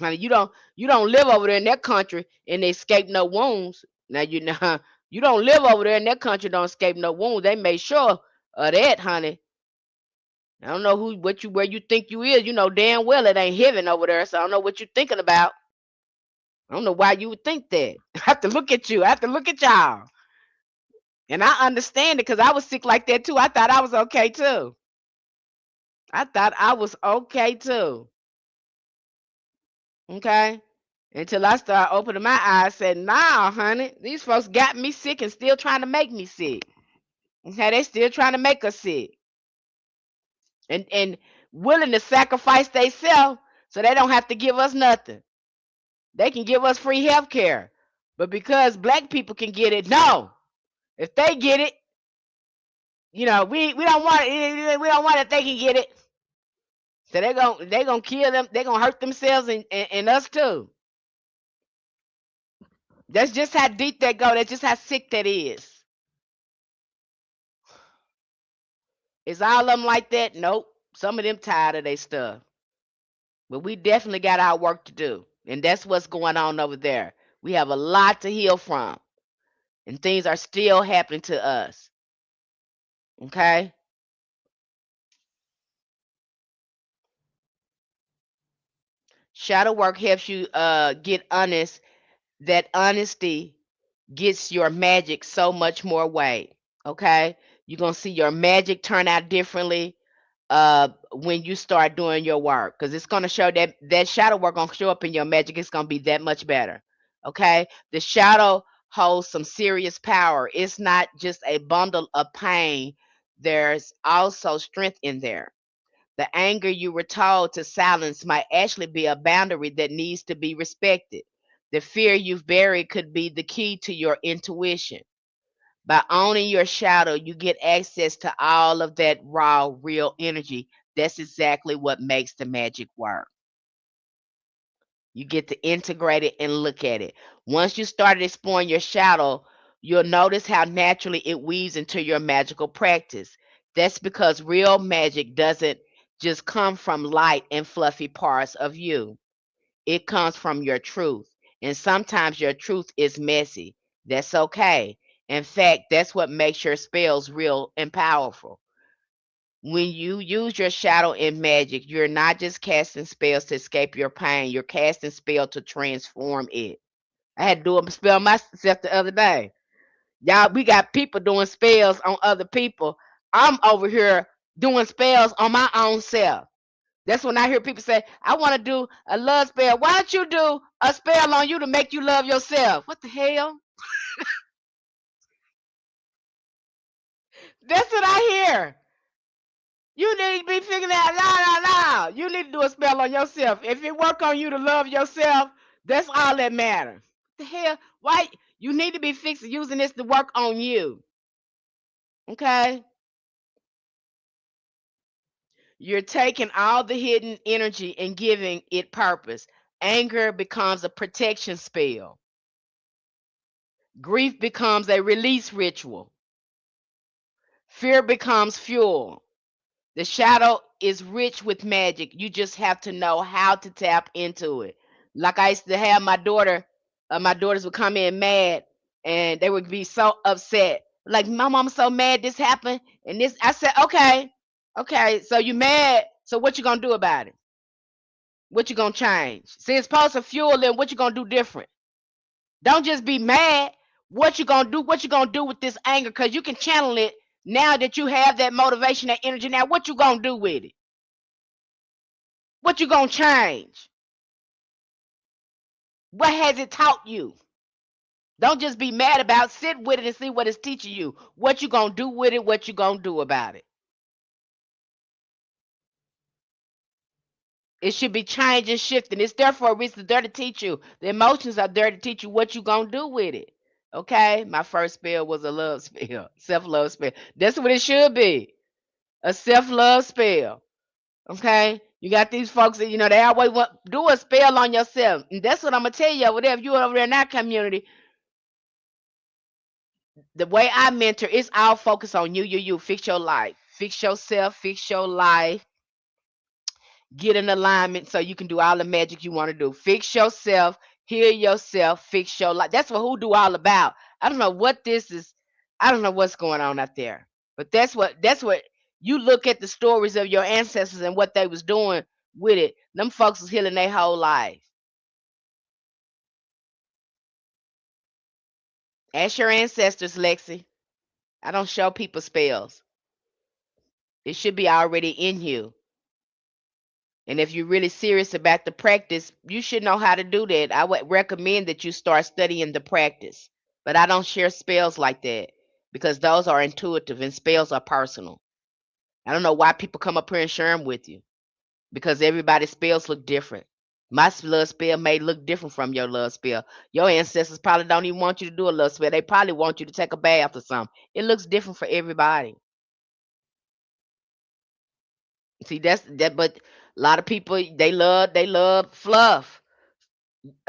I mean, you don't live over there in that country and escape no wounds. Now you know you don't live over there in that country, don't escape no wounds. They made sure of that, honey. I don't know where you think you is. You know damn well it ain't heaven over there. So I don't know what you're thinking about. I don't know why you would think that. I have to look at you. I have to look at y'all. And I understand it because I was sick like that too. I thought I was okay too. I thought I was okay too. Okay. Until I started opening my eyes, said, nah, honey, these folks got me sick and still trying to make me sick. Okay, they still trying to make us sick. And willing to sacrifice themselves so they don't have to give us nothing. They can give us free health care. But because black people can get it, no. If they get it, we don't want it. We don't want it. They can get it. So they gonna kill them. They gonna hurt themselves and us too. That's just how deep that go. That's just how sick that is. Is all of them like that? Nope. Some of them tired of their stuff. But we definitely got our work to do. And that's what's going on over there. We have a lot to heal from. And things are still happening to us. Okay? Shadow work helps you get honest. That honesty gets your magic so much more weight. Okay? You're gonna see your magic turn out differently when you start doing your work because it's going to show that shadow work going to show up in your magic. It's going to be that much better. Okay, the shadow holds some serious power. It's not just a bundle of pain. There's also strength in there. The anger you were told to silence might actually be a boundary that needs to be respected. The fear you've buried could be the key to your intuition. By owning your shadow, you get access to all of that raw, real energy. That's exactly what makes the magic work. You get to integrate it and look at it. Once you started exploring your shadow, you'll notice how naturally it weaves into your magical practice. That's because real magic doesn't just come from light and fluffy parts of you. It comes from your truth. And sometimes your truth is messy. That's okay. In fact, that's what makes your spells real and powerful. When you use your shadow in magic, you're not just casting spells to escape your pain, you're casting spell to transform it. I had to do a spell myself the other day. Y'all, we got people doing spells on other people. I'm over here doing spells on my own self. That's when I hear people say, I want to do a love spell. Why don't you do a spell on you to make you love yourself? What the hell? That's what I hear. You need to be figuring out, no. You need to do a spell on yourself. If it work on you to love yourself, that's all that matters. The hell? Why? You need to be fixing using this to work on you. Okay? You're taking all the hidden energy and giving it purpose. Anger becomes a protection spell. Grief becomes a release ritual. Fear becomes fuel. The shadow is rich with magic. You just have to know how to tap into it. Like I used to have my daughters would come in mad and they would be so upset. Like, my mom's so mad this happened and this. I said, okay, so you mad. So what you gonna do about it? What you gonna change? See, it's supposed to fuel them. What you gonna do different? Don't just be mad. What you gonna do? What you gonna do with this anger? Because you can channel it now that you have that motivation, that energy. Now, what you gonna do with it? What you gonna change? What has it taught you? Don't just be mad about it. Sit with it and see what it's teaching you. What you gonna do with it? What you gonna do about it? It should be changing, shifting. It's there for a reason. It's there to teach you. The emotions are there to teach you what you gonna do with it. Okay? My first spell was a love spell, self-love spell. That's what it should be. A self-love spell. Okay? You got these folks that they always want do a spell on yourself. And that's what I'm gonna tell you over there. If you over there in that community, the way I mentor, it's all focused on you. Fix your life. Fix yourself, fix your life, get in alignment so you can do all the magic you want to do. Fix yourself, heal yourself, fix your life. That's what Hoodoo all about. I don't know what this is. I don't know what's going on out there. But that's what you look at the stories of your ancestors and what they was doing with it. Them folks was healing their whole life. Ask your ancestors, Lexi. I don't show people spells. It should be already in you. And if you're really serious about the practice, you should know how to do that. I would recommend that you start studying the practice. But I don't share spells like that because those are intuitive and spells are personal. I don't know why people come up here and share them with you because everybody's spells look different. My love spell may look different from your love spell. Your ancestors probably don't even want you to do a love spell. They probably want you to take a bath or something. It looks different for everybody. See, that's that. But a lot of people they love fluff.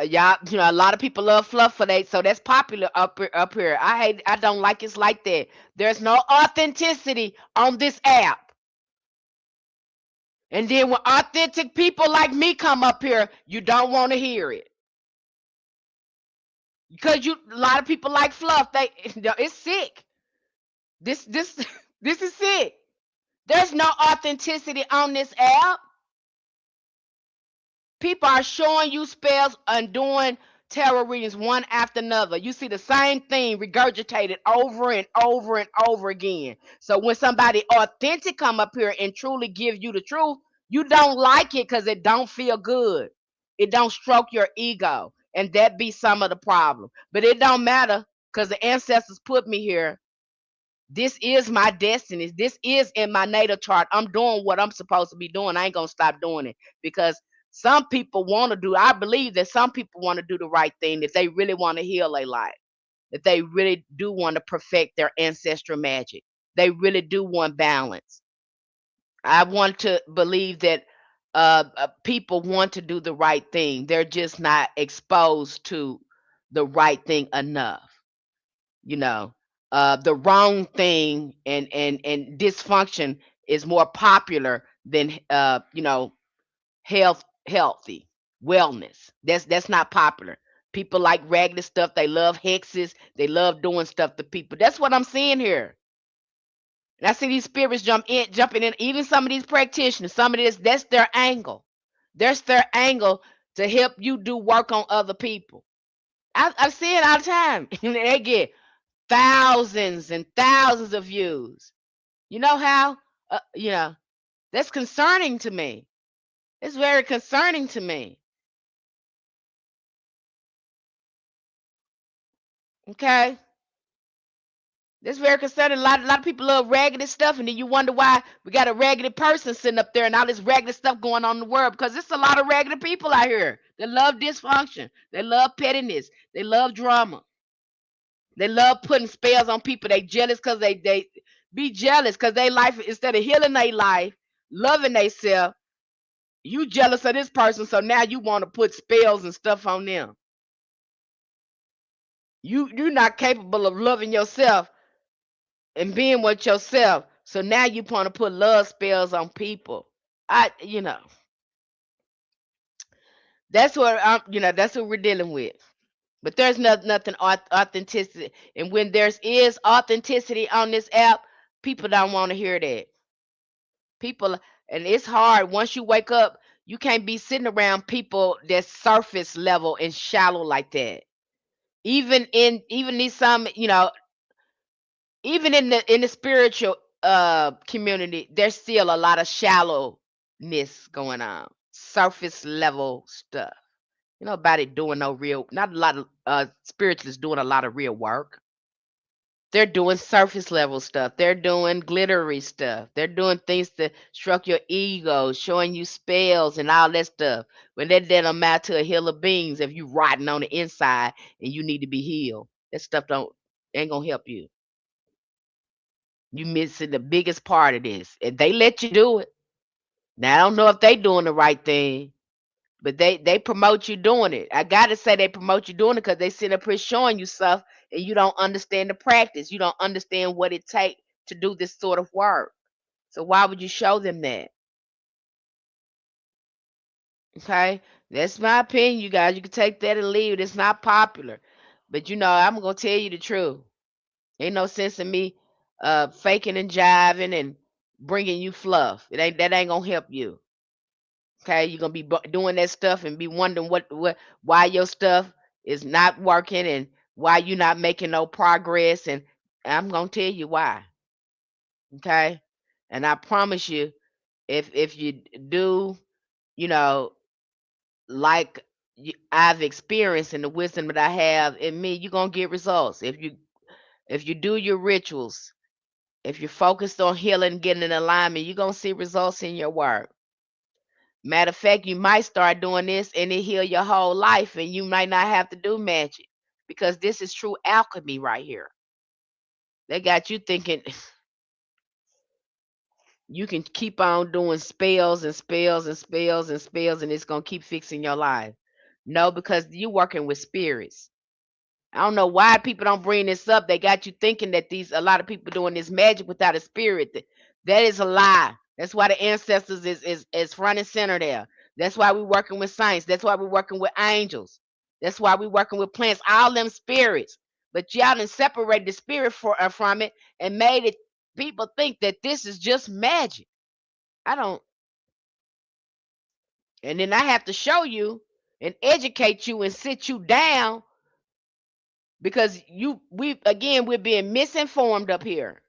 Y'all, a lot of people love fluff for they, so that's popular up here. I don't like it's like that. There's no authenticity on this app. And then when authentic people like me come up here, you don't want to hear it. Because a lot of people like fluff. It's sick. This this is sick. There's no authenticity on this app. People are showing you spells and doing tarot readings one after another. You see the same thing regurgitated over and over and over again. So when somebody authentic come up here and truly give you the truth, you don't like it because it don't feel good. It don't stroke your ego. And that be some of the problem. But it don't matter because the ancestors put me here. This is my destiny. This is in my natal chart. I'm doing what I'm supposed to be doing. I ain't gonna stop doing it because some people want to do. I believe that some people want to do the right thing. That they really want to heal their life. That they really do want to perfect their ancestral magic. They really do want balance. I want to believe that people want to do the right thing. They're just not exposed to the right thing enough. You know, the wrong thing and dysfunction is more popular than healthy wellness. That's not popular. People like raggedy stuff. They love hexes. They love doing stuff to people. That's what I'm seeing here. And I see these spirits jumping in. Even some of these practitioners, some of this, that's their angle. That's their angle to help you do work on other people. I see it all the time. They get thousands and thousands of views. You know how? That's concerning to me. It's very concerning to me. Okay. That's very concerning. A lot of people love raggedy stuff, and then you wonder why we got a raggedy person sitting up there and all this raggedy stuff going on in the world, because it's a lot of raggedy people out here that love dysfunction. They love pettiness. They love drama. They love putting spells on people. They jealous because they be jealous because they life, instead of healing their life, loving themselves, you jealous of this person, so now you want to put spells and stuff on them. You're not capable of loving yourself and being with yourself. So now you want to put love spells on people. I, you know, that's what that's what we're dealing with. But there's nothing authenticity, and when there's is authenticity on this app, people don't want to hear that. People, and it's hard once you wake up. You can't be sitting around people that's surface level and shallow like that. Even these some even in the spiritual community, there's still a lot of shallowness going on, surface level stuff. Nobody doing no real, not a lot of spiritualists doing a lot of real work. They're doing surface level stuff. They're doing glittery stuff. They're doing things to stroke your ego, showing you spells and all that stuff. When that doesn't amount to a hill of beans if you rotting on the inside and you need to be healed. That stuff don't ain't gonna help you. You missing the biggest part of this. And they let you do it. Now I don't know if they doing the right thing, but they promote you doing it. I gotta say they promote you doing it because they sit up here showing you stuff and you don't understand the practice. You don't understand what it takes to do this sort of work. So why would you show them that? Okay? That's my opinion, you guys. You can take that and leave it. It's not popular. But I'm gonna tell you the truth. Ain't no sense in me faking and jiving and bringing you fluff. That ain't gonna help you. Okay, you're gonna be doing that stuff and be wondering why your stuff is not working and why you're not making no progress. And I'm gonna tell you why. Okay, and I promise you, if you do, you know, like I've experienced and the wisdom that I have in me, you're gonna get results. If you do your rituals, if you're focused on healing, getting in alignment, you're gonna see results in your work. Matter of fact, you might start doing this and it heal your whole life, and you might not have to do magic because this is true alchemy right here. They got you thinking you can keep on doing spells and spells and spells and spells, and it's gonna keep fixing your life. No, because you're working with spirits. I don't know why people don't bring this up. They got you thinking that these a lot of people doing this magic without a spirit. That is a lie. That's why the ancestors is front and center there. That's why we're working with saints. That's why we're working with angels. That's why we're working with plants. All them spirits. But y'all done separated the spirit from it and made it people think that this is just magic. I don't. And then I have to show you and educate you and sit you down because we're being misinformed up here.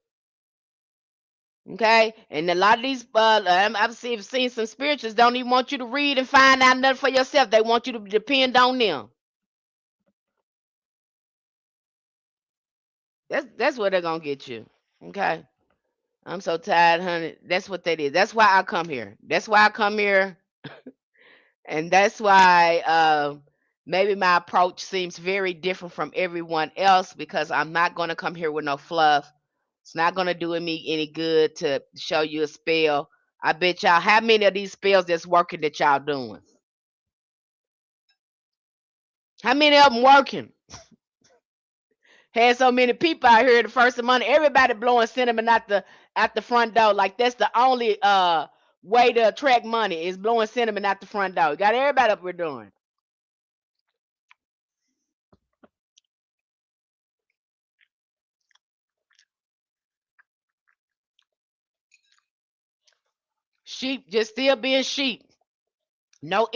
Okay, and a lot of these I've seen some spiritualists don't even want you to read and find out nothing for yourself. They want you to depend on them. That's where they're gonna get you. Okay, I'm so tired, honey. That's what that is. That's why I come here. That's why I come here, and that's why maybe my approach seems very different from everyone else because I'm not gonna come here with no fluff. It's not gonna do me any good to show you a spell. I bet y'all, how many of these spells that's working that y'all doing? How many of them working? Had so many people out here the first of the month, everybody blowing cinnamon out the front door. Like that's the only way to attract money is blowing cinnamon out the front door. Got everybody up here doing. Sheep just still being sheep. No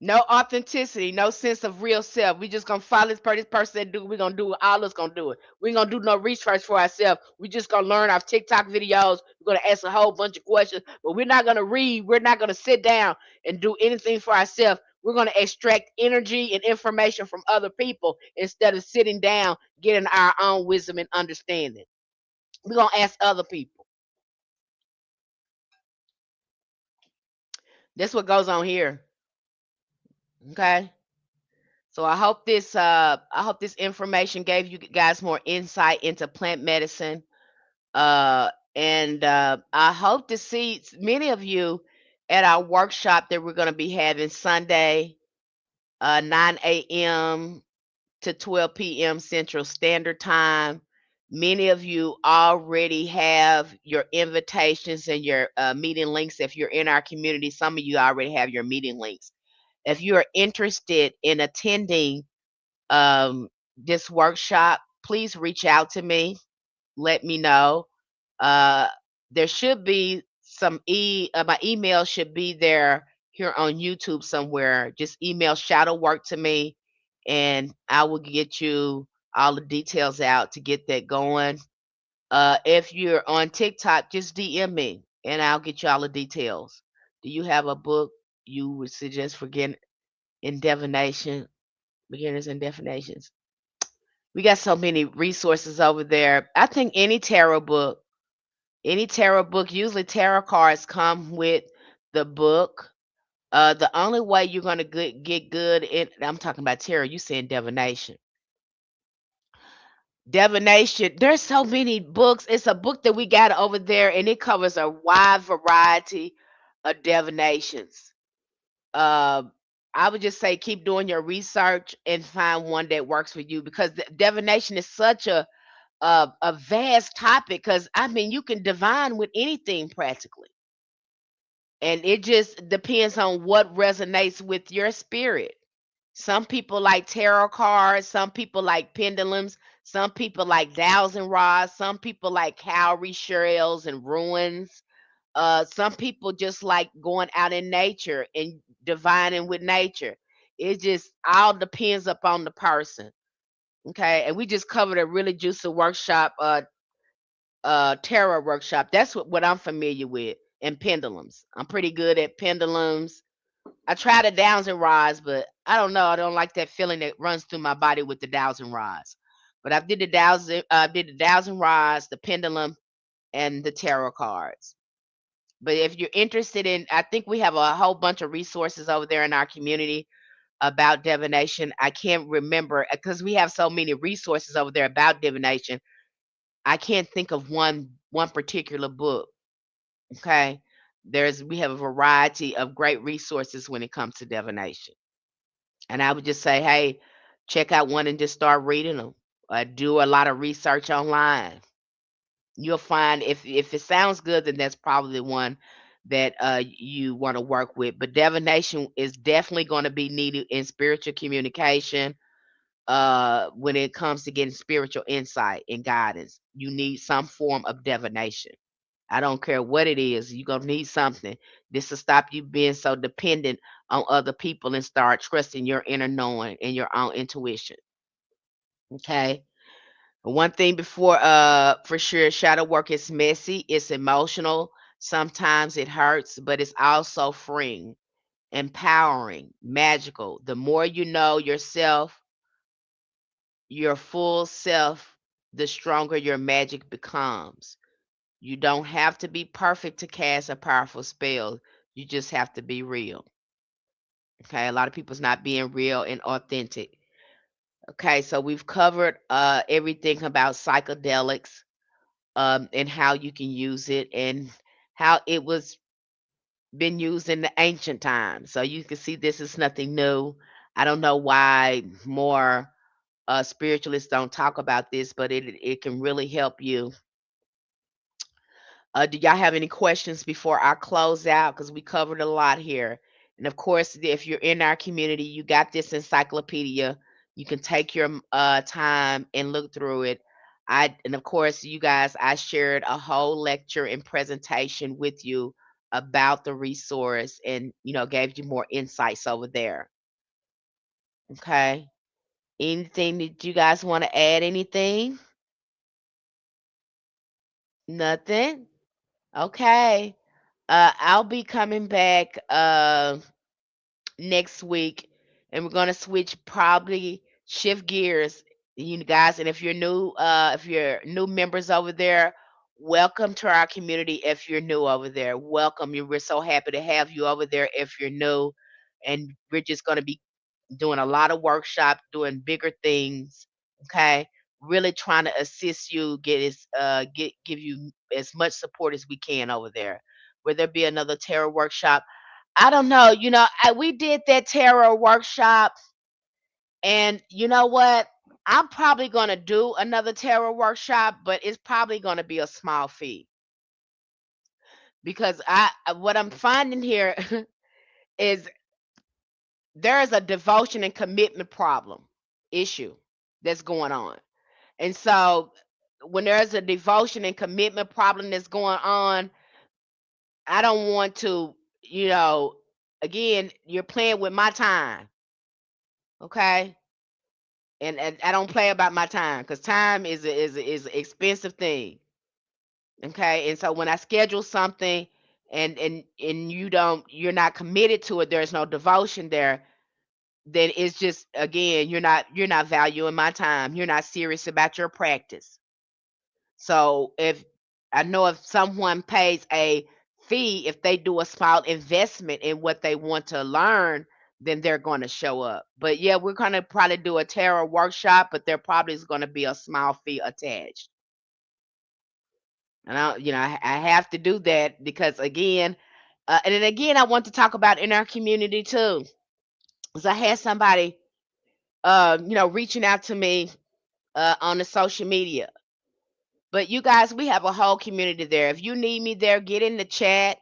no authenticity, no sense of real self. We just gonna follow this person that do. We gonna do it. All us gonna do it. We ain't gonna do no research for ourselves. We just gonna learn our TikTok videos. We're gonna ask a whole bunch of questions, but we're not gonna read. We're not gonna sit down and do anything for ourselves. We're gonna extract energy and information from other people instead of sitting down getting our own wisdom and understanding. We're gonna ask other people. That's what goes on here. Okay. So I hope this information gave you guys more insight into plant medicine. And I hope to see many of you at our workshop that we're going to be having Sunday, 9 a.m. to 12 p.m. Central Standard Time. Many of you already have your invitations and your meeting links. If you're in our community, some of you already have your meeting links. If you are interested in attending um, this workshop, please reach out to me. Let me know. Uh, there should be my email should be there here on YouTube somewhere. Just email shadow work to me, and I will get you all the details out to get that going. If you're on TikTok, just DM me, and I'll get you all the details. Do you have a book you would suggest for in divination, beginners and definitions? We got so many resources over there. I think any tarot book, usually tarot cards come with the book. The only way you're gonna get good in, I'm talking about tarot. You saying divination? Divination. There's so many books. It's a book that we got over there, and it covers a wide variety of divinations. Uh, I would just say keep doing your research and find one that works for you because divination is such a vast topic. Because I mean, you can divine with anything practically, and it just depends on what resonates with your spirit. Some people like tarot cards, some people like pendulums, some people like dowsing rods, some people like cowrie shells and ruins. Some people just like going out in nature and divining with nature. It just all depends upon the person. Okay, and we just covered a really juicy workshop, tarot workshop. That's what I'm familiar with. And pendulums. I'm pretty good at pendulums. I tried the dowsing rods, but I don't know. I don't like that feeling that runs through my body with the dowsing rods. But I did the dowsing rods, the pendulum, and the tarot cards. But if you're interested in, I think we have a whole bunch of resources over there in our community about divination. I can't remember because we have so many resources over there about divination. I can't think of one particular book. Okay, we have a variety of great resources when it comes to divination. And I would just say, hey, check out one and just start reading them. Do a lot of research online. You'll find if it sounds good, then that's probably the one that you want to work with. But divination is definitely going to be needed in spiritual communication. When it comes to getting spiritual insight and guidance, you need some form of divination. I don't care what it is, you're gonna need something. This will stop you being so dependent on other people and start trusting your inner knowing and your own intuition. Okay. One thing before for sure, shadow work is messy, it's emotional, sometimes it hurts, but it's also freeing, empowering, magical. The more you know yourself, your full self, the stronger your magic becomes. You don't have to be perfect to cast a powerful spell. You just have to be real. Okay, a lot of people's not being real and authentic. Okay, so we've covered everything about psychedelics, and how you can use it and how it was been used in the ancient times. So you can see this is nothing new. I don't know why more spiritualists don't talk about this, but it can really help you. Do y'all have any questions before I close out? Because we covered a lot here. And of course, if you're in our community, you got this encyclopedia. You can take your time and look through it. And of course, you guys, I shared a whole lecture and presentation with you about the resource, and gave you more insights over there. Okay. Anything that you guys want to add? Anything? Nothing? Okay. I'll be coming back next week, and we're gonna switch, probably shift gears, you guys. And if you're new members over there, welcome to our community. If you're new over there, welcome. We're so happy to have you over there if you're new, and we're just gonna be doing a lot of workshops, doing bigger things. Okay, really trying to assist you, give you as much support as we can over there. Will there be another tarot workshop? I don't know. We did that tarot workshop, and you know what? I'm probably gonna do another tarot workshop, but it's probably gonna be a small fee, because what I'm finding here is there is a devotion and commitment issue that's going on. And so when there's a devotion and commitment problem that's going on, I don't want to, again, you're playing with my time, okay? And I don't play about my time, because time is an expensive thing, okay? And so when I schedule something, and you're not committed to it, there's no devotion there, then it's just, again, you're not valuing my time. You're not serious about your practice. So if someone pays a fee, if they do a small investment in what they want to learn, then they're going to show up. But yeah, we're going to probably do a tarot workshop, but there probably is going to be a small fee attached. And I have to do that because, again, and then again, I want to talk about in our community too. Because I had somebody, reaching out to me on the social media. But you guys, we have a whole community there. If you need me there, get in the chat.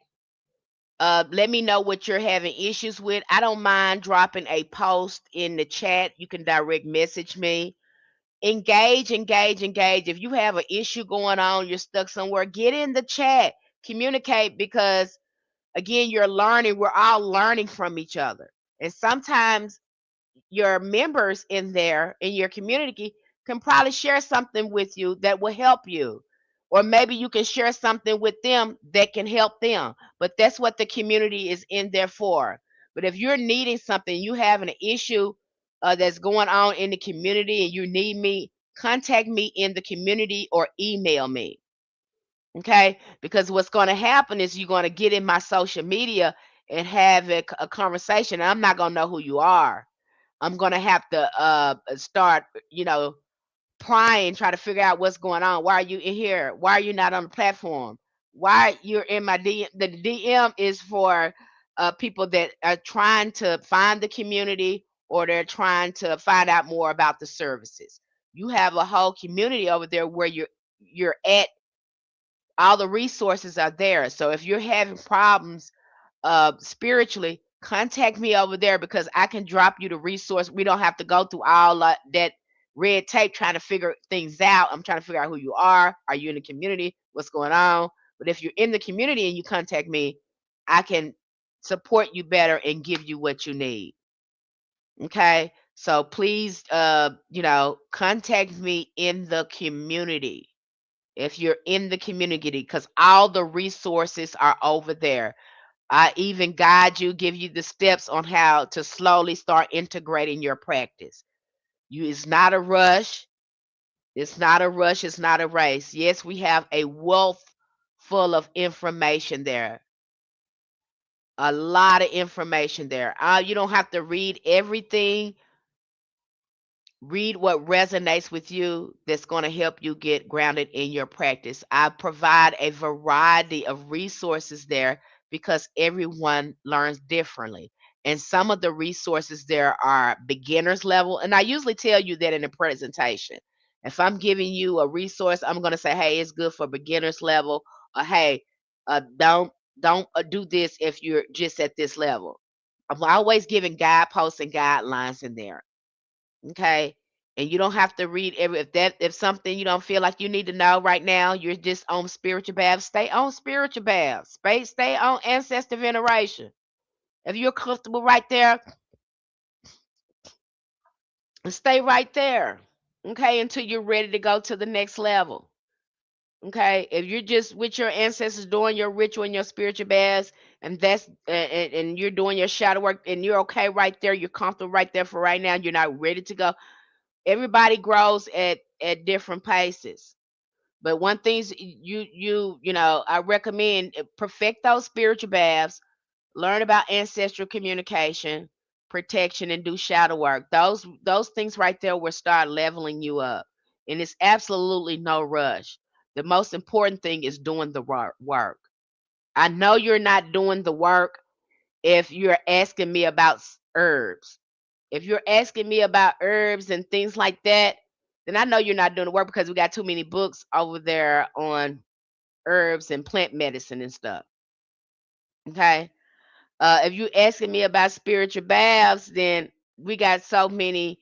Let me know what you're having issues with. I don't mind dropping a post in the chat. You can direct message me. Engage, engage, engage. If you have an issue going on, you're stuck somewhere, get in the chat. Communicate, because again, you're learning. We're all learning from each other. And sometimes your members in there in your community can probably share something with you that will help you, or maybe you can share something with them that can help them. But that's what the community is in there for. But if you're needing something, you have an issue that's going on in the community, and you need me, contact me in the community or email me. Okay, because what's going to happen is you're going to get in my social media and have a conversation, and I'm not going to know who you are. I'm gonna have to start, prying, try to figure out what's going on. Why are you in here? Why are you not on the platform? Why you're in my DM? The DM is for people that are trying to find the community, or they're trying to find out more about the services. You have a whole community over there where you're at. All the resources are there. So if you're having problems spiritually, contact me over there, because I can drop you the resource. We don't have to go through all that red tape trying to figure things out. I'm trying to figure out who you are. Are you in the community? What's going on? But if you're in the community and you contact me, I can support you better and give you what you need. Okay. So please, contact me in the community. If you're in the community, because all the resources are over there. I even guide you, give you the steps on how to slowly start integrating your practice. It's not a rush. It's not a rush. It's not a race. Yes, we have a wealth full of information there. A lot of information there. You don't have to read everything, Read what resonates with you that's going to help you get grounded in your practice. I provide a variety of resources there because everyone learns differently. And some of the resources there are beginners level. And I usually tell you that in a presentation. If I'm giving you a resource, I'm going to say, hey, it's good for beginners level. Or hey, don't do this if you're just at this level. I'm always giving guideposts and guidelines in there. Okay. And you don't have to read if something you don't feel like you need to know right now, you're just on spiritual baths, stay on spiritual baths. Stay on ancestor veneration. If you're comfortable right there, stay right there. Okay, until you're ready to go to the next level. Okay. If you're just with your ancestors doing your ritual and your spiritual baths, and and you're doing your shadow work and you're okay right there, you're comfortable right there for right now, you're not ready to go. Everybody grows at different paces. But one thing's I recommend perfect those spiritual baths, learn about ancestral communication, protection, and do shadow work. Those things right there will start leveling you up. And it's absolutely no rush. The most important thing is doing the work. I know you're not doing the work if you're asking me about herbs. If you're asking me about herbs and things like that, then I know you're not doing the work because we got too many books over there on herbs and plant medicine and stuff. Okay. If you're asking me about spiritual baths, then we got so many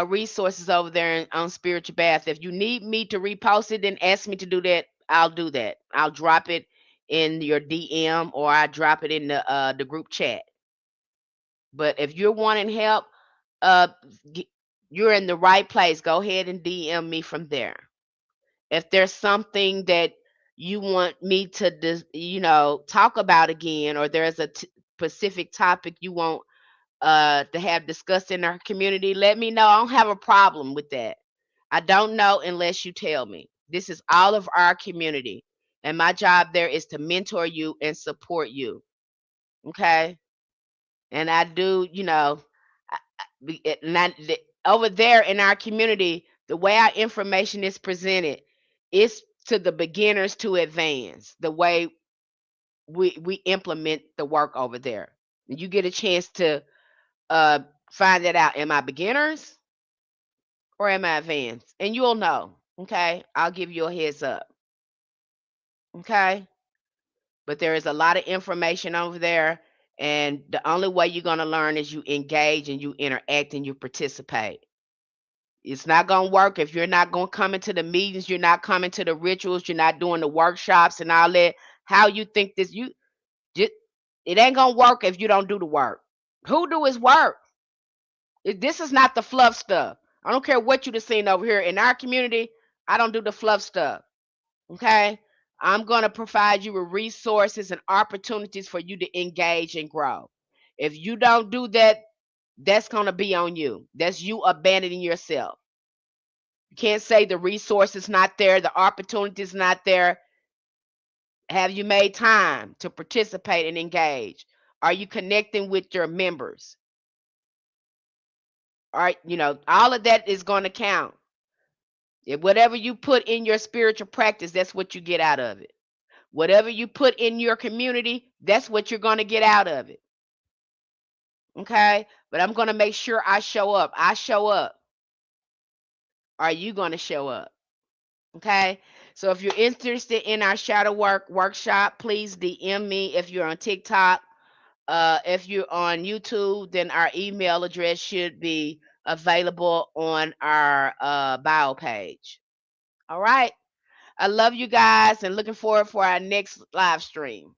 resources over there on spiritual baths. If you need me to repost it, then ask me to do that. I'll do that. I'll drop it in your DM or I drop it in the group chat. But if you're wanting help, uh, g- you're in the right place. Go ahead and DM me from there. If there's something that you want me to, talk about again, or there's a specific topic you want to have discussed in our community, let me know. I don't have a problem with that. I don't know unless you tell me. This is all of our community, and my job there is to mentor you and support you. Okay, and I do, and over there in our community, the way our information is presented is to the beginners to advance. The way we implement the work over there, you get a chance to uh, find that out. Am I beginners or am I advanced? And you'll know. Okay, I'll give you a heads up. Okay, but there is a lot of information over there. And the only way you're going to learn is you engage and you interact and you participate. It's not going to work if you're not going to come into the meetings, you're not coming to the rituals, you're not doing the workshops and all that. How you think this you just it ain't going to work if you don't do the work. Who do his work? This is not the fluff stuff. I don't care what you've seen over here in our community. I don't do the fluff stuff. Okay? I'm going to provide you with resources and opportunities for you to engage and grow. If you don't do that, that's going to be on you. That's you abandoning yourself. You can't say the resource is not there, the opportunity is not there. Have you made time to participate and engage? Are you connecting with your members? All right, all of that is going to count. If whatever you put in your spiritual practice, that's what you get out of it. Whatever you put in your community, that's what you're going to get out of it. Okay? But I'm going to make sure I show up. I show up. Are you going to show up? Okay. So if you're interested in our shadow work workshop, please DM me. If you're on TikTok, if you're on YouTube, then our email address should be available on our bio page. All right. I love you guys and looking forward for our next live stream.